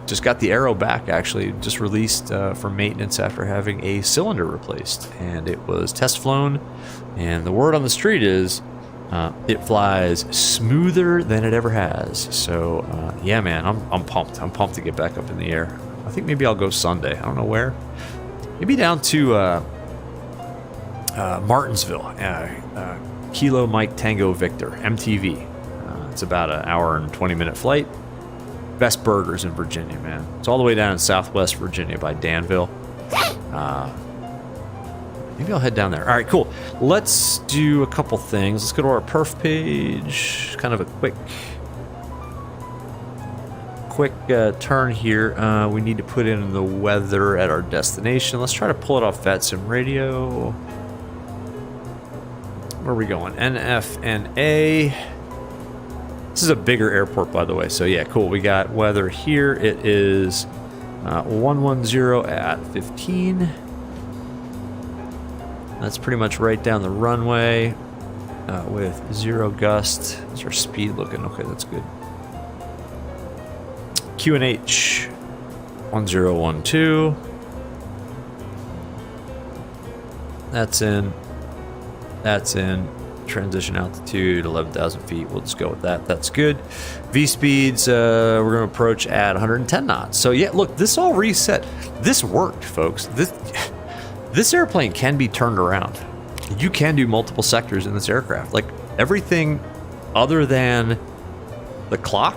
Just got the Arrow back, actually. Just released for maintenance after having a cylinder replaced. And it was test flown. And the word on the street is it flies smoother than it ever has. So, yeah, man, I'm pumped. I'm pumped to get back up in the air. I think maybe I'll go Sunday. I don't know where. Maybe down to Martinsville. Kilo Mike Tango Victor, MTV. It's about an hour and 20-minute flight. Best burgers in Virginia, man. It's all the way down in Southwest Virginia by Danville. Maybe I'll head down there. All right, cool. Let's do a couple things. Let's go to our perf page. Kind of a quick turn here. We need to put in the weather at our destination. Let's try to pull it off VATSIM radio. Where are we going? NFNA. This is a bigger airport, by the way. So yeah, cool. We got weather here. It is 110 at 15. That's pretty much right down the runway with 0 gust. Is our speed looking? Okay, that's good. QNH 1012. That's in. That's in. Transition altitude 11,000 feet. We'll just go with that. That's good. V speeds, we're going to approach at 110 knots. So yeah, look, this all reset. This worked, folks. This airplane can be turned around. You can do multiple sectors in this aircraft. Like everything other than the clock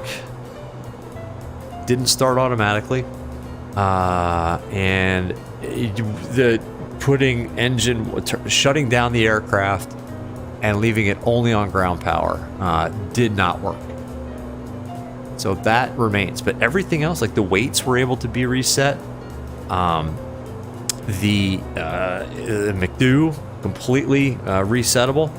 didn't start automatically, and the putting engine, shutting down the aircraft and leaving it only on ground power did not work. So that remains. But everything else, like the weights were able to be reset. The McDo completely resettable.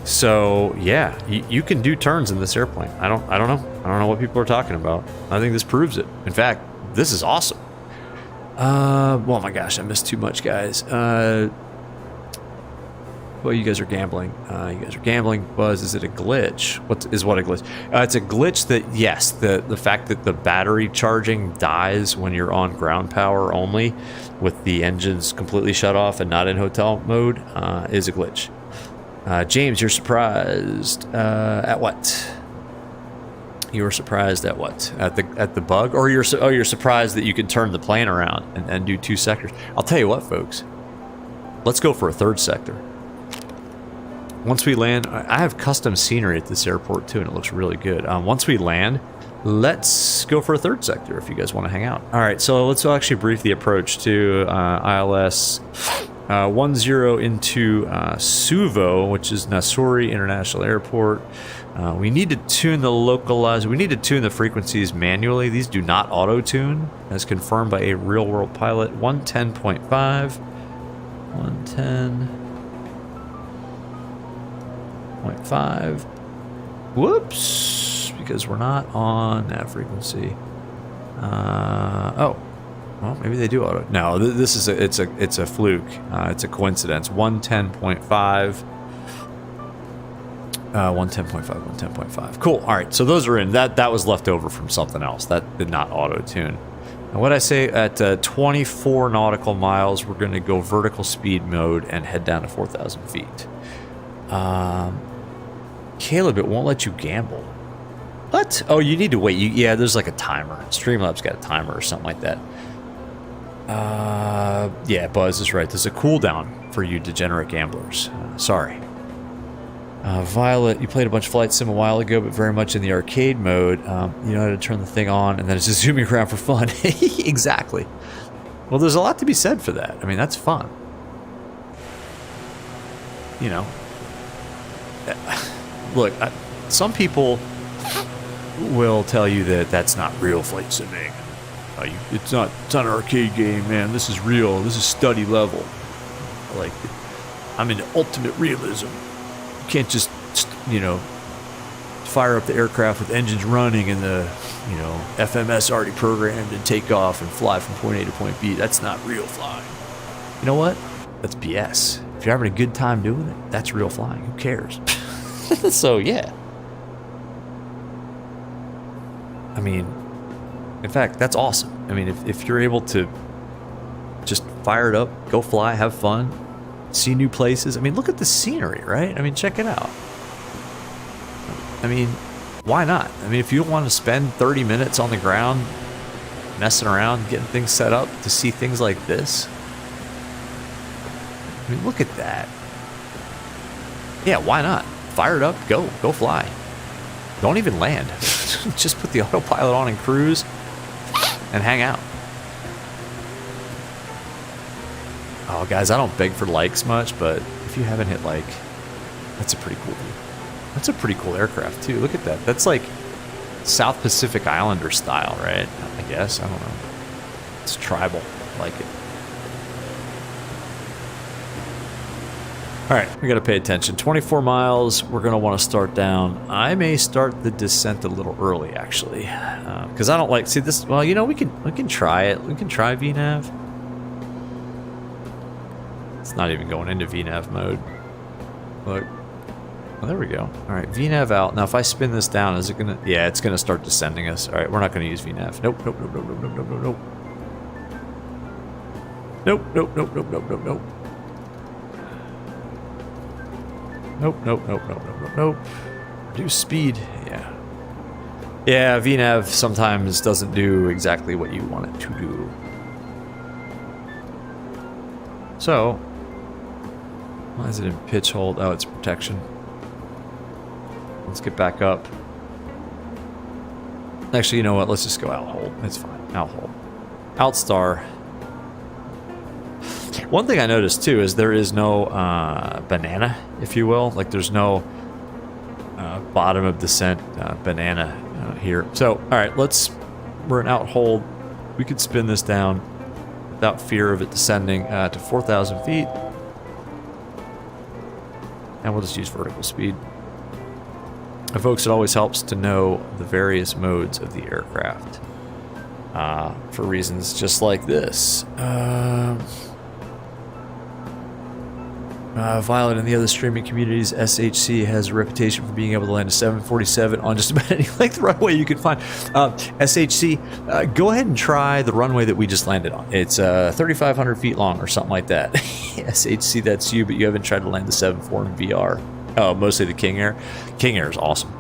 So yeah, you can do turns in this airplane. I don't know what people are talking about. I think this proves it. In fact, this is awesome. Oh my gosh, I missed too much, guys. Well, you guys are gambling. Buzz, is it a glitch? What a glitch? It's a glitch that, yes, the fact that the battery charging dies when you're on ground power only, with the engines completely shut off and not in hotel mode, is a glitch. James, you're surprised at what? You were surprised at what? At the bug, or you're surprised that you can turn the plane around and do 2 sectors? I'll tell you what, folks. Let's go for a 3rd sector. Once we land, I have custom scenery at this airport too, and it looks really good. Once we land, let's go for a 3rd sector if you guys want to hang out. All right, so let's actually brief the approach to ILS 10 into Suvo, which is Nassuri International Airport. We need to tune the localize. We need to tune the frequencies manually. These do not auto-tune, as confirmed by a real-world pilot. 110.5. 110.5. Whoops, because we're not on that frequency. Oh, well, maybe they do auto. No, this is it's a fluke. It's a coincidence. 110.5. 110.5. Cool. All right, so those are in. That was left over from something else. That did not auto-tune. And what I say at 24 nautical miles, we're going to go vertical speed mode and head down to 4,000 feet. Caleb, it won't let you gamble. What? Oh, you need to wait. Yeah, there's like a timer. Streamlabs got a timer or something like that. Yeah, Buzz is right. There's a cooldown for you degenerate gamblers. Sorry. Violet, you played a bunch of Flight Sim a while ago, but very much in the arcade mode. You know how to turn the thing on, and then it's just zooming around for fun. Exactly. Well, there's a lot to be said for that. I mean, that's fun. You know. Look, some people will tell you that that's not real flight simming. It's not an arcade game, man. This is real. This is study level. Like, I'm into ultimate realism. You can't just, you know, fire up the aircraft with engines running and the, you know, FMS already programmed and take off and fly from point A to point B. That's not real flying. You know what? That's BS. If you're having a good time doing it, that's real flying. Who cares? So, yeah. I mean, in fact, that's awesome. I mean, if you're able to just fire it up, go fly, have fun, see new places. I mean, look at the scenery, right? I mean, check it out. I mean, why not? I mean, if you don't want to spend 30 minutes on the ground messing around, getting things set up to see things like this. I mean, look at that. Yeah, why not? Fire it up, go fly. Don't even land. Just put the autopilot on and cruise and hang out. Oh, guys, I don't beg for likes much, but if you haven't hit like, that's a pretty cool aircraft too. Look at that. That's like South Pacific Islander style, right? I guess. I don't know. It's tribal. I like it. All right, we got to pay attention. 24 miles. We're going to want to start down. I may start the descent a little early, actually, because I don't like. See this? Well, you know, we can try it. We can try VNAV. It's not even going into VNAV mode. Look. Oh, there we go. All right, VNAV out. Now, if I spin this down, is it gonna? Yeah, it's gonna start descending us. All right, we're not gonna use VNAV. Nope. Nope. Nope. Nope. Nope. Nope. Nope. Nope. Nope. Nope. Nope. Nope. Nope. Nope. Nope. Nope, nope, nope, nope, nope, nope, nope. Reduce speed, yeah. Yeah, VNAV sometimes doesn't do exactly what you want it to do. So, why is it in pitch hold? Oh, it's protection. Let's get back up. Actually, you know what? Let's just go out hold. It's fine. Out hold. Out star. One thing I noticed too is there is no banana, if you will. Like there's no bottom of descent banana here. So, all right, we're an out hold. We could spin this down without fear of it descending to 4,000 feet. And we'll just use vertical speed. And folks, it always helps to know the various modes of the aircraft for reasons just like this. Violet and the other streaming communities, SHC has a reputation for being able to land a 747 on just about any length runway you can find. SHC, go ahead and try the runway that we just landed on. It's 3,500 feet long or something like that. SHC, that's you, but you haven't tried to land the 747 in VR. Oh, mostly the King Air. King Air is awesome.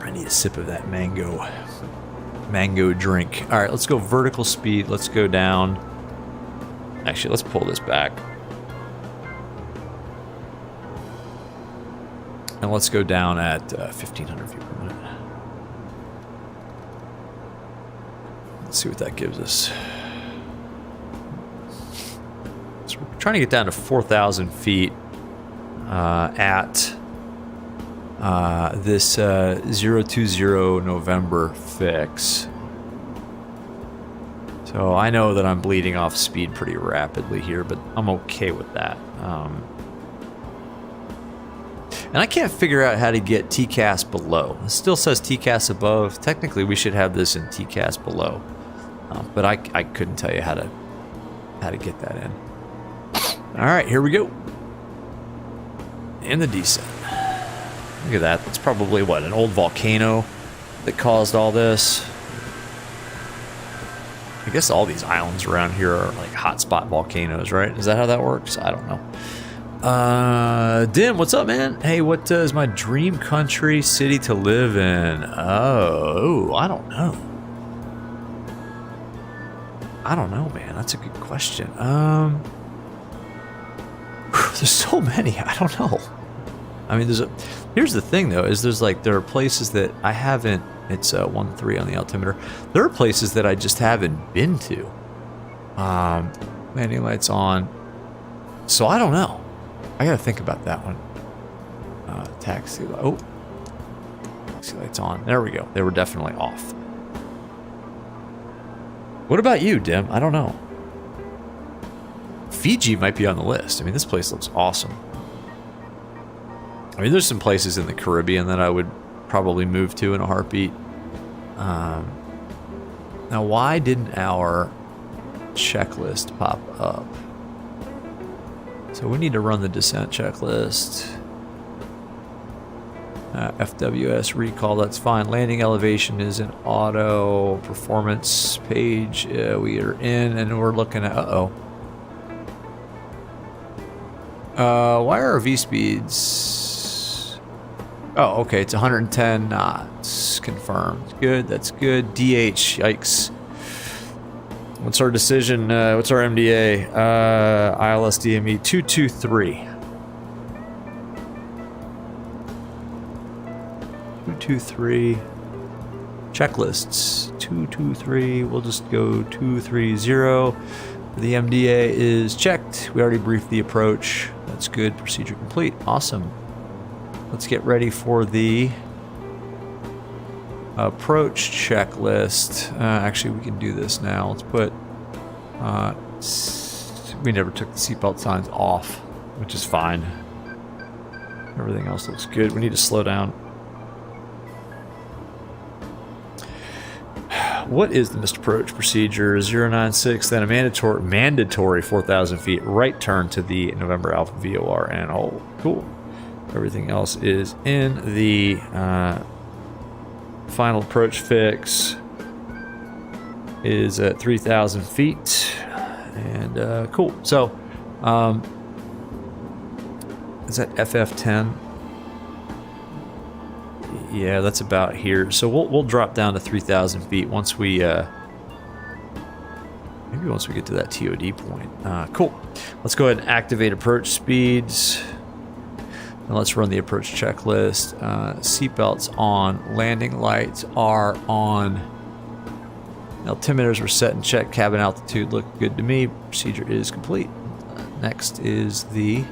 I need a sip of that mango drink. All right, let's go vertical speed. Let's go down. Actually, let's pull this back. And let's go down at 1,500 feet per minute. Let's see what that gives us. So we're trying to get down to 4,000 feet at this 020 November fix. So I know that I'm bleeding off speed pretty rapidly here, but I'm okay with that. And I can't figure out how to get TCAS below. It still says TCAS above. Technically, we should have this in TCAS below, but I couldn't tell you how to get that in. All right, here we go. In the descent. Look at that. That's probably what, an old volcano that caused all this. I guess all these islands around here are like hotspot volcanoes, right? Is that how that works? I don't know. Dim, what's up, man? Hey, what is my dream country city to live in? Oh, I don't know. I don't know, man. That's a good question. There's so many. I don't know. I mean, here's the thing though, is there are places that I haven't. It's 1-3 on the altimeter. There are places that I just haven't been to. Landing lights on. So I don't know. I gotta think about that one. Taxi light. Oh, taxi lights on. There we go. They were definitely off. What about you, Dim? I don't know. Fiji might be on the list. I mean, this place looks awesome. I mean, there's some places in the Caribbean that I would probably move to in a heartbeat. Now, why didn't our checklist pop up? So we need to run the descent checklist. FWS recall, that's fine. Landing elevation is an auto performance page. We are in and we're looking at, why are our V speeds? Oh, okay, it's 110 knots confirmed. Good, that's good. DH, yikes. What's our decision? What's our MDA? ILS DME 223. 223. Checklists 223. We'll just go 230. The MDA is checked. We already briefed the approach. That's good. Procedure complete. Awesome. Let's get ready for the approach checklist. Actually, we can do this now. Let's put. We never took the seatbelt signs off, which is fine. Everything else looks good. We need to slow down. What is the missed approach procedure? 096, then a mandatory 4,000 feet right turn to the November Alpha VOR and hold. Cool. Everything else is in the final approach fix is at 3,000 feet. And cool. So, is that FF10? Yeah, that's about here. So we'll drop down to 3,000 feet once we maybe once we get to that TOD point. Cool. Let's go ahead and activate approach speeds. And let's run the approach checklist. Seatbelts on. Landing lights are on. Altimeters were set and checked. Cabin altitude looked good to me. Procedure is complete. Next is the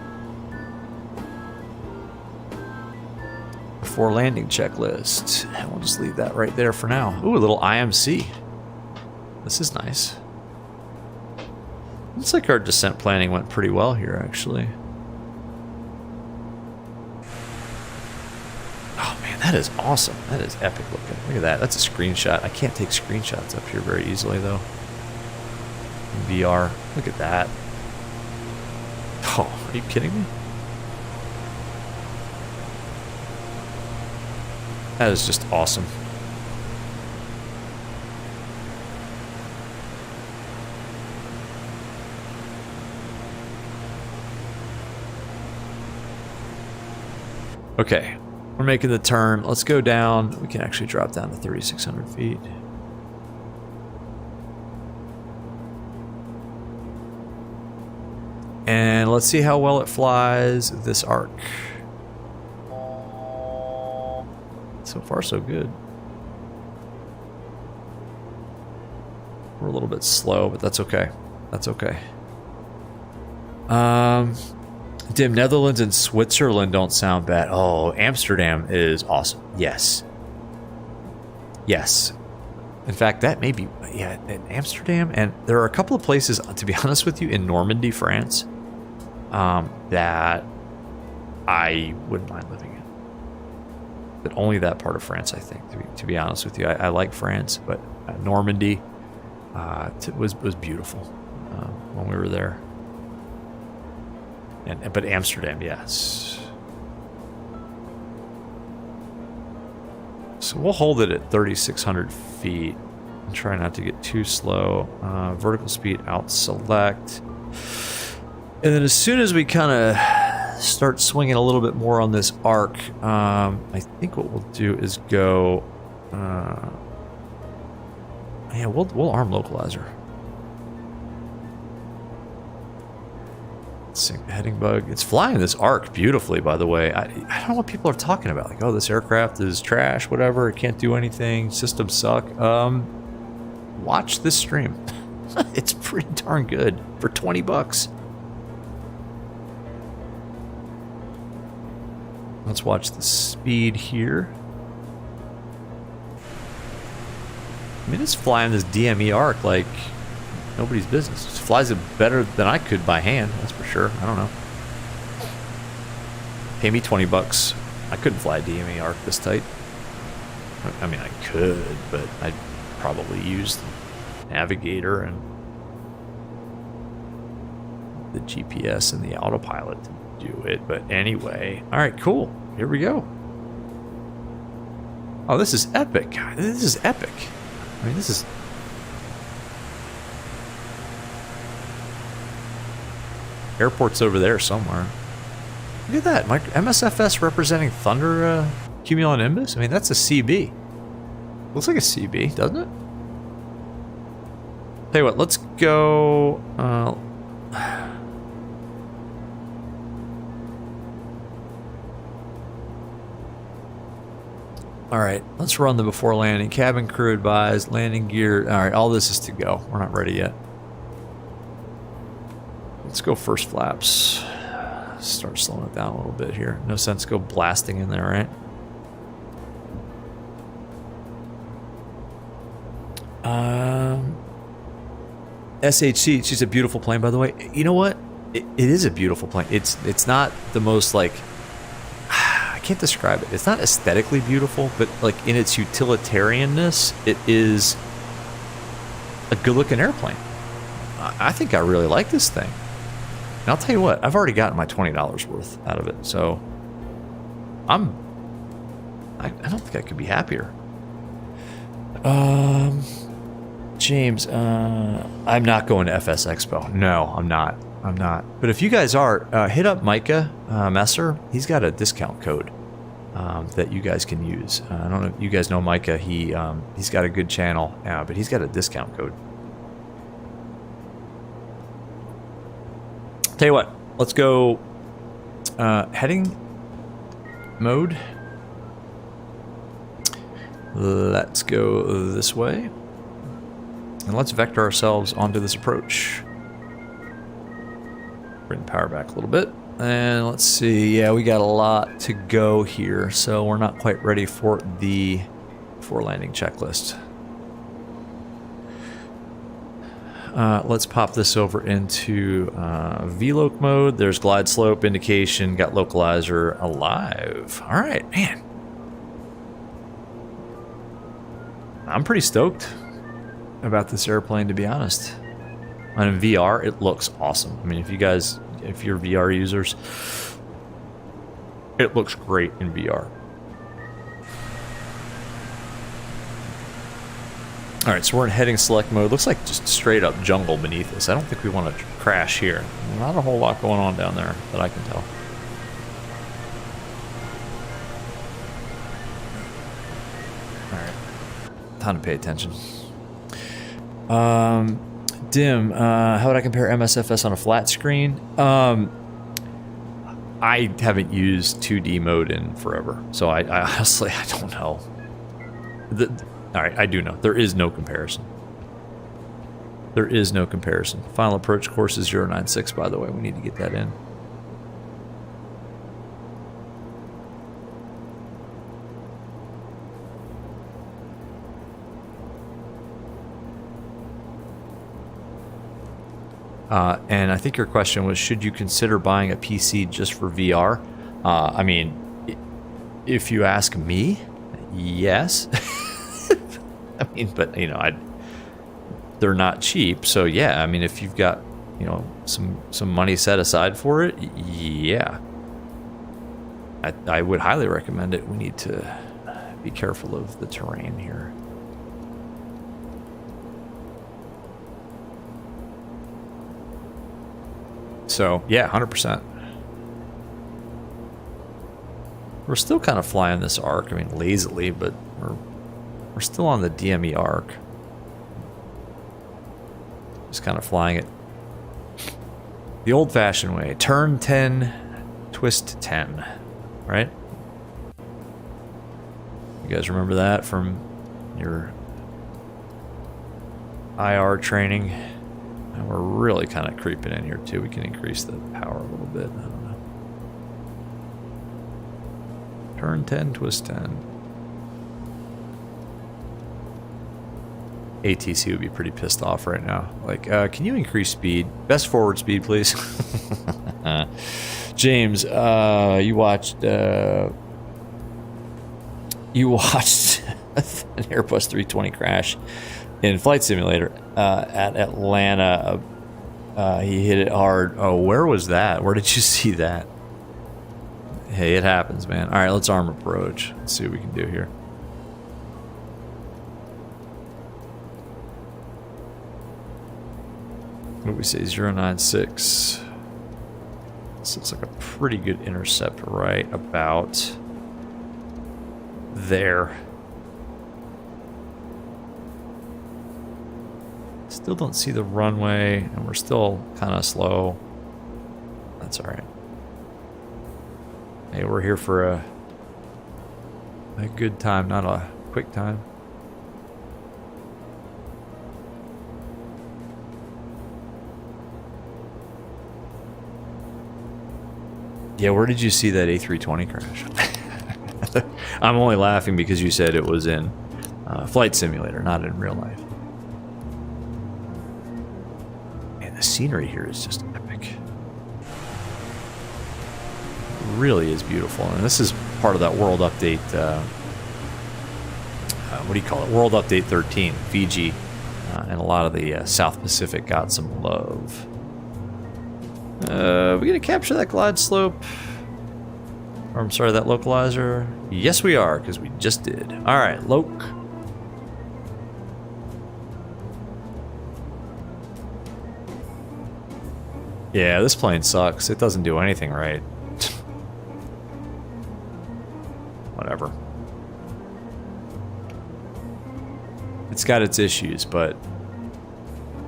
before landing checklist. And we'll just leave that right there for now. Ooh, a little IMC. This is nice. Looks like our descent planning went pretty well here, actually. Oh man, that is awesome. That is epic looking. Look at that. That's a screenshot. I can't take screenshots up here very easily though. In VR. Look at that. Oh, are you kidding me? That is just awesome. Okay, we're making the turn. Let's go down. We can actually drop down to 3,600 feet. And let's see how well it flies this arc. So far, so good. We're a little bit slow, but that's okay. That's okay. Dim, Netherlands and Switzerland don't sound bad. Oh, Amsterdam is awesome. Yes. Yes. In fact, that may be, yeah, in Amsterdam. And there are a couple of places, to be honest with you, in Normandy, France, that I wouldn't mind living in. But only that part of France, I think, to be honest with you. I like France, but Normandy was beautiful when we were there. But Amsterdam, yes. So we'll hold it at 3,600 feet and try not to get too slow. Vertical speed out select. And then as soon as we kind of start swinging a little bit more on this arc, I think what we'll do is go... yeah, we'll arm localizer. Heading bug. It's flying this arc beautifully, by the way. I don't know what people are talking about. Like, oh, this aircraft is trash, whatever. It can't do anything. Systems suck. Watch this stream. It's pretty darn good for 20 bucks. Let's watch the speed here. I mean, it's flying this DME arc like nobody's business. It flies it better than I could by hand, that's for sure. I don't know. Pay me 20 bucks. I couldn't fly a DME arc this tight. I mean, I could, but I'd probably use the navigator and the GPS and the autopilot to do it. But anyway, all right, cool. Here we go. Oh, this is epic. This is epic. I mean, this is... Airport's over there somewhere. Look at that. MSFS representing Thunder Cumulonimbus? I mean, that's a CB. Looks like a CB, doesn't it? Tell you what, let's go... Alright, let's run the before landing. Cabin crew advised, landing gear. Alright, all this is to go. We're not ready yet. Let's go first flaps. Start slowing it down a little bit here. No sense go blasting in there, right? SHC, she's a beautiful plane, by the way. You know what? It is a beautiful plane. It's not the most, like... I can't describe it. It's not aesthetically beautiful, but like in its utilitarianness, it is a good-looking airplane. I think I really like this thing. And I'll tell you what, I've already gotten my $20 worth out of it, so I don't think I could be happier. James, I'm not going to FS Expo. No, I'm not. But if you guys are, hit up Micah Messer. He's got a discount code that you guys can use. I don't know if you guys know Micah. He's got a good channel, but he's got a discount code. Tell you what, let's go heading mode. Let's go this way. And let's vector ourselves onto this approach. Bring the power back a little bit. And let's see, yeah, we got a lot to go here, so we're not quite ready for the before landing checklist. Let's pop this over into VLOC mode. There's glide slope indication, got localizer alive. All right, man. I'm pretty stoked about this airplane, to be honest. And in VR, it looks awesome. I mean, if you're VR users, it looks great in VR. All right, so we're in heading select mode. Looks like just straight up jungle beneath us. I don't think we want to crash here. Not a whole lot going on down there that I can tell. All right, time to pay attention. Dim, how would I compare MSFS on a flat screen? I haven't used 2D mode in forever, so I honestly, I don't know. All right, I do know. There is no comparison. There is no comparison. Final approach course is 096, by the way. We need to get that in. And I think your question was, should you consider buying a PC just for VR? I mean, if you ask me, yes. I mean, but you know, they're not cheap. So yeah, I mean, if you've got, you know, some money set aside for it, yeah, I would highly recommend it. We need to be careful of the terrain here. So yeah, 100%. We're still kind of flying this arc. I mean, lazily, but we're still on the DME arc. Just kind of flying it the old-fashioned way. Turn 10, twist 10, right? You guys remember that from your IR training? And we're really kind of creeping in here too. We can increase the power a little bit. I don't know. Turn 10, twist 10. ATC would be pretty pissed off right now. Like, can you increase speed? Best forward speed, please. James, you watched an Airbus 320 crash in Flight Simulator at Atlanta. He hit it hard. Oh, where was that? Where did you see that? Hey, it happens, man. All right, let's arm approach. Let's see what we can do here. What do we say? 096. This looks like a pretty good intercept right about there. Still don't see the runway, and we're still kind of slow. That's all right. Hey, we're here for a good time, not a quick time. Yeah, where did you see that A320 crash? I'm only laughing because you said it was in Flight Simulator, not in real life. Man, the scenery here is just epic. It really is beautiful. And this is part of that World Update, what do you call it? World Update 13, Fiji, and a lot of the South Pacific got some love. Are we gonna capture that glide slope? Or I'm sorry, that localizer? Yes, we are, because we just did. All right, loc. Yeah, this plane sucks. It doesn't do anything right. Whatever. It's got its issues, but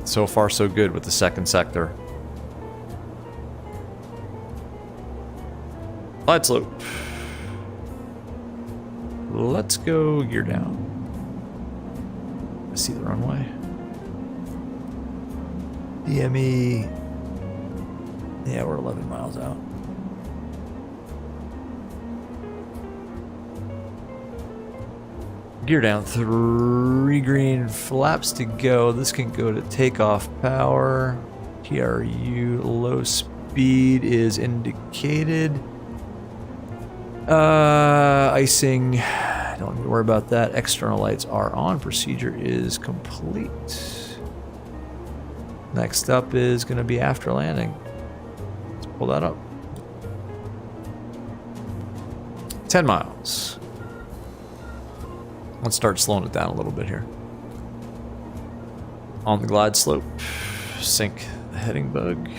so far so good with the second sector. Glide slope. Let's go gear down. I see the runway. DME. Yeah, we're 11 miles out. Gear down. 3 green flaps to go. This can go to takeoff power. TRU low speed is indicated. Icing, don't need to worry about that. External lights are on. Procedure is complete. Next up is going to be after landing. Let's pull that up. 10 miles. Let's start slowing it down a little bit here. On the glide slope, sync the heading bug.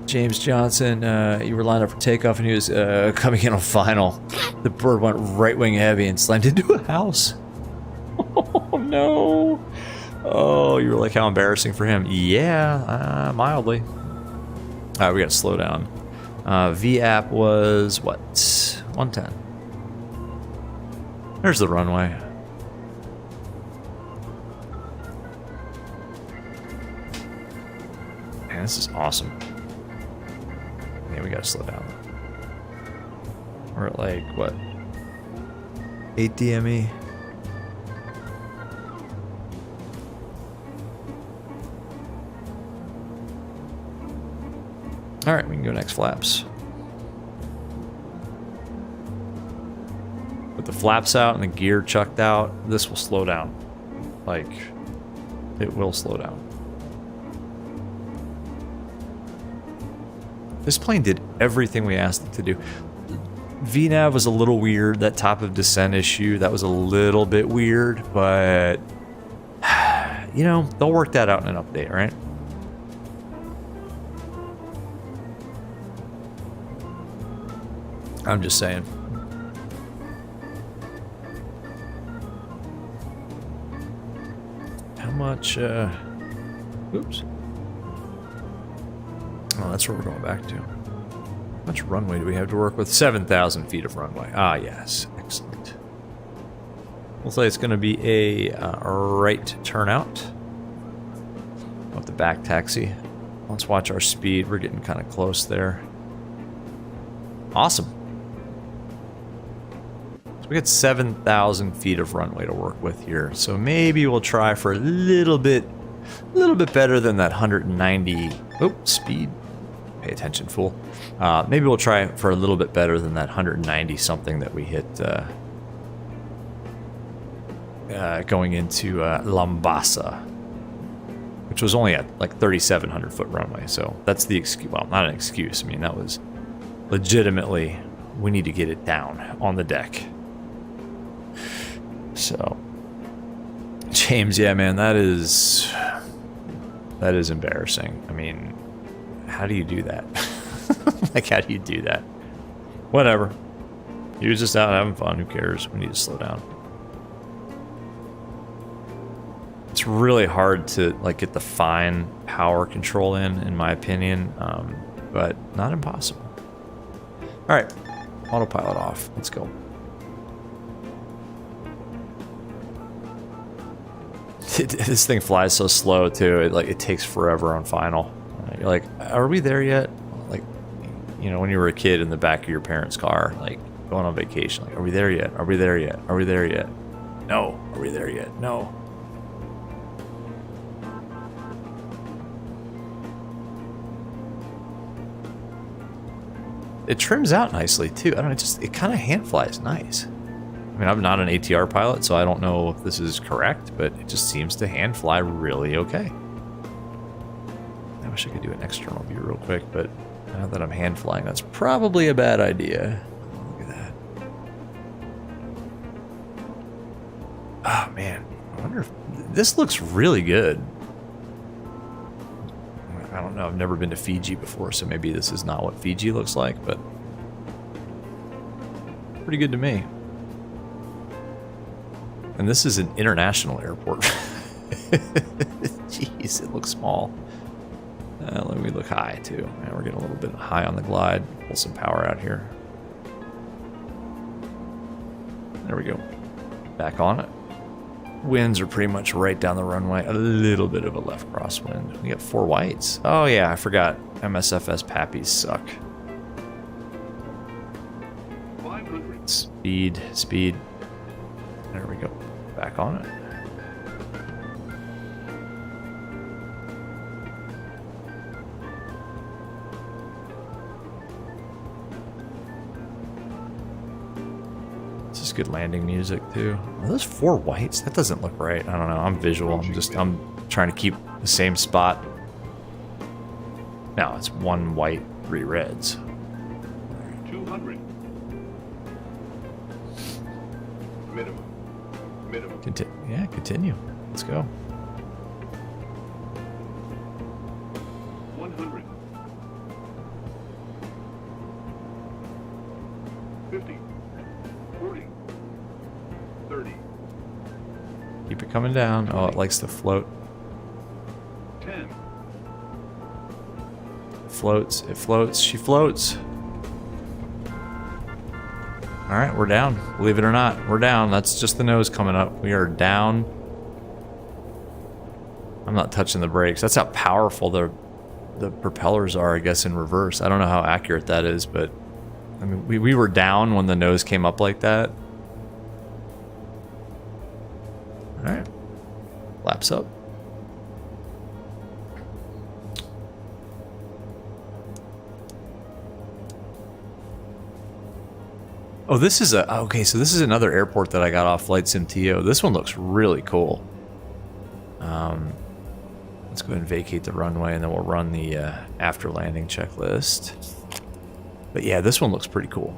James Johnson, you were lined up for takeoff and he was coming in on final. The bird went right wing heavy and slammed into a house. Oh no. Oh, you were like, how embarrassing for him. Yeah, mildly. All right, we got to slow down. VAP was what? 110. There's the runway. Man, this is awesome. Yeah, we gotta slow down. We're at like, what? 8 DME. All right, we can go next flaps. With the flaps out and the gear chucked out, this will slow down. Like, it will slow down. This plane did everything we asked it to do. VNAV was a little weird, that top of descent issue, that was a little bit weird, but, you know, they'll work that out in an update, right? I'm just saying. How much, oops. Oh, that's where we're going back to. How much runway do we have to work with? 7,000 feet of runway. Ah, yes. Excellent. We'll say it's going to be a right turnout. With the back taxi. Let's watch our speed. We're getting kind of close there. Awesome. So we got 7,000 feet of runway to work with here. So maybe we'll try for a little bit better than that 190. Oh, speed. Pay attention, fool. Maybe we'll try for a little bit better than that 190 something that we hit going into Labasa, which was only at like 3,700 foot runway. So that's the excuse. Well, not an excuse. I mean, that was legitimately, we need to get it down on the deck. So, James, yeah, man, that is embarrassing. I mean, how do you do that? Like, how do you do that? Whatever. He was just out having fun. Who cares? We need to slow down. It's really hard to like get the fine power control in my opinion, but not impossible. All right, autopilot off. Let's go. This thing flies so slow too. It takes forever on final. You're like, are we there yet? Like, you know, when you were a kid in the back of your parents' car, like going on vacation. Like, are we there yet? Are we there yet? Are we there yet? No. Are we there yet? No. It trims out nicely too. I don't know, it kind of hand flies nice. I mean, I'm not an ATR pilot, so I don't know if this is correct, but it just seems to hand fly really okay. I wish I could do an external view real quick, but now that I'm hand flying, that's probably a bad idea. Look at that. Oh man, I wonder if this looks really good. I don't know, I've never been to Fiji before, so maybe this is not what Fiji looks like, but pretty good to me. And this is an international airport. Jeez, it looks small. Let me look high too. Man, we're getting a little bit high on the glide. Pull some power out here. There we go. Back on it. Winds are pretty much right down the runway. A little bit of a left crosswind. We got 4 whites. Oh yeah, I forgot. MSFS Pappies suck. 500. Speed. There we go. Back on it. This is good landing music too. Are those 4 whites? That doesn't look right. I don't know. I'm visual. I'm trying to keep the same spot. No, it's 1 white, 3 reds. 200. Minimum. Continue. Let's go. 100. 50. 40. 30. Keep it coming down. Oh, it likes to float. 10. Floats. It floats. She floats. All right, we're down. Believe it or not, we're down. That's just the nose coming up. We are down. I'm not touching the brakes. That's how powerful the propellers are, I guess, in reverse. I don't know how accurate that is, but I mean, we were down when the nose came up like that. All right, flaps up. Oh, this is a okay. So this is another airport that I got off Flight Sim TO. This one looks really cool. Let's go ahead and vacate the runway, and then we'll run the after landing checklist. But yeah, this one looks pretty cool.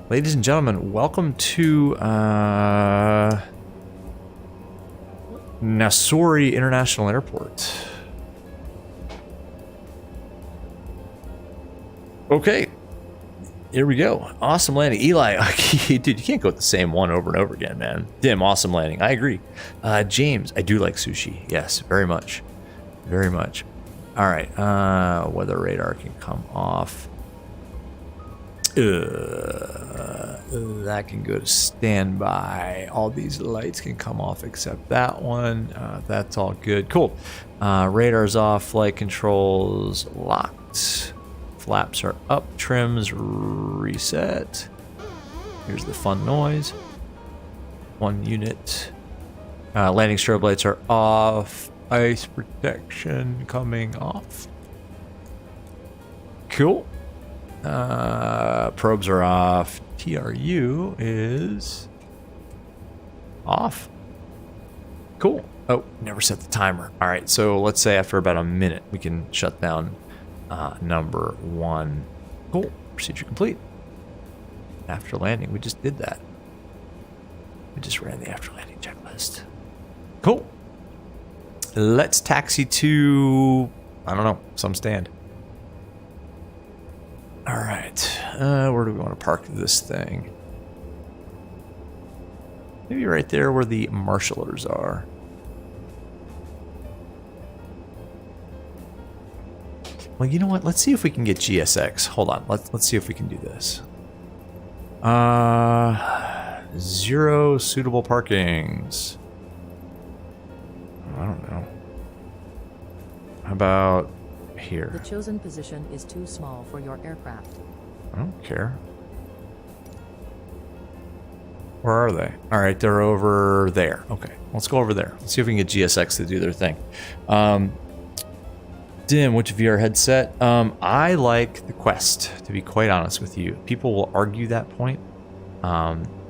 Ladies and gentlemen, welcome to Nassori International Airport. Okay, here we go. Awesome landing. Eli, dude, you can't go with the same one over and over again, man. Damn, awesome landing. I agree. James, I do like sushi. Yes, very much. Very much. All right, weather radar can come off. That can go to standby. All these lights can come off except that one. That's all good. Cool. Radar's off. Flight controls locked. Flaps are up. Trims reset. Here's the fun noise. 1 unit. Landing strobe lights are off. Ice protection coming off. Cool. Probes are off. TRU is off. Cool. Oh, never set the timer. All right, so let's say after about a minute, we can shut down number 1. Cool. Procedure complete. After landing, we just did that. We just ran the after landing checklist. Cool. Let's taxi to, I don't know, some stand. All right, where do we want to park this thing? Maybe right there where the marshalers are. Well, you know what? Let's see if we can get GSX. Hold on. Let's see if we can do this. 0 suitable parkings. I don't know. How about here? The chosen position is too small for your aircraft. I don't care. Where are they? All right, they're over there. Okay, let's go over there. Let's see if we can get GSX to do their thing. Dim, which VR headset? I like the Quest, to be quite honest with you. People will argue that point,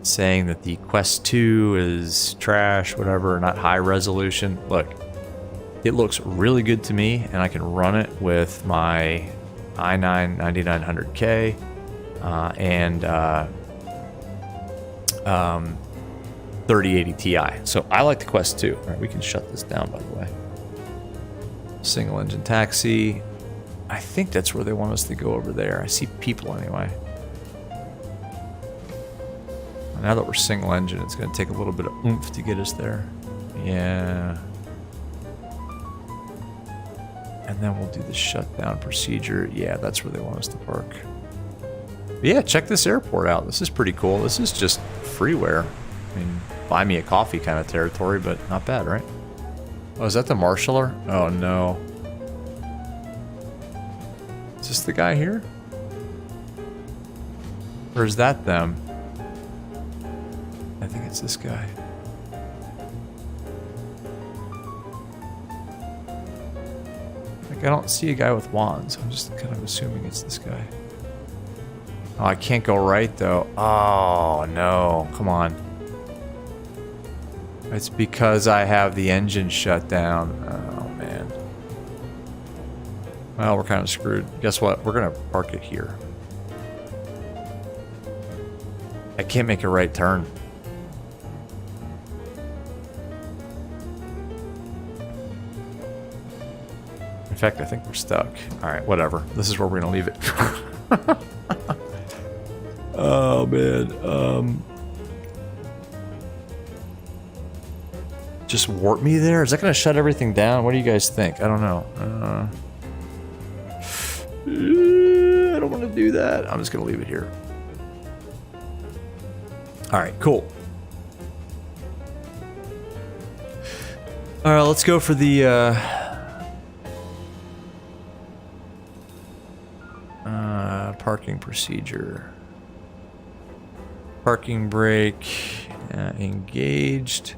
saying that the Quest 2 is trash, whatever, not high resolution. Look, it looks really good to me, and I can run it with my i9 9900K and 3080 Ti. So I like the Quest 2. All right, we can shut this down, by the way. Single engine taxi. I think that's where they want us to go over there. I see people anyway. Now that we're single engine, it's going to take a little bit of oomph to get us there. Yeah. And then we'll do the shutdown procedure. Yeah, that's where they want us to park. But yeah, check this airport out. This is pretty cool. This is just freeware. I mean, buy me a coffee kind of territory, but not bad, right? Oh, is that the marshaller? Oh, no. Is this the guy here? Or is that them? I think it's this guy. Like, I don't see a guy with wands. I'm just kind of assuming it's this guy. Oh, I can't go right, though. Oh, no. Come on. It's because I have the engine shut down. Oh, man. Well, we're kind of screwed. Guess what? We're going to park it here. I can't make a right turn. In fact, I think we're stuck. All right, whatever. This is where we're going to leave it. Oh, man. Just warp me there? Is that going to shut everything down? What do you guys think? I don't know. I don't want to do that. I'm just going to leave it here. All right, cool. All right, let's go for the parking procedure. Parking brake engaged.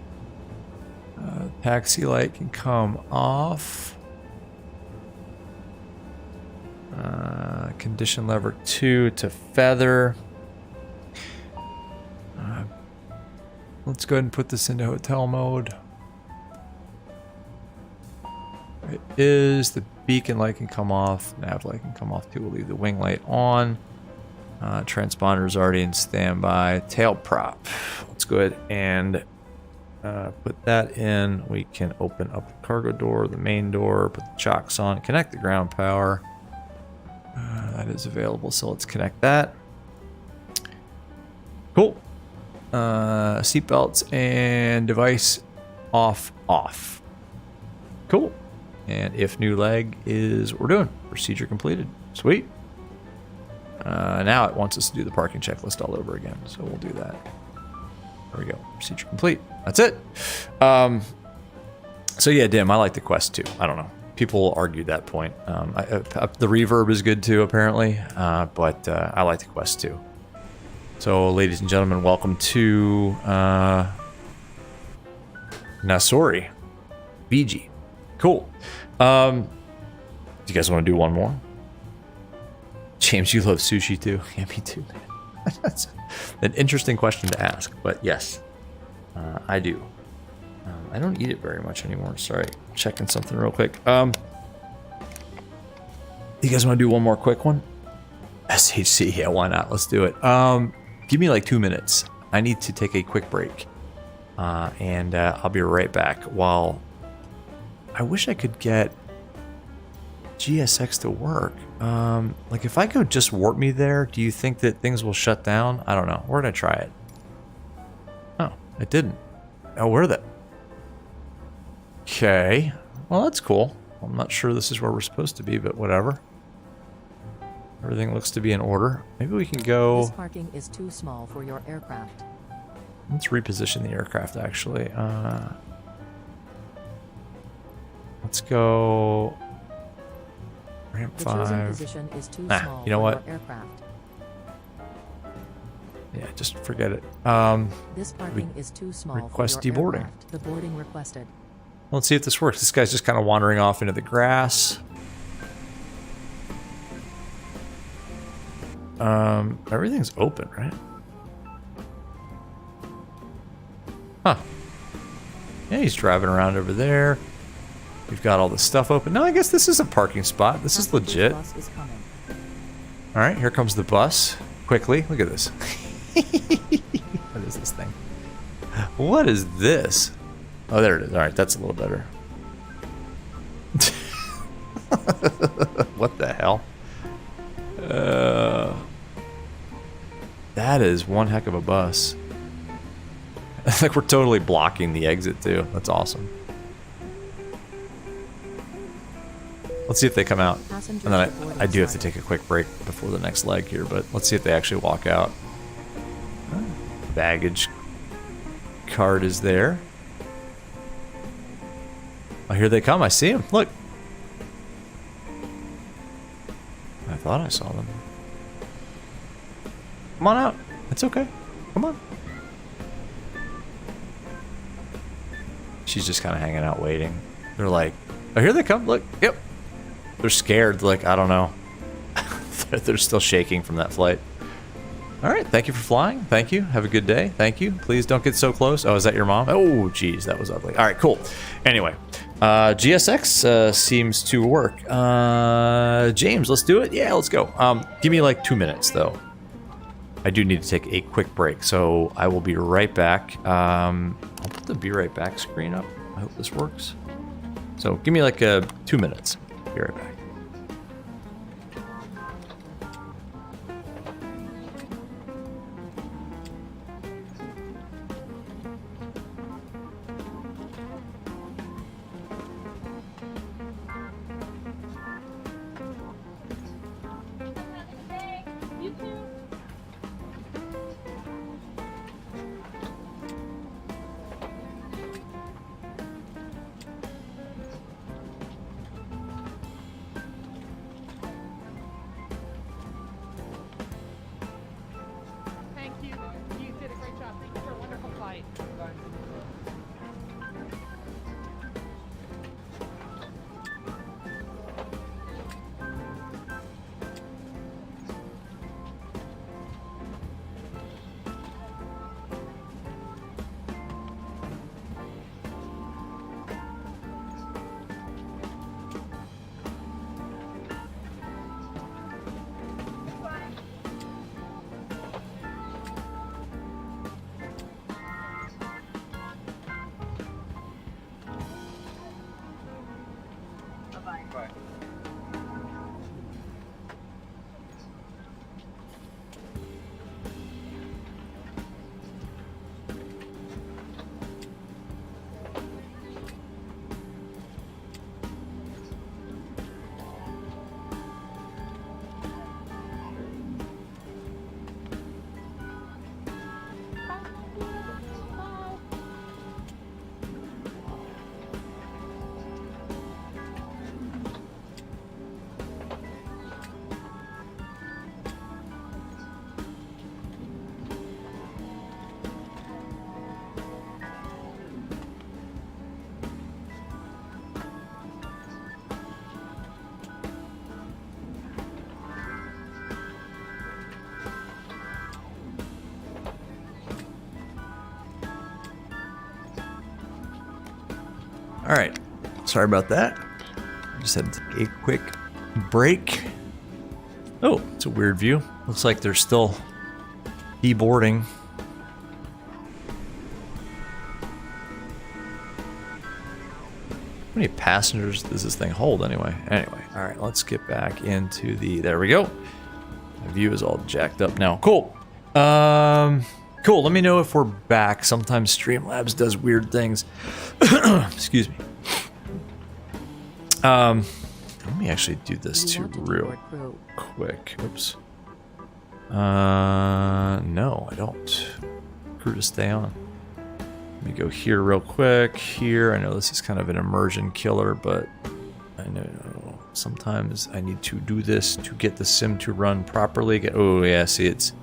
Taxi light can come off. condition lever 2 to feather. Let's go ahead and put this into hotel mode. It is. The beacon light can come off. Nav light can come off too. We'll leave the wing light on. Transponder is already in standby. Tail prop. Let's go ahead and put that in. We can open up the cargo door, the main door, put the chocks on, connect the ground power. That is available, so let's connect that. Cool. Seatbelts and device off. Cool. And if new leg is what we're doing. Procedure completed. Sweet. Now it wants us to do the parking checklist all over again, so we'll do that. There we go. Procedure complete. That's it. So yeah, Dim, I like the Quest 2. I don't know. People argue that point. The reverb is good too, apparently, but I like the Quest 2. So, ladies and gentlemen, welcome to Nassori, Fiji. Cool. Do you guys want to do one more? James, you love sushi too. Yeah, me too, man. That's an interesting question to ask, but yes, I do. I don't eat it very much anymore. Sorry, checking something real quick. You guys want to do one more quick one? SHC, yeah, why not? Let's do it. Give me like 2 minutes. I need to take a quick break, and I'll be right back. While I wish I could get GSX to work. Like if I could just warp me there, do you think that things will shut down? I don't know. Where did I try it? Oh, it didn't. Oh, where are they? Okay. Well, that's cool. I'm not sure this is where we're supposed to be, but whatever. Everything looks to be in order. Maybe we can go... This parking is too small for your aircraft. Let's reposition the aircraft, actually. Let's go... Ramp The chosen 5. position is too small You know for what? your aircraft. Yeah, just forget it. This parking is too small request for your deboarding. aircraft. The boarding requested. Let's see if this works. This guy's just kind of wandering off into the grass. Everything's open, right? Huh. Yeah, he's driving around over there. We've got all the stuff open. No, I guess this is a parking spot. This is legit. Bus is coming. All right, here comes the bus. Quickly, look at this. What is this thing? What is this? Oh, there it is. All right, that's a little better. What the hell? That is one heck of a bus. Like we're totally blocking the exit too. That's awesome. Let's see if they come out. And then I do have to take a quick break before the next leg here, but let's see if they actually walk out. Baggage card is there. Oh, here they come. I see them. Look. I thought I saw them. Come on out. It's okay. Come on. She's just kind of hanging out waiting. They're like, oh, here they come. Look. Yep. They're scared. Like, I don't know. They're still shaking from that flight. All right. Thank you for flying. Thank you. Have a good day. Thank you. Please don't get so close. Oh, is that your mom? Oh, geez. That was ugly. All right. Cool. Anyway. GSX seems to work. James, let's do it. Yeah, let's go. Give me like 2 minutes, though. I do need to take a quick break, so I will be right back. I'll put the be right back screen up. I hope this works. So give me like 2 minutes. Be right back. All right. Sorry about that. I just had to take a quick break. Oh, it's a weird view. Looks like they're still deboarding. How many passengers does this thing hold anyway? Anyway, all right, let's get back into the, there we go. The view is all jacked up now. Cool. Cool, let me know if we're back. Sometimes Streamlabs does weird things. Excuse me. Let me actually do this too real quick. Oops. No, I don't. Crew to stay on. Let me go here real quick. Here, I know this is kind of an immersion killer, but I know sometimes I need to do this to get the sim to run properly. Oh yeah, see it's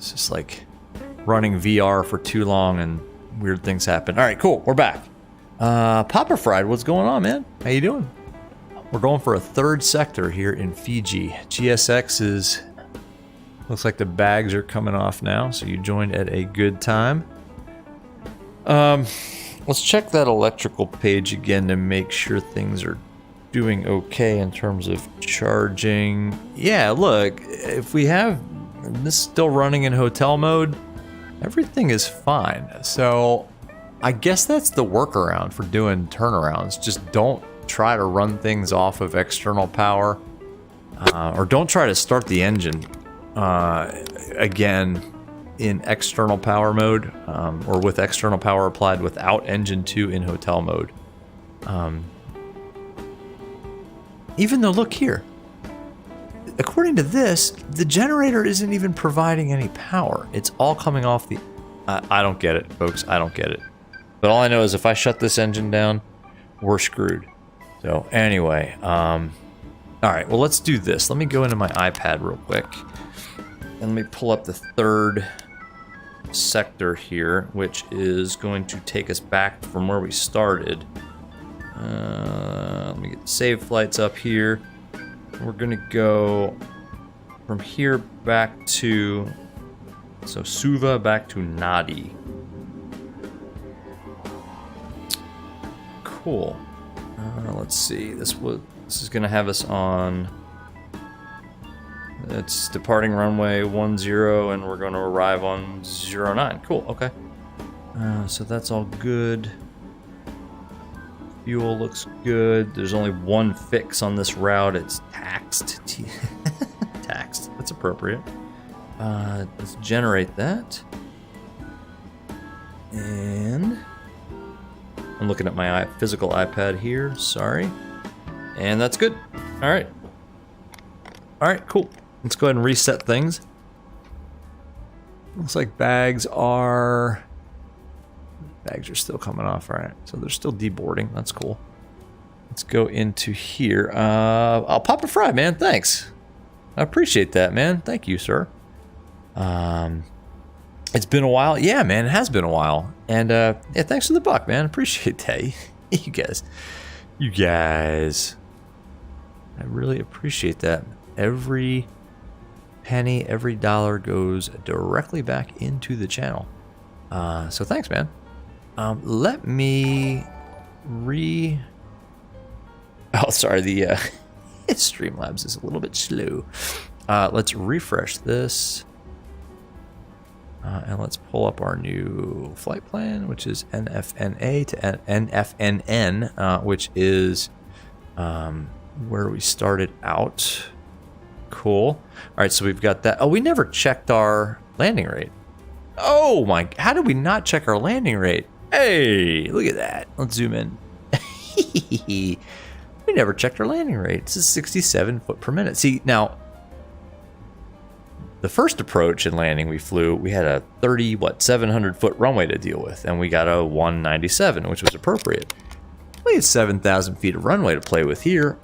just like running VR for too long and weird things happen. All right, cool, we're back. Papa Fried, what's going on, man? How you doing? We're going for a third sector here in Fiji. GSX is, looks like the bags are coming off now, so you joined at a good time. Let's check that electrical page again to make sure things are doing okay in terms of charging. Yeah, look, if we have this still running in hotel mode, everything is fine. So I guess that's the workaround for doing turnarounds. Just don't try to run things off of external power, or don't try to start the engine again in external power mode, or with external power applied without engine 2 in hotel mode. Even though, look here, according to this, the generator isn't even providing any power. It's all coming off the... I don't get it, folks. I don't get it. But all I know is if I shut this engine down, we're screwed. So anyway, all right, well, let's do this. Let me go into my iPad real quick. And let me pull up the third sector here, which is going to take us back from where we started. Let me get the save flights up here. We're gonna go from here back to, so Suva back to Nadi. Cool. Let's see. This is gonna have us on. It's departing runway 10, and we're going to arrive on 09. Cool. Okay. So that's all good. Fuel looks good. There's only one fix on this route. It's taxed. Taxed. That's appropriate. Let's generate that. And I'm looking at my physical iPad here. Sorry. And that's good. All right. All right, cool. Let's go ahead and reset things. Looks like bags are still coming off. All right, so they're still deboarding. That's cool. Let's go into here. I'll pop a fry, man. Thanks. I appreciate that, man. Thank you, sir. It's been a while. Yeah, man, it has been a while. And yeah, thanks for the buck, man. Appreciate that. You guys. I really appreciate that. Every penny, every dollar goes directly back into the channel. So thanks, man. Let me Oh, sorry, the Streamlabs is a little bit slow. Let's refresh this. And let's pull up our new flight plan, which is NFNA to NFNN, which is where we started out. Cool. All right, so we've got that. Oh, we never checked our landing rate. Oh my, how did we not check our landing rate? Hey, look at that. Let's zoom in. We never checked our landing rate. This is 67 foot per minute. See, now, the first approach and landing we flew, we had a 700 foot runway to deal with, and we got a 197, which was appropriate. We had 7,000 feet of runway to play with here.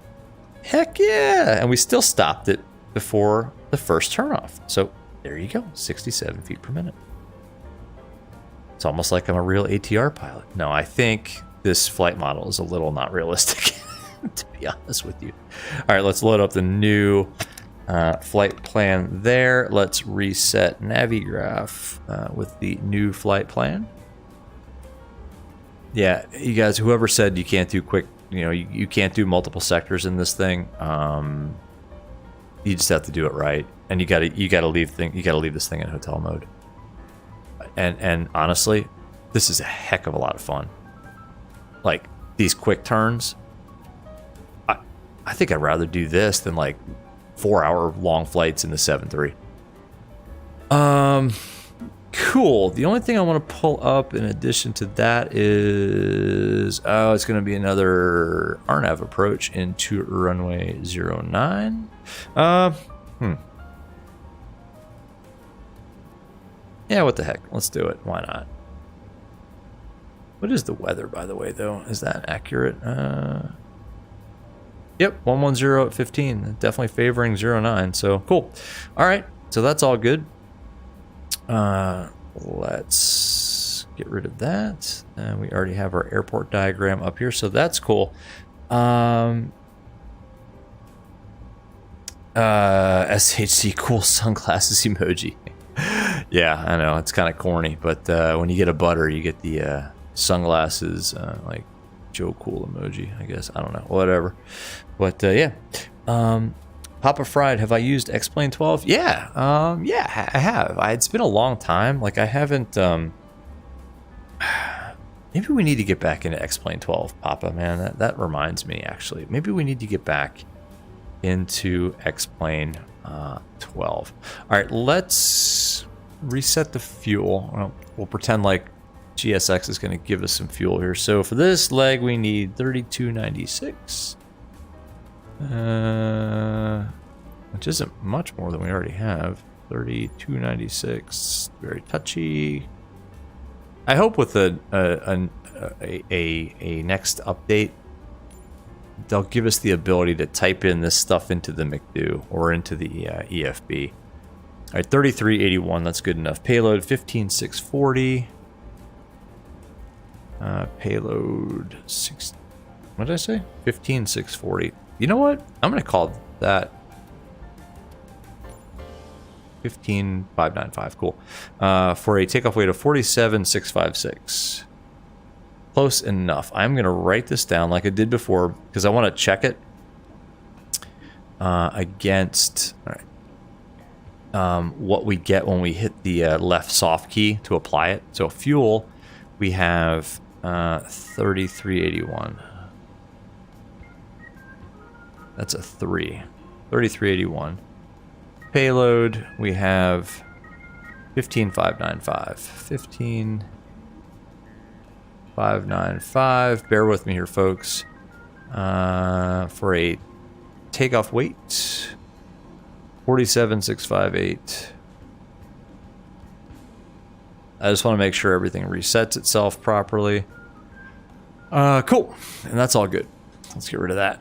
Heck yeah! And we still stopped it before the first turnoff. So there you go, 67 feet per minute. It's almost like I'm a real ATR pilot. No, I think this flight model is a little not realistic, to be honest with you. All right, let's load up the new flight plan there. Let's reset Navigraph with the new flight plan. Yeah, you guys, whoever said you can't do quick, you can't do multiple sectors in this thing. You just have to do it right, and you gotta leave this thing in hotel mode. And honestly, this is a heck of a lot of fun. Like these quick turns, I think I'd rather do this than like 4-hour long flights in the 7-3. Cool. The only thing I want to pull up in addition to that is, it's going to be another RNAV approach into runway 09. Yeah, what the heck? Let's do it. Why not? What is the weather, by the way, though? Is that accurate? Yep, 110 at 15. Definitely favoring 09. So cool. All right. So that's all good. Let's get rid of that. We already have our airport diagram up here, so that's cool. SHC cool sunglasses emoji. Yeah, I know it's kind of corny, but when you get a butter, you get the sunglasses like Joe Cool emoji. I guess I don't know, whatever. But yeah. Papa Fried, have I used X-Plane 12? Yeah, yeah, I have. It's been a long time. Like, I haven't, maybe we need to get back into X-Plane 12, Papa, man. That reminds me, actually. Maybe we need to get back into X-Plane 12. All right, let's reset the fuel. We'll pretend like GSX is going to give us some fuel here. So for this leg, we need 3296. Which isn't much more than we already have. 3296, very touchy. I hope with a next update, they'll give us the ability to type in this stuff into the McDo or into the EFB. All right, 3381, that's good enough. Payload 15640. Payload 6. What did I say? 15640. You know what? I'm going to call that 15595. Cool. For a takeoff weight of 47656. Close enough. I'm going to write this down like I did before because I want to check it against what we get when we hit the left soft key to apply it. So fuel, we have 3381. That's a 3. 3381. Payload, we have 15595. 15595. Bear with me here, folks. For a takeoff weight, 47658. I just want to make sure everything resets itself properly. Cool. And that's all good. Let's get rid of that.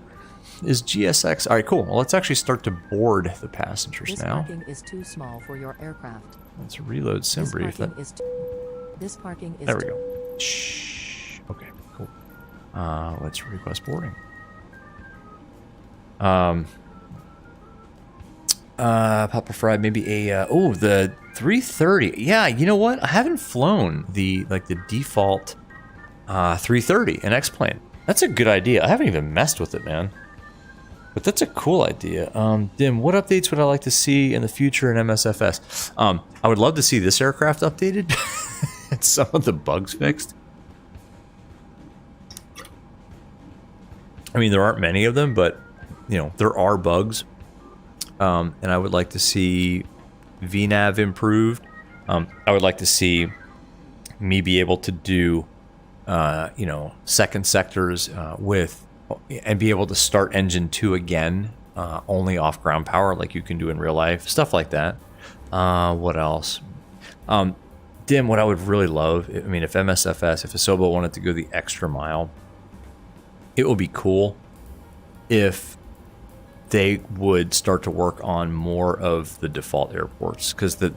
Is GSX... All right, cool. Well, let's actually start to board the passengers This now. parking is too small for your aircraft. Let's reload sim This brief. parking is This parking is There we go. Shh. Okay, cool. Let's request boarding. Papa Fried, maybe a the 330. Yeah, you know what? I haven't flown the default 330 in X-Plane. That's a good idea. I haven't even messed with it, man. But that's a cool idea. Dim, what updates would I like to see in the future in MSFS? I would love to see this aircraft updated and some of the bugs fixed. I mean, there aren't many of them, but there are bugs. And I would like to see VNAV improved. I would like to see me be able to do, second sectors and be able to start engine 2 again, only off ground power like you can do in real life. Stuff like that. What else? Dim, what I would really love, I mean, if MSFS, if Asobo wanted to go the extra mile, it would be cool if they would start to work on more of the default airports, because the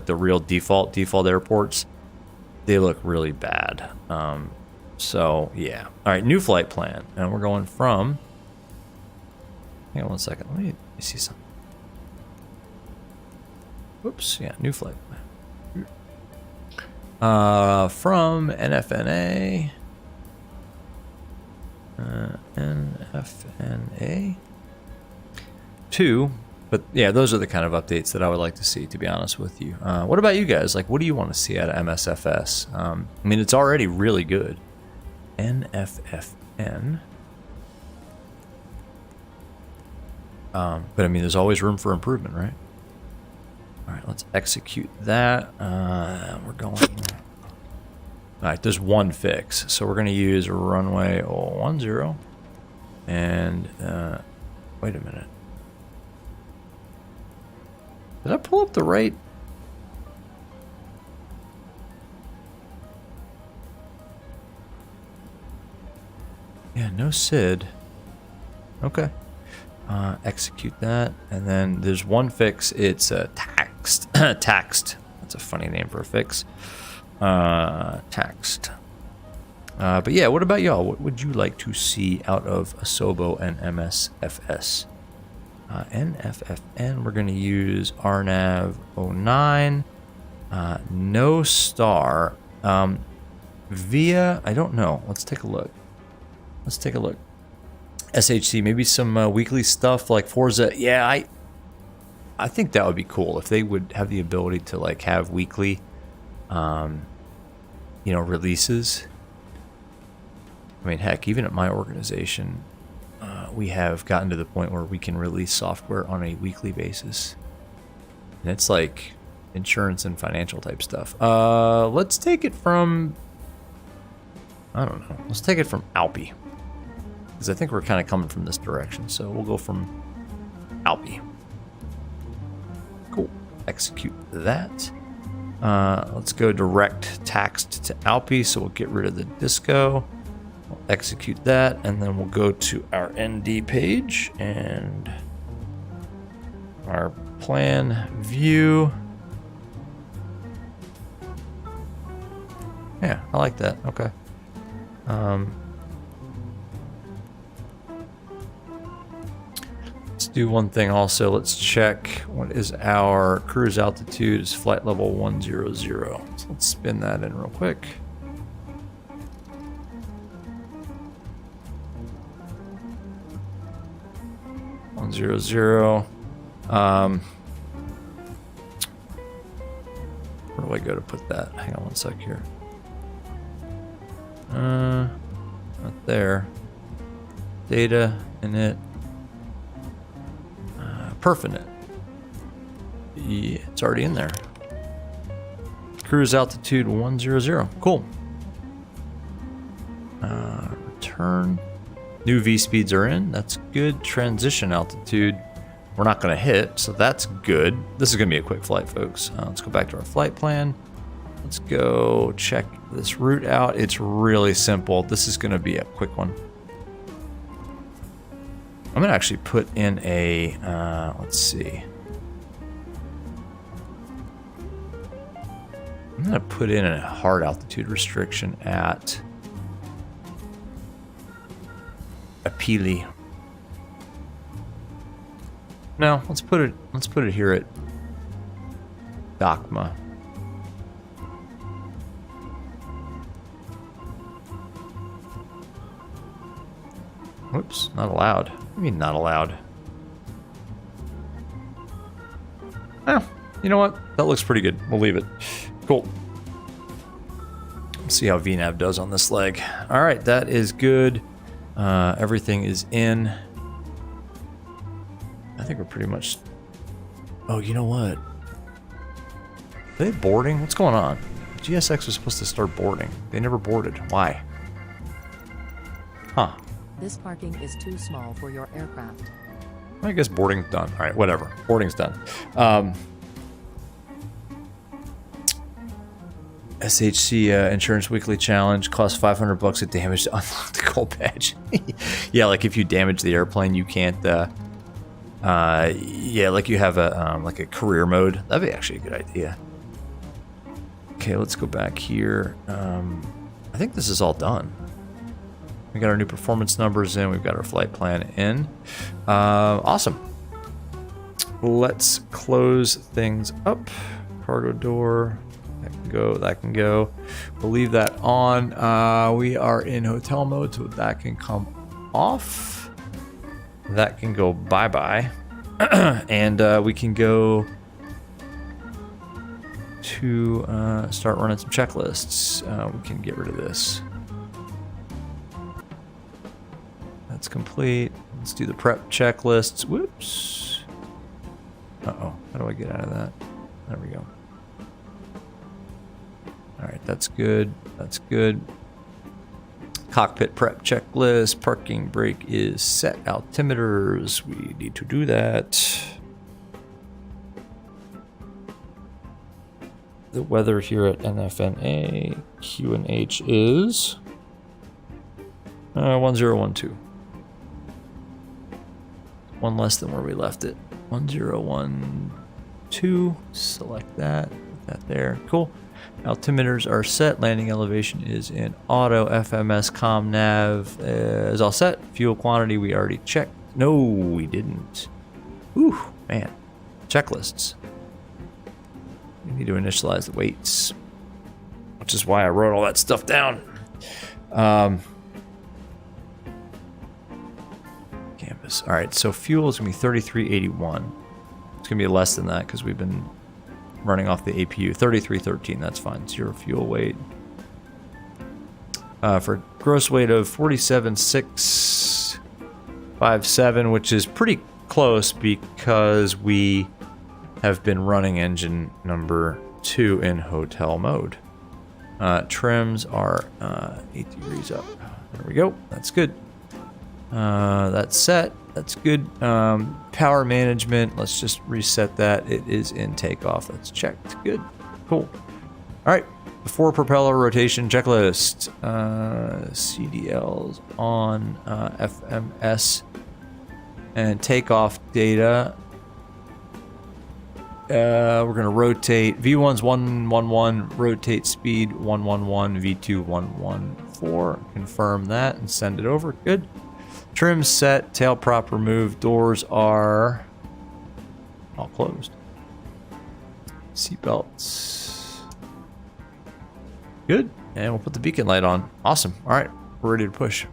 real default airports, they look really bad. So yeah. All right, new flight plan, and we're going from. Hang on one second. Let me see something. Whoops. Yeah, new flight plan. From NFNA. NFNA 2. But yeah, those are the kind of updates that I would like to see, to be honest with you. What about you guys? Like, what do you want to see out of MSFS? I mean, it's already really good. NFFN. But I mean, there's always room for improvement, right? All right, let's execute that. We're going. All right, there's one fix, so we're going to use runway 10, and wait a minute. Did I pull up the right? Yeah, no SID. Okay. Execute that, and then there's one fix. It's taxed. Taxed. That's a funny name for a fix. Taxed. But yeah, what about y'all? What would you like to see out of Asobo and MSFS? NFFN, we're going to use RNAV 09. No star. Via, I don't know. Let's take a look. SHC, maybe some weekly stuff like Forza. Yeah, I think that would be cool if they would have the ability to like have weekly, releases. I mean, heck, even at my organization, we have gotten to the point where we can release software on a weekly basis. And it's like insurance and financial type stuff. Let's take it from, I don't know. Let's take it from Alpi. Because I think we're kind of coming from this direction. So we'll go from Alpi. Cool. Execute that. Let's go direct taxed to Alpi. So we'll get rid of the disco. We'll execute that. And then we'll go to our ND page and our plan view. Yeah, I like that. Okay. Let's do one thing also. Let's check what is our cruise altitude. Is flight level 100. So let's spin that in real quick. Where do I go to put that? Hang on one sec here. Not there. Data init. Perfinite. Yeah, it's already in there. Cruise altitude 100. Cool. Return. New V speeds are in. That's good. Transition altitude. We're not going to hit, so that's good. This is going to be a quick flight, folks. Let's go back to our flight plan. Let's go check this route out. It's really simple. This is going to be a quick one. I'm going to actually put in a, let's see. I'm going to put in a hard altitude restriction at Apili. No, let's put it here at Dakma. Whoops, not allowed. What do you mean not allowed? Oh, you know what? That looks pretty good. We'll leave it. Cool. Let's see how VNAV does on this leg. All right, that is good. Everything is in. I think we're pretty much... Oh, you know what? Are they boarding? What's going on? GSX was supposed to start boarding. They never boarded. Why? Huh. This parking is too small for your aircraft. I guess boarding's done. All right, whatever. Boarding's done. SHC Insurance Weekly Challenge costs $500 at damage to unlock the gold badge. Yeah, like if you damage the airplane, you can't. Yeah, like you have a like a career mode. That'd be actually a good idea. Okay, let's go back here. I think this is all done. We got our new performance numbers in. We've got our flight plan in. Awesome. Let's close things up. Cargo door. That can go. That can go. We'll leave that on. We are in hotel mode, so that can come off. That can go bye-bye. And we can go to start running some checklists. We can get rid of this. That's complete. Let's do the prep checklists. Whoops. Uh-oh. How do I get out of that? There we go. All right, that's good. That's good. Cockpit prep checklist. Parking brake is set. Altimeters. We need to do that. The weather here at NFNA QNH is 1012. One less than where we left it. 1012. Select that. Put that there. Cool. Altimeters are set. Landing elevation is in auto. FMS comm nav is all set. Fuel quantity we already checked. No, we didn't. Ooh, man. Checklists. We need to initialize the weights, which is why I wrote all that stuff down. Campus. All right, so fuel is going to be 3381. It's going to be less than that because we've been running off the APU. 3313, that's fine. Zero fuel weight. For gross weight of 47,657, which is pretty close because we have been running engine number 2 in hotel mode. Trims are 8 degrees up. There we go. That's good. That's set. That's good. Power management. Let's just reset that. It is in takeoff. That's checked. Good. Cool. All right. Before propeller rotation checklist. CDLs on FMS and takeoff data. We're going to rotate. V1's 111, rotate speed 111, V2 114. Confirm that and send it over. Good. Trim set, tail prop removed. Doors are all closed. Seatbelts. Good. And we'll put the beacon light on. Awesome. All right. We're ready to push.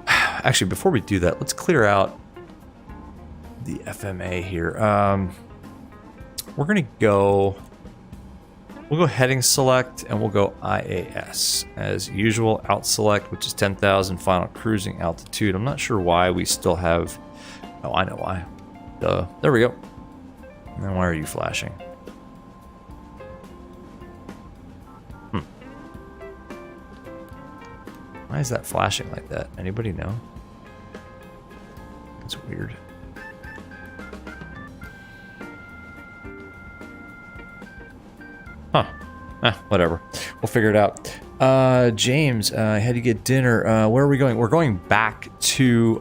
Actually, before we do that, let's clear out the FMA here. We're gonna go. We'll go heading select and we'll go IAS as usual. Out select, which is 10,000 final cruising altitude. I'm not sure why we still have. Oh, I know why. There we go. And then why are you flashing? Why is that flashing like that? Anybody know? It's weird. Huh. Whatever. We'll figure it out. James, I had to get dinner. Where are we going? We're going back to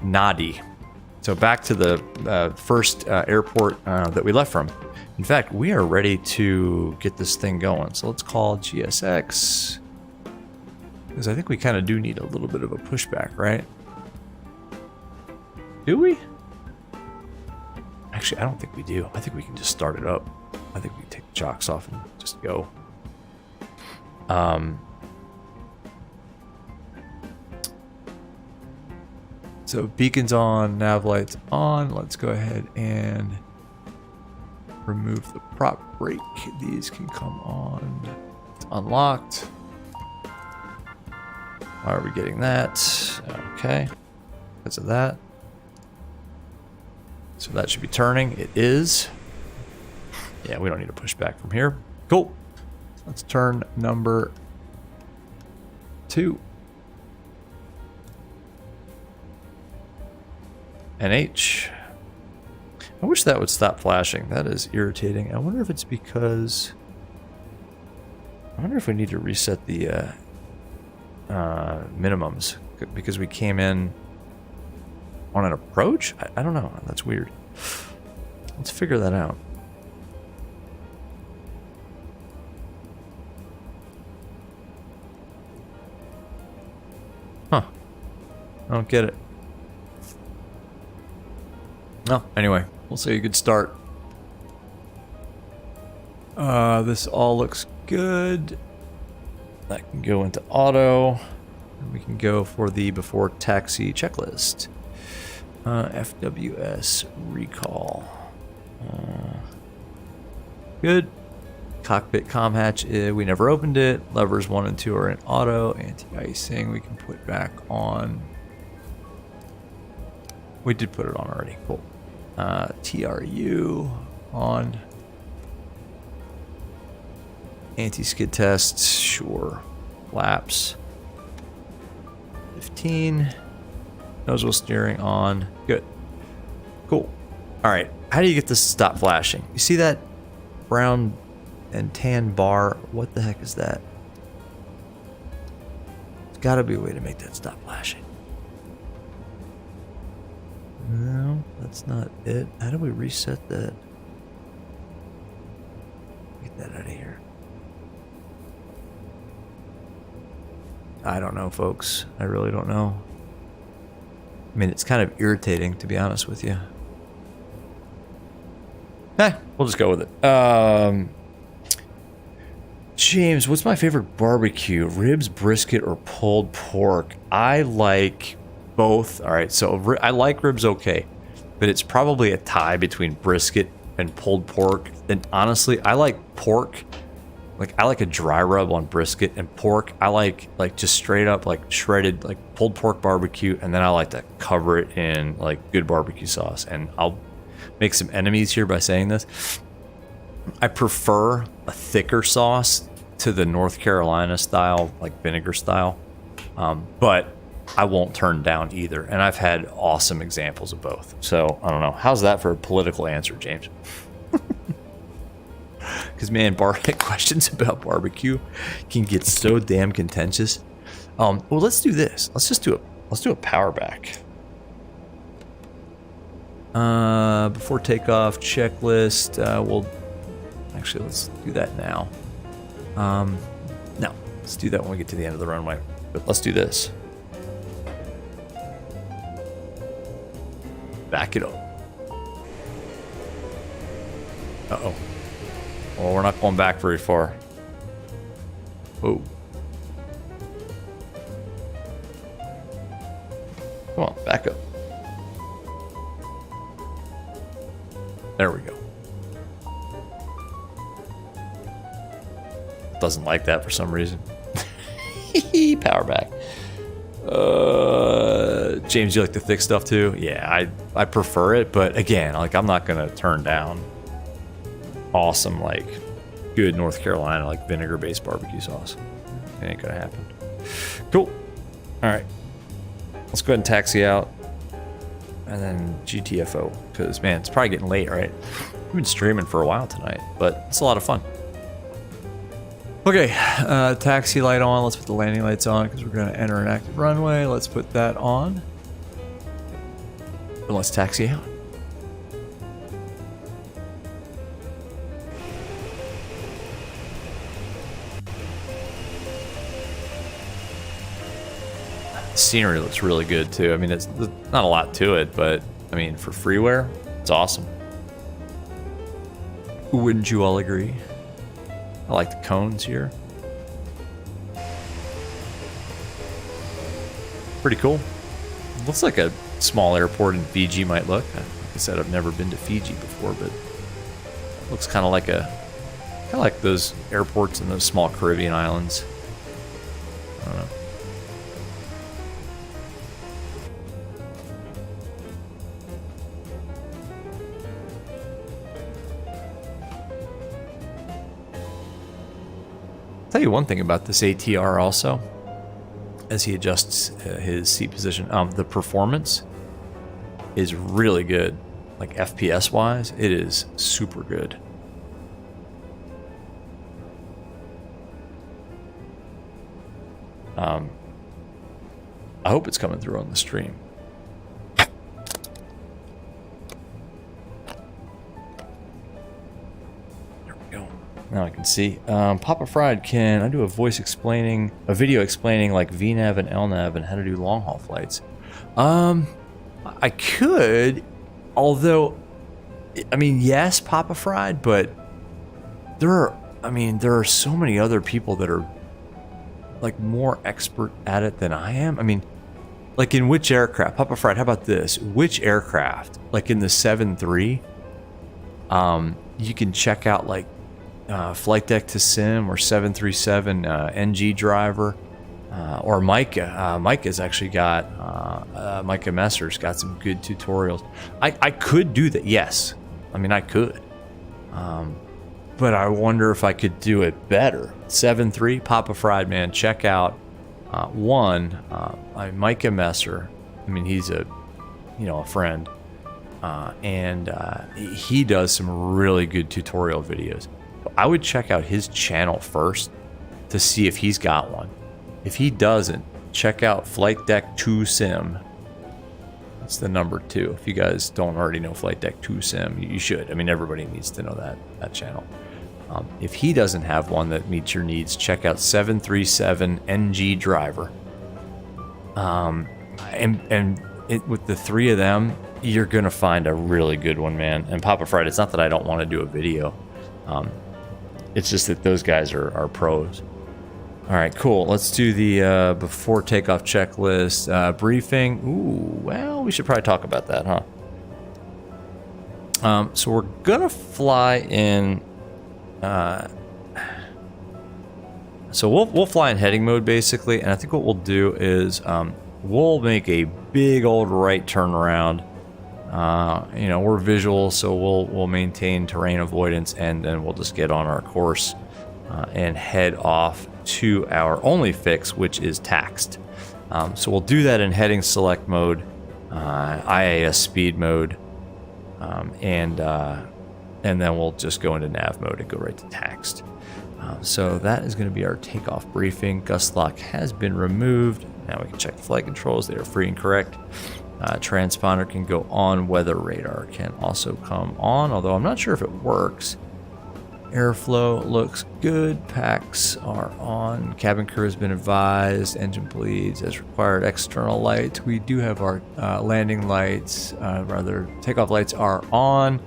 Nadi. So back to the first airport that we left from. In fact, we are ready to get this thing going. So let's call GSX. Because I think we kind of do need a little bit of a pushback, right? Do we? Actually, I don't think we do. I think we can just start it up. I think we can take the chocks off and just go. So beacons on, nav lights on. Let's go ahead and remove the prop brake. These can come on. It's unlocked. Why are we getting that? Okay. Because of that. So that should be turning. It is. Yeah, we don't need to push back from here. Cool. Let's turn number 2. NH. I wish that would stop flashing. That is irritating. I wonder if it's because... I wonder if we need to reset the minimums. Because we came in on an approach? I don't know. That's weird. Let's figure that out. Huh. I don't get it. No, anyway, we'll say a good start. This all looks good. That can go into auto. And we can go for the before taxi checklist. FWS recall. Good. Cockpit comm hatch, we never opened it. Levers 1 and 2 are in auto. Anti-icing we can put back on. We did put it on already. Cool. TRU on. Anti-skid tests, sure. Flaps. 15. Nose wheel steering on. Good. Cool. All right. How do you get this to stop flashing? You see that brown and tan bar? What the heck is that? There's got to be a way to make that stop flashing. No, that's not it. How do we reset that? Get that out of here. I don't know, folks. I really don't know. I mean, it's kind of irritating, to be honest with you. We'll just go with it. James, what's my favorite barbecue? Ribs, brisket, or pulled pork? I like both. All right, so I like ribs okay, but it's probably a tie between brisket and pulled pork. And honestly, I like pork. Like, I like a dry rub on brisket, and pork, I like just straight up, like, shredded, like, pulled pork barbecue, and then I like to cover it in, like, good barbecue sauce. And I'll make some enemies here by saying this. I prefer a thicker sauce to the North Carolina style, like vinegar style, but I won't turn down either. And I've had awesome examples of both. So, I don't know. How's that for a political answer, James? Because, man, questions about barbecue can get so damn contentious. Well, let's do this. Let's do a power back. Before takeoff checklist. Let's do that now. No, let's do that when we get to the end of the runway. But let's do this. Back it up. Uh-oh. Well, we're not going back very far. Whoa. Come on, back up. There we go. Doesn't like that for some reason. Power back. James, you like the thick stuff too? Yeah, I prefer it, but again, like, I'm not gonna turn down awesome, like, good North Carolina, like, vinegar-based barbecue sauce. It ain't gonna happen. Cool. All right. Let's go ahead and taxi out. And then GTFO. Because, man, it's probably getting late, right? We've been streaming for a while tonight, but it's a lot of fun. Okay. Taxi light on. Let's put the landing lights on because we're going to enter an active runway. Let's put that on. And let's taxi out. The scenery looks really good too. I mean, it's not a lot to it, but I mean, for freeware, it's awesome. Wouldn't you all agree? I like the cones here. Pretty cool. Looks like a small airport in Fiji might look. Like I said, I've never been to Fiji before, but it looks kind of like those airports in those small Caribbean islands. I don't know. Tell you one thing about this ATR also, as he adjusts his seat position, the performance is really good. Like FPS wise, it is super good. I hope it's coming through on the stream. Now I can see. Papa Fried, can I do a video explaining like VNAV and LNAV and how to do long haul flights? I could, although, I mean, yes, Papa Fried, but there are so many other people that are like more expert at it than I am. I mean, like in which aircraft? Papa Fried, how about this? Which aircraft? Like in the 7-3, you can check out like flight deck to sim or 737 NG driver, or Micah. Micah's actually got Micah Messer's got some good tutorials. I could do that. Yes, I mean I could, but I wonder if I could do it better. 7-3, Papa Fried, man, check out Micah Messer. I mean he's a friend, and he does some really good tutorial videos. I would check out his channel first to see if he's got one. If he doesn't, check out Flight Deck 2 Sim. That's the number 2. If you guys don't already know Flight Deck 2 Sim, you should. I mean, everybody needs to know that channel. If he doesn't have one that meets your needs, check out 737 NG Driver. With the 3 of them, you're gonna find a really good one, man. And Papa Fried, it's not that I don't want to do a video. It's just that those guys are pros. All right, cool. Let's do the before takeoff checklist briefing. Ooh, well, we should probably talk about that, huh? So we're gonna fly in. So we'll fly in heading mode basically, and I think what we'll do is we'll make a big old right turnaround. We're visual, so we'll maintain terrain avoidance, and then we'll just get on our course and head off to our only fix, which is taxed. So we'll do that in heading select mode, IAS speed mode, and then we'll just go into nav mode and go right to taxed. So that is going to be our takeoff briefing. Gust lock has been removed. Now we can check the flight controls. They are free and correct. Transponder can go on. Weather radar can also come on, although I'm not sure if it works. Airflow looks good. Packs are on. Cabin crew has been advised. Engine bleeds as required. External lights. We do have our landing lights, takeoff lights are on.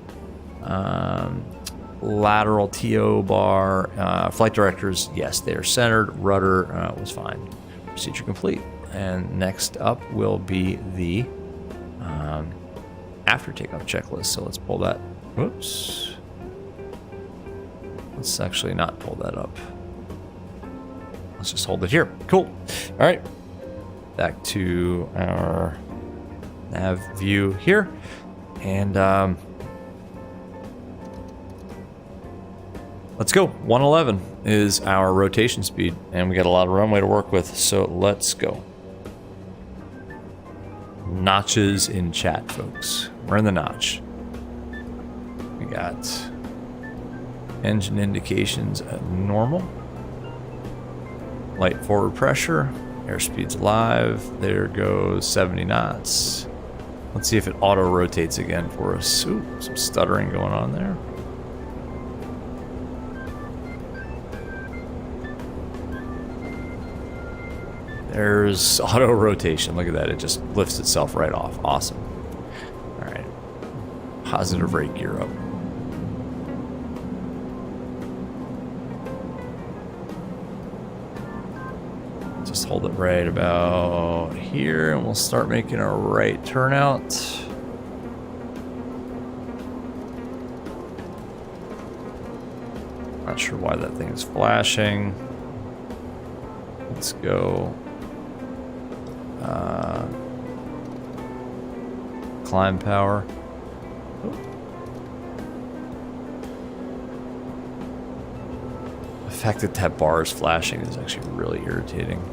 Lateral TO bar. Flight directors, yes, they are centered. Rudder was fine. Procedure complete. And next up will be the after takeoff checklist. So let's pull that. Whoops. Let's actually not pull that up. Let's just hold it here. Cool. All right. Back to our nav view here. And let's go. 111 is our rotation speed, and we got a lot of runway to work with, so let's go. Notches in chat, folks. We're in the notch. We got engine indications at normal. Light forward pressure. Airspeed's live. There goes 70 knots. Let's see if it auto rotates again for us. Ooh, some stuttering going on there. There's auto rotation. Look at that. It just lifts itself right off. Awesome. All right. Positive rate gear up. Just hold it right about here, and we'll start making a right turnout. Not sure why that thing is flashing. Let's go. Climb power. The fact that that bar is flashing is actually really irritating.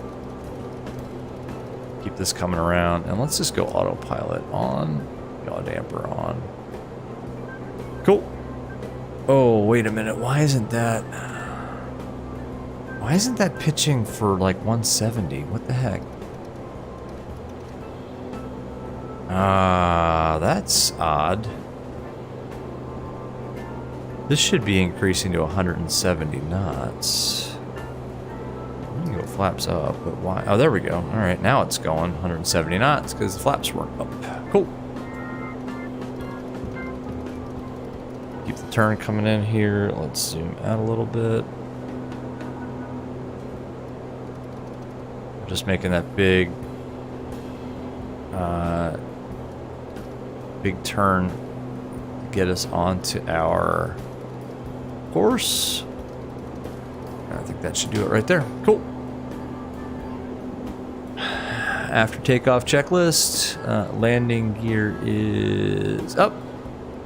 Keep this coming around, and let's just go autopilot on. Yaw damper on. Cool. Oh, wait a minute. Why isn't that pitching for like 170? What the heck? That's odd. This should be increasing to 170 knots. I'm gonna go flaps up, but why? Oh, there we go. All right, now it's going 170 knots because the flaps weren't up. Cool. Keep the turn coming in here. Let's zoom out a little bit. Just making that big, big turn to get us onto our course. I think that should do it right there. Cool. After takeoff checklist, landing gear is up.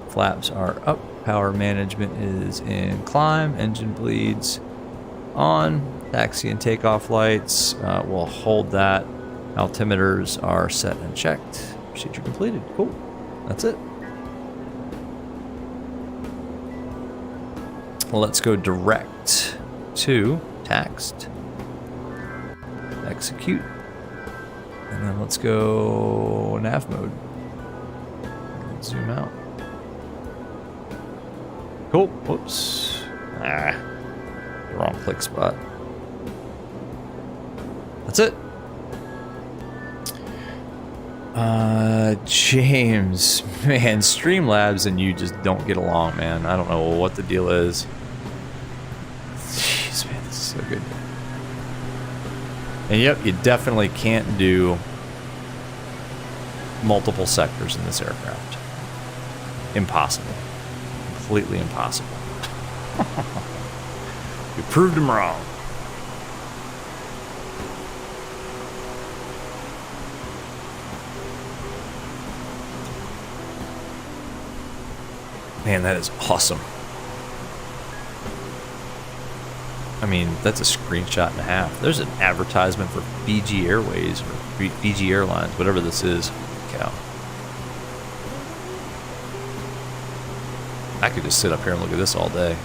Flaps are up. Power management is in climb. Engine bleeds on. Taxi and takeoff lights. We'll hold that. Altimeters are set and checked. Procedure completed. Cool. That's it. Let's go direct to taxed. Execute. And then let's go nav mode. Zoom out. Cool. Whoops. Wrong click spot. That's it. James, man, Streamlabs and you just don't get along, man. I don't know what the deal is. Jeez, man, this is so good. And yep, you definitely can't do multiple sectors in this aircraft. Impossible. Completely impossible. You proved him wrong. Man, that is awesome. I mean, that's a screenshot and a half. There's an advertisement for Fiji Airways or Fiji Airlines, whatever this is. Cow. I could just sit up here and look at this all day.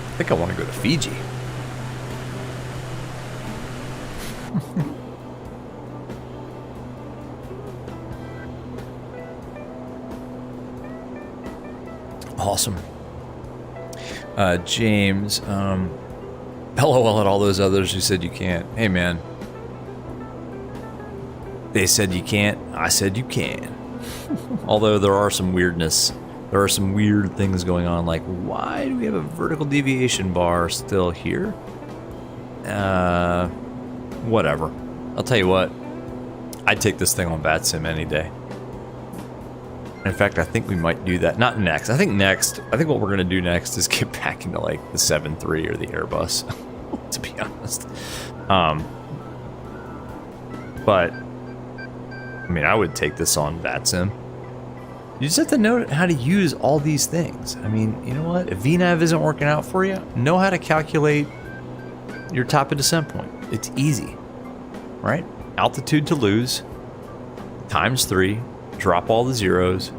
I think I want to go to Fiji. Awesome. James, LOL at all those others who said you can't. Hey, man. They said you can't. I said you can. Although there are some weirdness. There are some weird things going on, like why do we have a vertical deviation bar still here? Whatever. I'll tell you what. I'd take this thing on VATSIM any day. In fact, I think we might do that. Not next. I think what we're going to do next is get back into like the 7.3 or the Airbus, to be honest. But, I mean, I would take this on VATSIM. You just have to know how to use all these things. I mean, you know what? If VNAV isn't working out for you, know how to calculate your top of descent point. It's easy, right? Altitude to lose, times 3, drop all the zeros.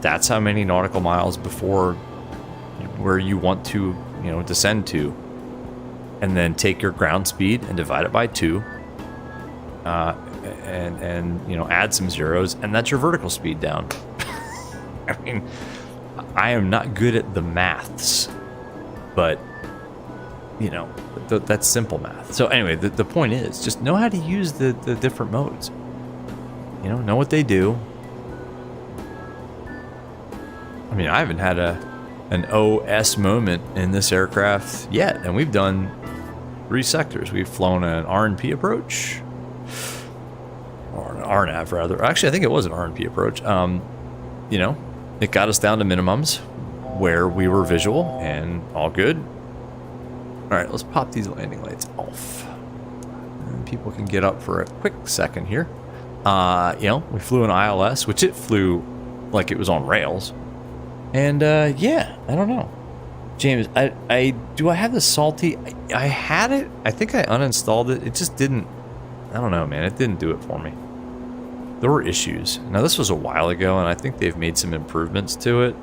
That's how many nautical miles before where you want to, descend to. And then take your ground speed and divide it by 2. And add some zeros, and that's your vertical speed down. I mean, I am not good at the maths, but, that's simple math. So anyway, the point is, just know how to use the different modes. Know what they do. I mean, I haven't had an OS moment in this aircraft yet, and we've done 3 sectors. We've flown an RNP approach, or an RNAV rather. Actually, I think it was an RNP approach. It got us down to minimums where we were visual and all good. All right, let's pop these landing lights off. And people can get up for a quick second here. We flew an ILS, which it flew like it was on rails. And yeah, I don't know. James, I have the salty? I had it. I think I uninstalled it. It just didn't. I don't know, man. It didn't do it for me. There were issues. Now, this was a while ago, and I think they've made some improvements to it.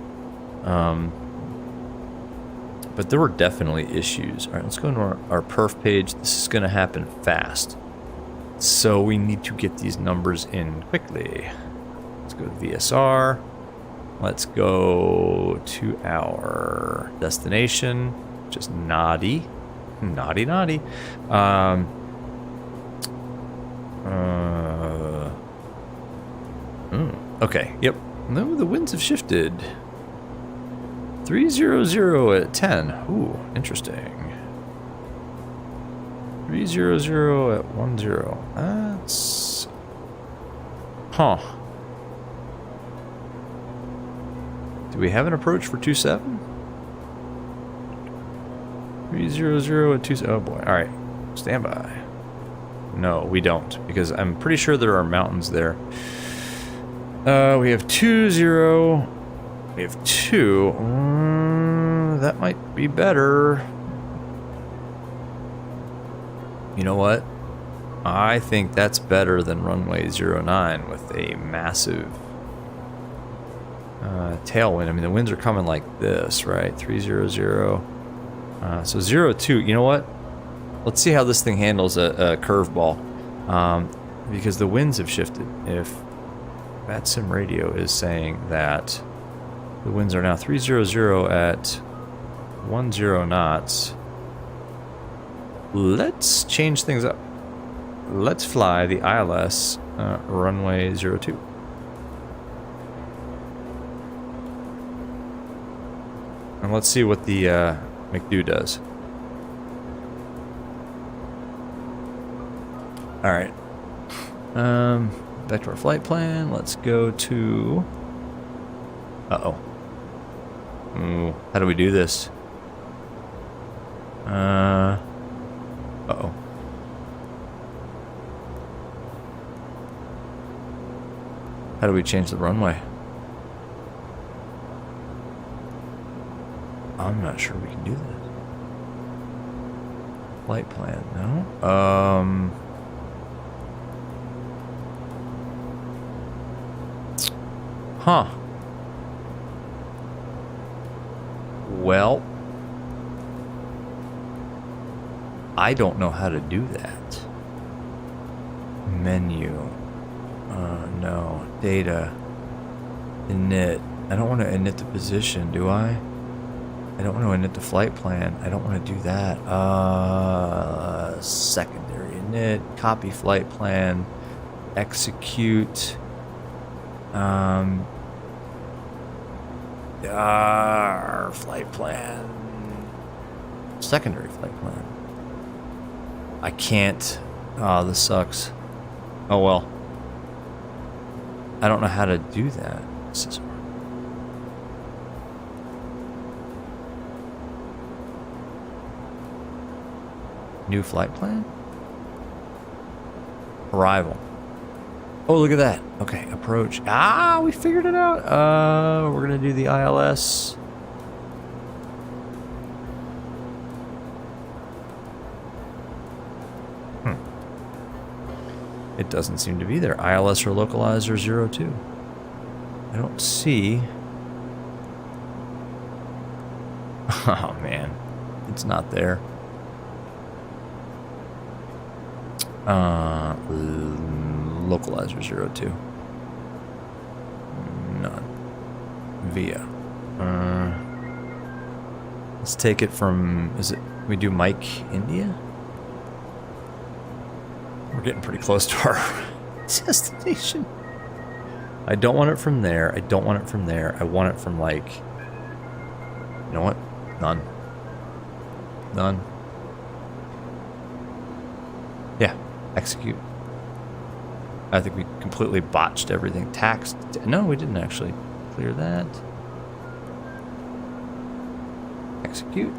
But there were definitely issues. All right, let's go into our perf page. This is going to happen fast. So we need to get these numbers in quickly. Let's go to VSR. Let's go to our destination, which is Nadi. Naughty, naughty. Okay, yep. No, the winds have shifted. 300 at 10. Ooh, interesting. 300 at 10. That's... Huh. Do we have an approach for 27? 300 at 27. Oh boy. Alright. Stand by. No, we don't. Because I'm pretty sure there are mountains there. We have 20. We have 2. That might be better. You know what? I think that's better than runway 09 with a massive tailwind. I mean, the winds are coming like this, right? 300. So 02. You know what? Let's see how this thing handles a curveball. Because the winds have shifted. If VATSIM radio is saying that the winds are now 300 at 10 knots. Let's change things up. Let's fly the ILS runway 02. And let's see what the McDo does. All right. Back to our flight plan. Let's go to... Uh-oh. Ooh, how do we do this? Uh-oh. How do we change the runway? I'm not sure we can do that. Flight plan, no? Huh. Well, I don't know how to do that. Menu. No. Data. Init. I don't want to init the position, do I? I don't want to init the flight plan. I don't want to do that. Secondary init. Copy flight plan. Execute. Flight plan. Secondary flight plan. I can't. Oh, this sucks. Oh well. I don't know how to do that. This is hard. New flight plan? Arrival. Oh, look at that. Okay, approach. Ah, we figured it out. We're gonna do the ILS. It doesn't seem to be there. ILS or localizer 02. I don't see. Oh man, it's not there. Localizer 02. None. Via. Let's take it from, is it, we do Mike India? We're getting pretty close to our destination. I don't want it from there. I don't want it from there. I want it from like, you know what? None. None. Yeah. Execute. I think we completely botched everything. Taxed. No, we didn't actually clear that. Execute.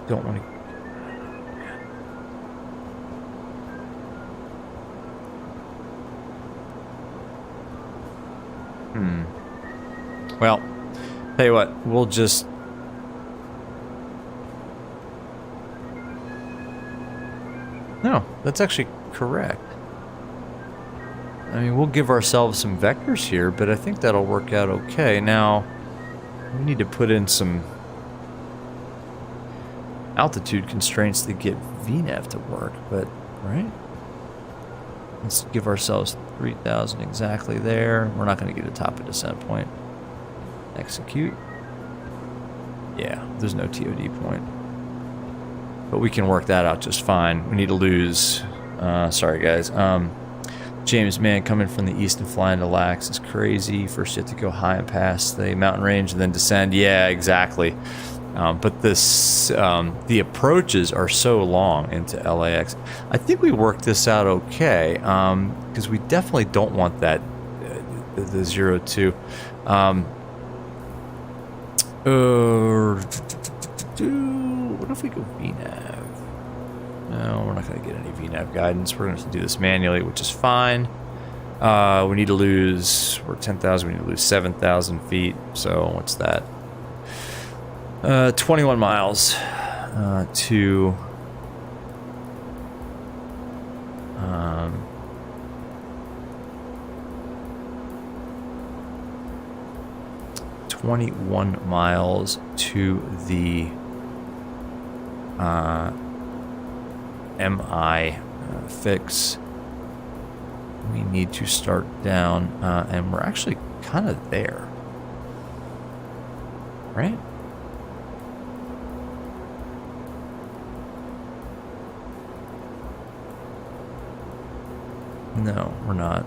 Don't want to. Well, tell you what, we'll just. No, that's actually correct. I mean, we'll give ourselves some vectors here, but I think that'll work out okay. Now, we need to put in some altitude constraints to get VNAV to work, but, right? Let's give ourselves 3,000 exactly there. We're not going to get a top of descent point. Execute. Yeah, there's no TOD point. But we can work that out just fine. We need to lose... sorry, guys. James, man, coming from the east and flying to Lax is crazy. First you have to go high and pass the mountain range and then descend. Yeah, exactly. But this, the approaches are so long into LAX. I think we worked this out okay, because we definitely don't want that, the 0-2. What if we go VNAV? No, we're not going to get any VNAV guidance. We're going to do this manually, which is fine. We need to lose, we're 10,000, we need to lose 7,000 feet. So what's that? 21 miles to 21 miles to the MI fix. We need to start down, and we're actually kind of there, right? No, we're not.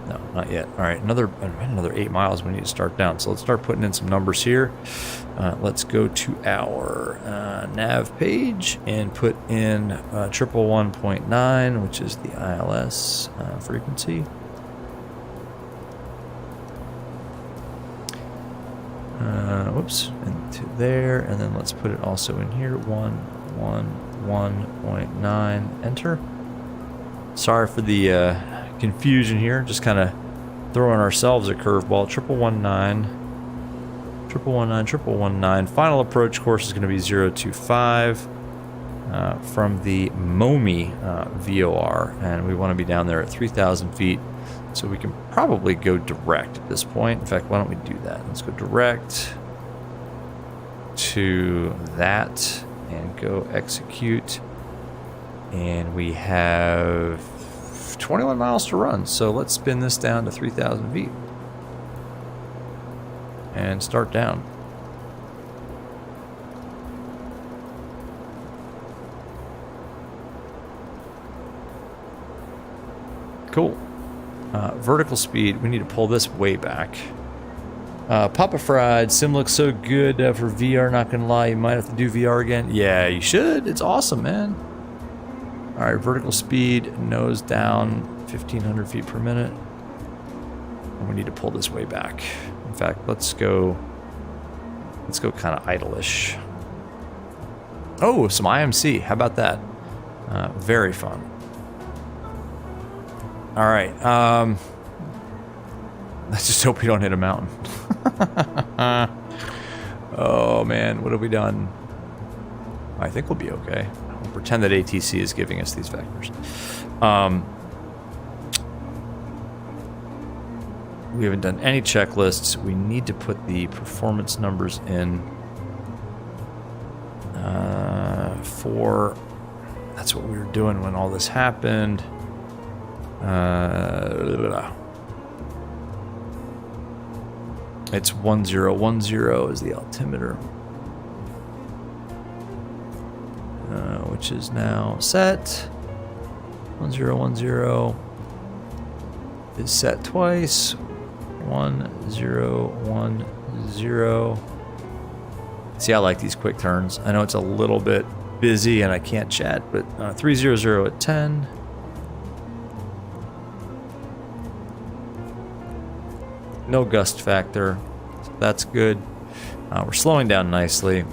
No, not yet. All right, another 8 miles. We need to start down. So let's start putting in some numbers here. Let's go to our nav page and put in 111.9, which is the ILS frequency. Whoops, into there, and then let's put it also in here. 111.9. Enter. Sorry for the confusion here. Just kind of throwing ourselves a curveball. 119. Final approach course is going to be 025 from the MOMI VOR, and we want to be down there at 3,000 feet. So we can probably go direct at this point. In fact, why don't we do that? Let's go direct to that and go execute. And we have 21 miles to run. So let's spin this down to 3,000 feet and start down. Cool. Vertical speed, we need to pull this way back. Papa Fried, sim looks so good for VR, not gonna lie. You might have to do VR again. Yeah, you should. It's awesome, man. All right, vertical speed, nose down, 1,500 feet per minute. And we need to pull this way back. In fact, let's go kind of idle-ish. Oh, some IMC. How about that? Very fun. All right. Let's just hope we don't hit a mountain. Oh, man. What have we done? I think we'll be okay. We'll pretend that ATC is giving us these vectors. We haven't done any checklists. We need to put the performance numbers in for... That's what we were doing when all this happened. It's 1010 is the altimeter, which is now set. 1010 is set twice. 1010. See, I like these quick turns. I know it's a little bit busy and I can't chat, but 300 at 10. No gust factor, so that's good. We're slowing down nicely.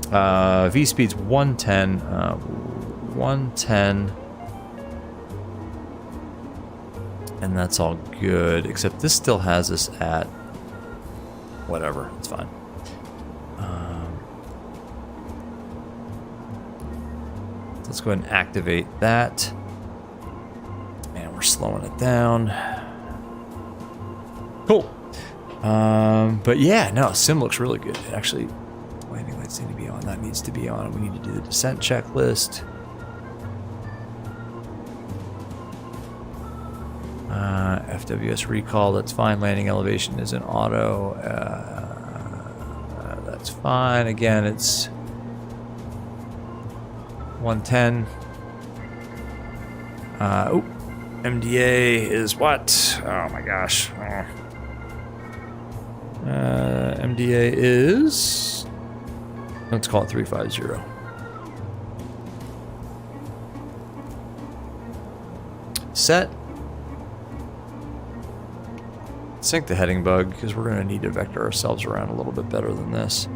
V speed's 110. 110. And that's all good, except this still has us at whatever. It's fine. Let's go ahead and activate that. And we're slowing it down. Cool. But yeah, no, sim looks really good. Actually, landing lights need to be on. That needs to be on. We need to do the descent checklist. FWS recall, that's fine. Landing elevation is in auto. That That's fine. Again, it's 110. Oh, MDA is what? Oh my gosh. MDA is, let's call it 350. Set. Sync the heading bug because we're going to need to vector ourselves around a little bit better than this.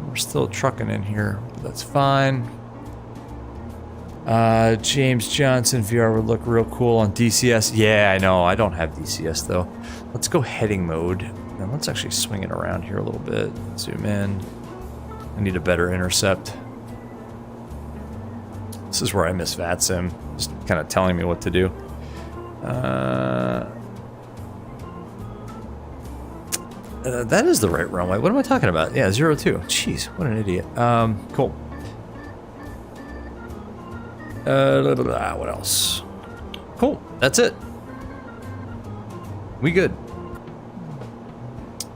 We're still trucking in here, but that's fine. James Johnson VR would look real cool on DCS. Yeah, I know. I don't have DCS though. Let's go heading mode. And let's actually swing it around here a little bit. Zoom in. I need a better intercept. This is where I miss VATSIM. Just kind of telling me what to do. That is the right runway. What am I talking about? Yeah, 02. Jeez, what an idiot. Cool. What else? Cool. That's it. We good.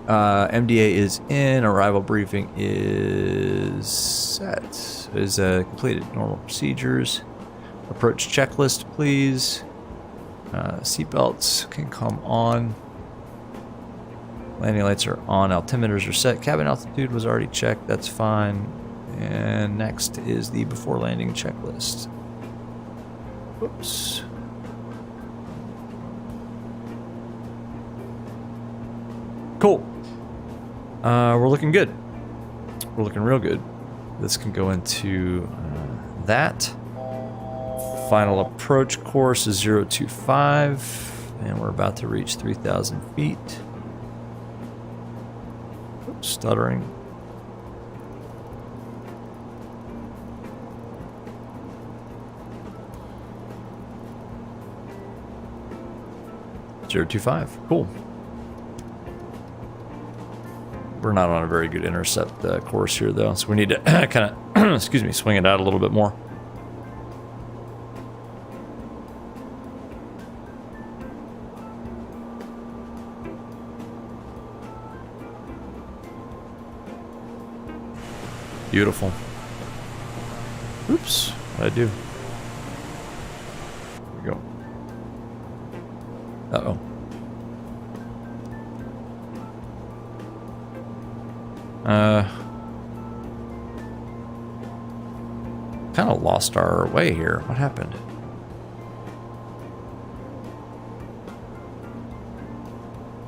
MDA is in. Arrival briefing is set. Is completed. Normal procedures. Approach checklist, please. Seatbelts can come on. Landing lights are on. Altimeters are set. Cabin altitude was already checked. That's fine. And next is the before landing checklist. Whoops. Cool. We're looking good. We're looking real good. This can go into that. Final approach course is 025. And we're about to reach 3,000 feet. Oops, stuttering. .025. Cool. We're not on a very good intercept course here, though, so we need to kind of, excuse me, swing it out a little bit more. Beautiful. Oops, what'd I do? There we go. Uh-oh. Kind of lost our way here. What happened?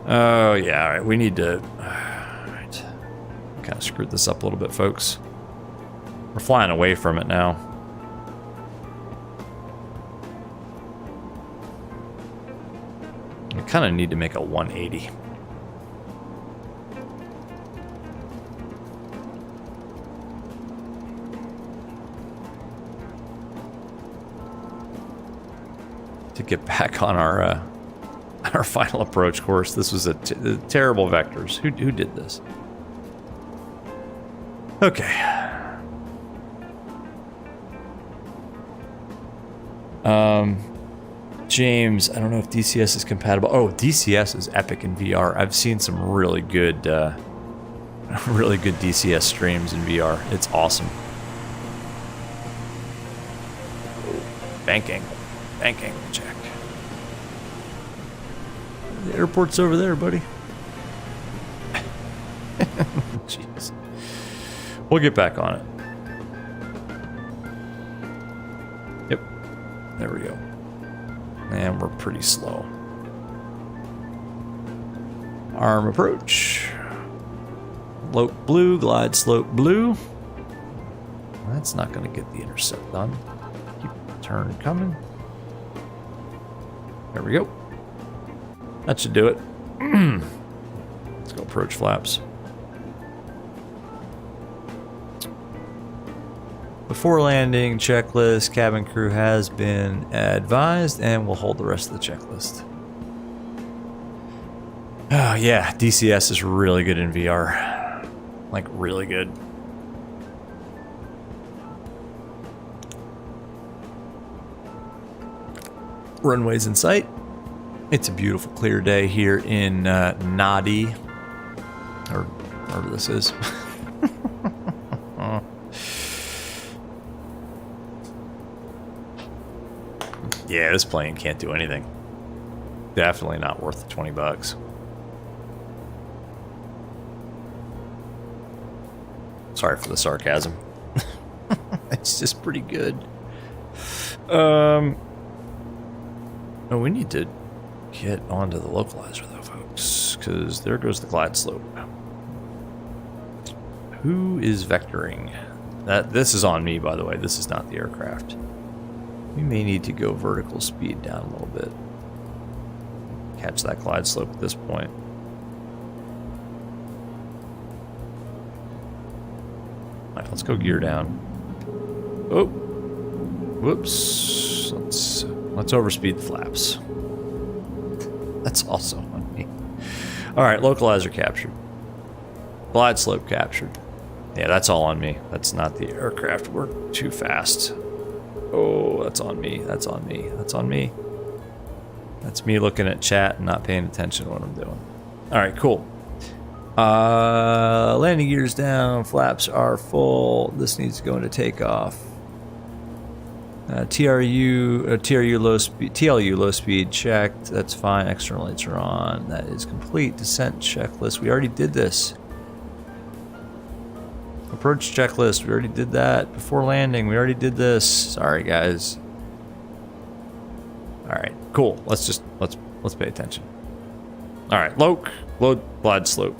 Oh, yeah, all right. We need to... Alright. Kind of screwed this up a little bit, folks. We're flying away from it now. I kind of need to make a 180. To get back on our final approach course. This was a terrible vectors. Who did this? Okay. James, I don't know if DCS is compatible. Oh, DCS is epic in VR. I've seen some really good DCS streams in VR. It's awesome. Bank angle check. The airport's over there, buddy. Jeez. We'll get back on it. Yep. There we go. And we're pretty slow. Arm approach. Slope blue, glide slope blue. That's not going to get the intercept done. Keep the turn coming. There we go. That should do it. Let's go approach flaps. Before landing checklist, cabin crew has been advised, and we'll hold the rest of the checklist. Oh yeah, DCS is really good in VR. Like really good. Runways in sight. It's a beautiful clear day here in Nadi, or wherever this is. Yeah, this plane can't do anything. Definitely not worth the 20 bucks. Sorry for the sarcasm. It's just pretty good. Oh, we need to get onto the localizer though, folks, because there goes the glide slope. Who is vectoring? This is on me, by the way. This is not the aircraft. We may need to go vertical speed down a little bit. Catch that glide slope at this point. Alright, let's go gear down. Oh, whoops. Let's overspeed the flaps. That's also on me. Alright, localizer captured. Glide slope captured. Yeah, that's all on me. That's not the aircraft. We're too fast. Oh, that's on me. That's on me. That's on me. That's me looking at chat and not paying attention to what I'm doing. Alright, cool. Landing gears down. Flaps are full. This needs to go into takeoff. TRU low speed, TLU low speed checked. That's fine. External lights are on. That is complete. Descent checklist. We already did this. Approach checklist. We already did that before landing. We already did this. Sorry, guys. All right, cool. Let's pay attention. All right, load glide slope.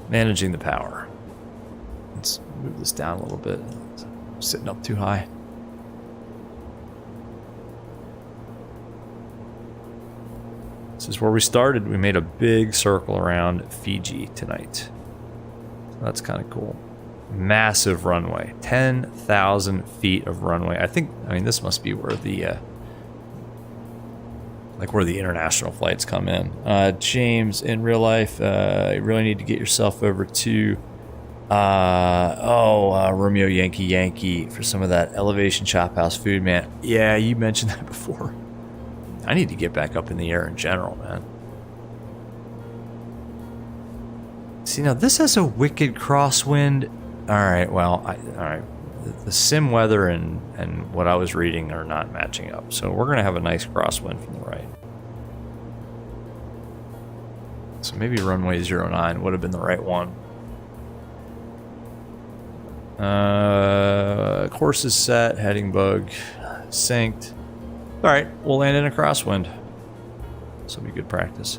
Managing the power. Let's move this down a little bit. I'm sitting up too high. This is where we started. We made a big circle around Fiji tonight. That's kind of cool. Massive runway. 10,000 feet of runway. I mean, this must be where the where the international flights come in. James, in real life, you really need to get yourself over to Romeo Yankee for some of that elevation chop house food, man. Yeah, you mentioned that before. I need to get back up in the air in general, man. See, now this has a wicked crosswind. All right, well, all right. The sim weather and what I was reading are not matching up. So we're going to have a nice crosswind from the right. So maybe runway 09 would have been the right one. Course is set, heading bug synced. All right, we'll land in a crosswind. This will be good practice.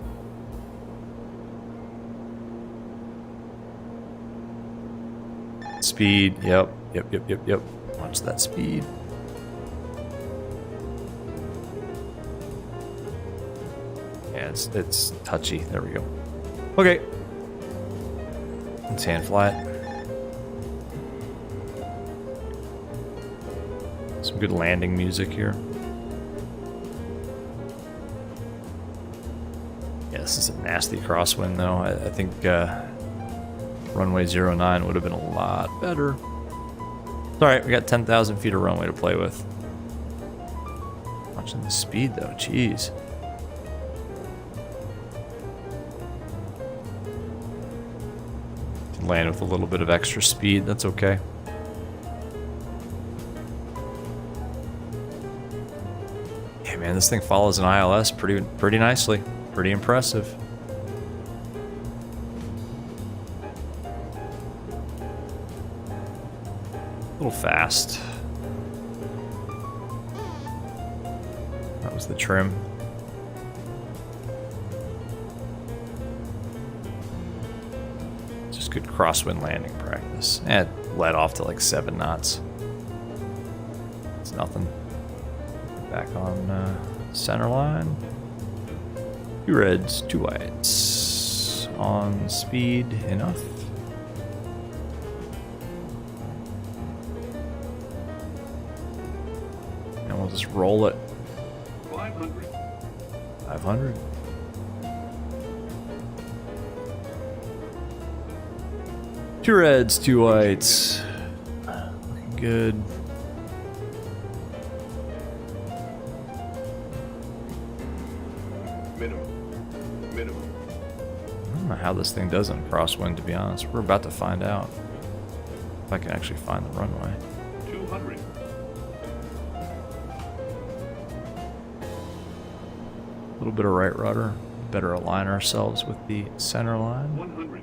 Speed, yep. Watch that speed. Yeah, it's touchy. There we go. Okay. Let's hand flat. Some good landing music here. Yeah, this is a nasty crosswind though. I think runway 09 would have been a lot better. It's alright, we got 10,000 feet of runway to play with. Watching the speed though, jeez. Can land with a little bit of extra speed, that's okay. Yeah, man, this thing follows an ILS pretty nicely. Pretty impressive. A little fast. That was the trim. Just good crosswind landing practice. And it led off to like 7 knots. It's nothing. Back on center line. 2 reds, 2 whites. On speed enough. And we'll just roll it. 500. 500. Two reds, 2 whites. Looking good. Minimum. don't know how this thing does in crosswind, to be honest. We're about to find out. If I can actually find the runway. 200. A little bit of right rudder. Better align ourselves with the center line. 100.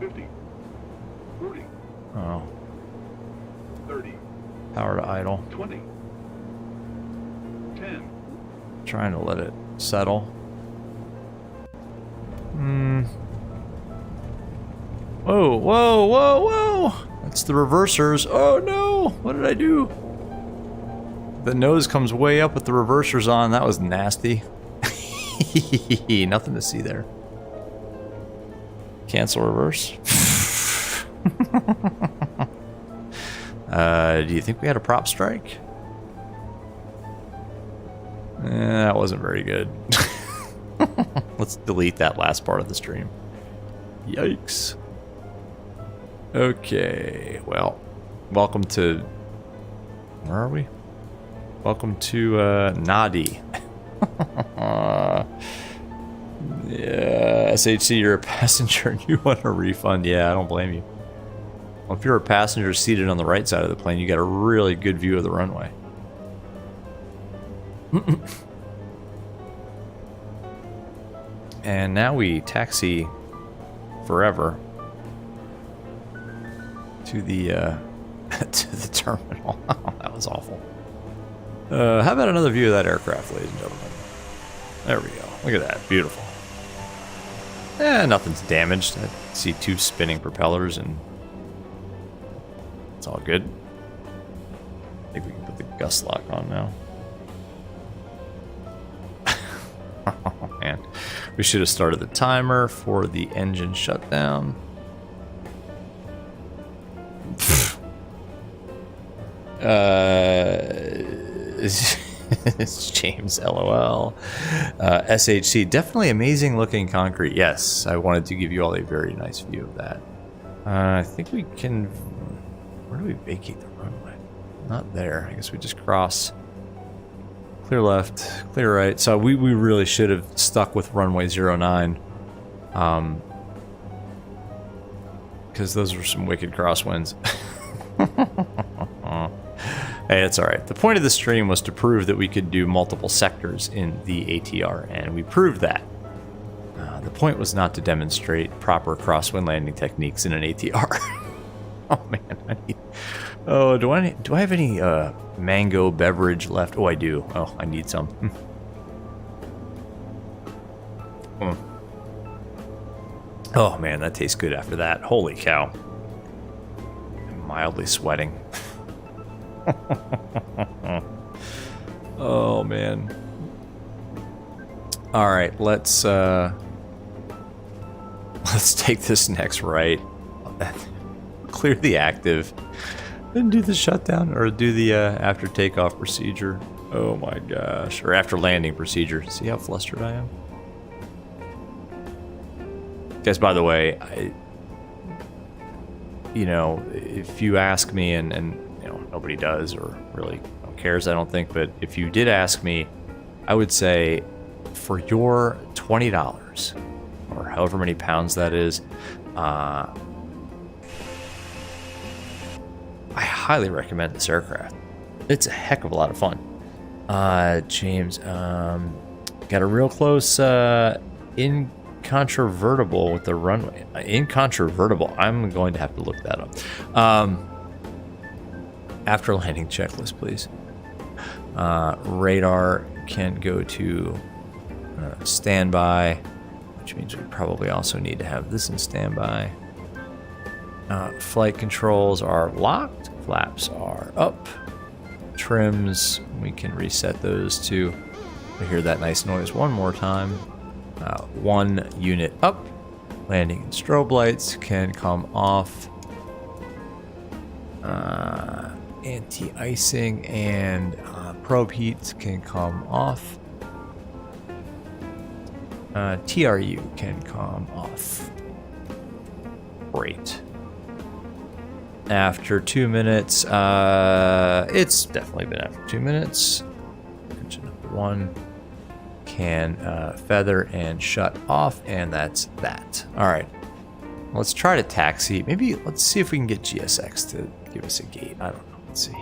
50. 40. Oh, 30. power to idle. 20. 10. Trying to let it settle. Whoa, whoa, whoa, whoa! That's the reversers. Oh no! What did I do? The nose comes way up with the reversers on. That was nasty. Nothing to see there. Cancel reverse. Do you think we had a prop strike? That wasn't very good. Let's delete that last part of the stream. Yikes. Okay, well, welcome to... Where are we? Welcome to Nadi. Yeah, SHC, you're a passenger and you want a refund. Yeah, I don't blame you. Well, if you're a passenger seated on the right side of the plane, you got a really good view of the runway. And now we taxi forever to the to the terminal. That was awful. How about another view of that aircraft, ladies and gentlemen? There we go. Look at that. Beautiful. Nothing's damaged. I see two spinning propellers and it's all good. I think we can put the gust lock on now. Oh man. We should have started the timer for the engine shutdown. It's James, LOL. SHC, definitely amazing looking concrete. Yes, I wanted to give you all a very nice view of that. I think we can... Where do we vacate the runway? Not there. I guess we just cross. Clear left, clear right. So we really should have stuck with runway 09. Because those were some wicked crosswinds. Hey, it's alright. The point of the stream was to prove that we could do multiple sectors in the ATR, and we proved that. The point was not to demonstrate proper crosswind landing techniques in an ATR. Oh man, do I have any mango beverage left? Oh, I do. Oh, I need some. Oh man, that tastes good after that. Holy cow. I'm mildly sweating. Oh man. All right, let's take this next right. Clear the active and do the shutdown or do the after takeoff procedure. Oh my gosh. Or after landing procedure. See how flustered I am? Guys, by the way, if you ask me, and nobody does or really cares, I don't think, but if you did ask me, I would say for your $20 or however many pounds that is, I highly recommend this aircraft. It's a heck of a lot of fun. James, got a real close incontrovertible with the runway. Incontrovertible. I'm going to have to look that up. After landing checklist, please. Radar can go to standby, which means we probably also need to have this in standby. Flight controls are locked. Flaps are up. Trims, we can reset those to hear that nice noise one more time. 1 unit up. Landing and strobe lights can come off. Anti-icing and probe heat can come off. TRU can come off. Great. After 2 minutes, it's definitely been after 2 minutes. Engine number 1 can feather and shut off, and that's that. All right, let's try to taxi. Maybe let's see if we can get GSX to give us a gate. I don't know. Let's see.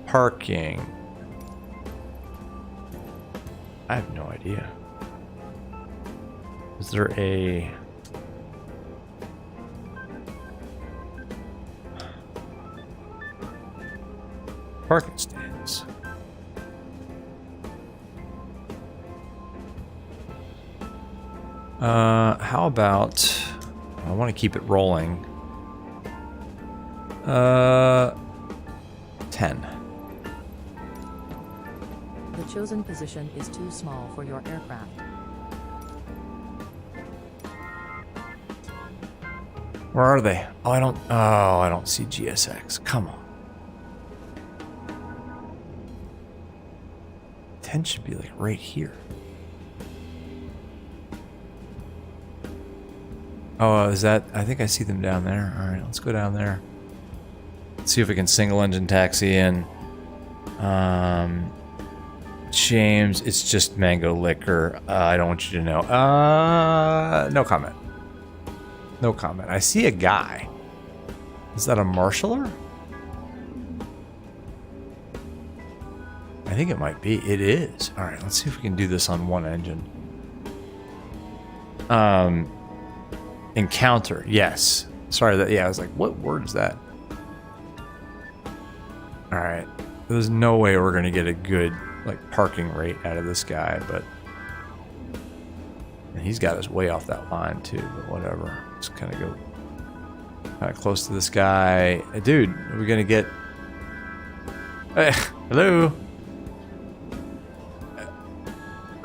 Parking. I have no idea. Is there a... parking stands? How about... I want to keep it rolling. 10. The chosen position is too small for your aircraft. Where are they? Oh, I don't see GSX. Come on. 10 should be like right here. Oh, is that... I think I see them down there. All right, let's go down there. Let's see if we can single engine taxi in. James, it's just mango liquor. I don't want you to know. No comment. No comment. I see a guy. Is that a marshaller? I think it might be. It is. All right, let's see if we can do this on one engine. Encounter. Yes. Sorry that. Yeah, I was like, what word is that? All right. There's no way we're gonna get a good like parking rate out of this guy, but and he's got us way off that line too. But whatever. Let's kind of go kind of close to this guy. Dude, are we gonna get? Hey, hello.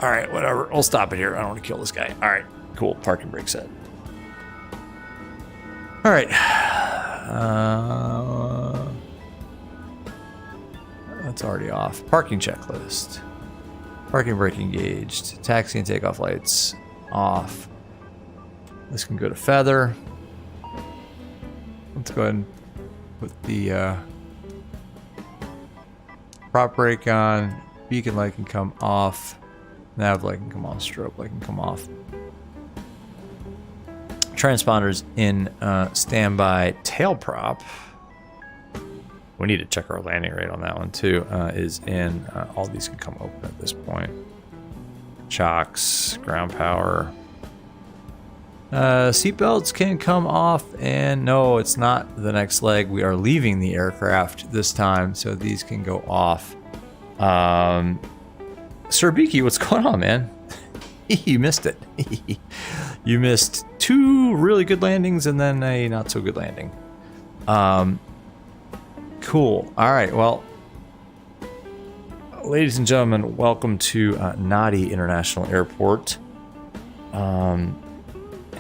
All right, whatever. We'll stop it here. I don't want to kill this guy. All right, cool. Parking brake set. All right. That's already off. Parking checklist. Parking brake engaged. Taxi and takeoff lights off. This can go to feather. Let's go ahead and put the prop brake on. Beacon light can come off. Nav light can come on. Strobe light can come off. Transponders in standby. Tail prop. We need to check our landing rate on that one too. Is in. All these can come open at this point. Chocks, ground power. Seatbelts can come off, and no, it's not the next leg. We are leaving the aircraft this time, so these can go off. Sir Beaky, what's going on, man? You missed it. You missed 2 really good landings and then a not so good landing. Cool. All right. Well, ladies and gentlemen, welcome to Nadi International Airport.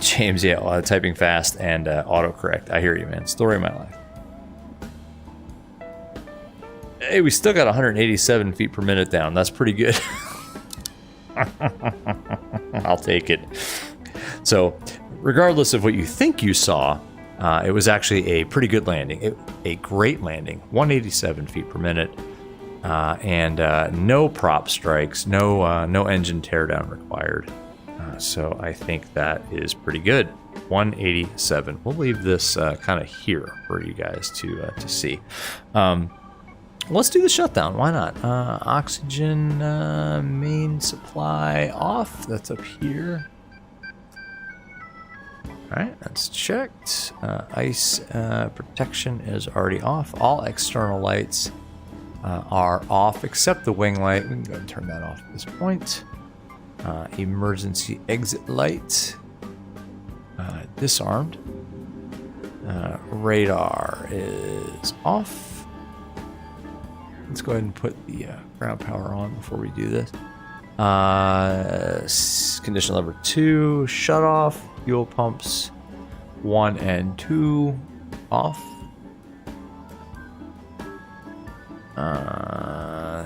James, yeah, typing fast and autocorrect. I hear you, man. Story of my life. Hey, we still got 187 feet per minute down. That's pretty good. I'll take it. So, regardless of what you think you saw, it was actually a pretty good landing. A great landing. 187 feet per minute. And no prop strikes. No engine teardown required. So I think that is pretty good. 187. We'll leave this kind of here for you guys to see. Let's do the shutdown. Why not? Oxygen main supply off. That's up here. All right, that's checked. Ice protection is already off. All external lights are off except the wing light. We can go ahead and turn that off at this point. Emergency exit light disarmed. Radar is off. Let's go ahead and put the ground power on before we do this. Condition lever 2 shut off. Fuel pumps 1 and 2 off.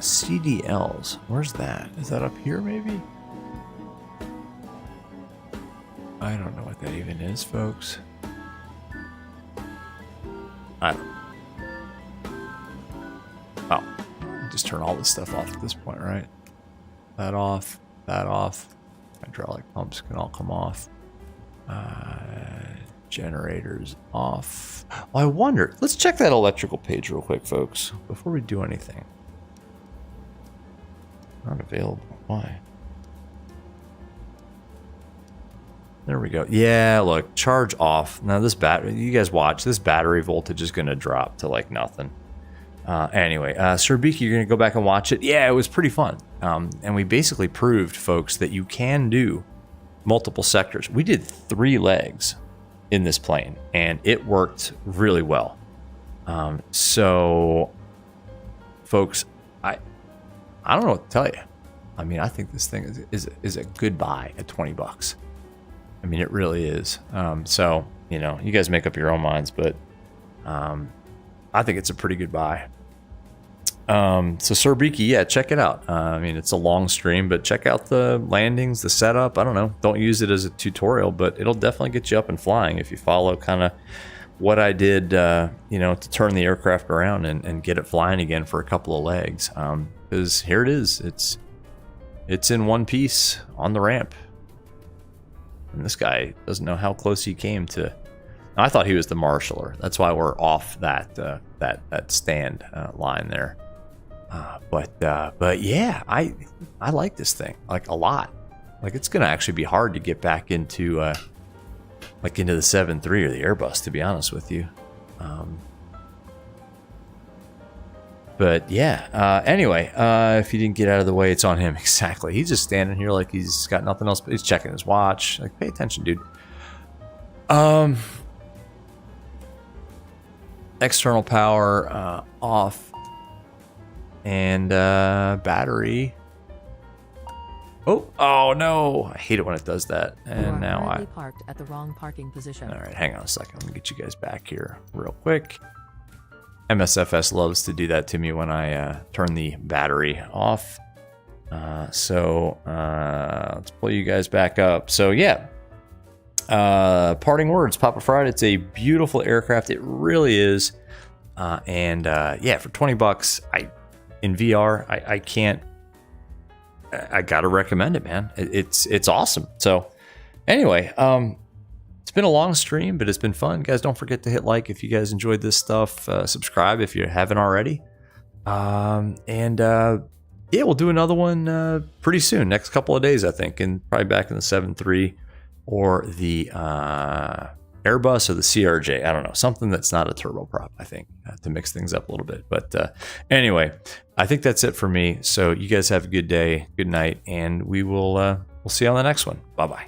CDLs. Where's that? Is that up here maybe? I don't know what that even is, folks. I don't. Oh, just turn all this stuff off at this point, right? that off, that off. Hydraulic pumps can all come off. Generators off. Well, I wonder. Let's check that electrical page real quick, folks, before we do anything. Not available. Why? There we go. Yeah, look, charge off. Now this battery, you guys watch, this battery voltage is going to drop to like nothing. Anyway, Sir Beaky, you're going to go back and watch it. Yeah, it was pretty fun. And we basically proved, folks, that you can do multiple sectors. We did 3 legs in this plane, and it worked really well. So, folks, I don't know what to tell you. I mean, I think this thing is a good buy at $20. I mean, it really is. So, you know, you guys make up your own minds, but I think it's a pretty good buy. So Sir Beaky, yeah, check it out. I mean, it's a long stream, but check out the landings, the setup. I don't know. Don't use it as a tutorial, but it'll definitely get you up and flying if you follow kind of what I did, you know, to turn the aircraft around and get it flying again for a couple of legs. Because here it is. It's in one piece on the ramp. And this guy doesn't know how close he came to. I thought he was the marshaller. That's why we're off that stand line there. But yeah, I like this thing like a lot. Like it's gonna actually be hard to get back into like into the 7.3 or the Airbus, to be honest with you. But yeah. Anyway, if you didn't get out of the way, it's on him. Exactly. He's just standing here like he's got nothing else. But he's checking his watch. Like, pay attention, dude. External power off. And battery. Oh no! I hate it when it does that. And now I parked at the wrong parking position. All right, hang on a second. Let me get you guys back here real quick. MSFS loves to do that to me when I turn the battery off. So let's pull you guys back up. So yeah, parting words, Papa Fried. It's a beautiful aircraft. It really is. And yeah, for $20, in VR, I can't. I gotta recommend it, man. It's awesome. So anyway, it's been a long stream, but it's been fun, guys. Don't forget to hit like if you guys enjoyed this stuff. Subscribe if you haven't already. Yeah, we'll do another one pretty soon, next couple of days, I think, and probably back in the 7.3 or the Airbus or the CRJ. I don't know, something that's not a turboprop, I think, to mix things up a little bit. But anyway, I think that's it for me. So you guys have a good day, good night, and we'll see you on the next one. Bye-bye.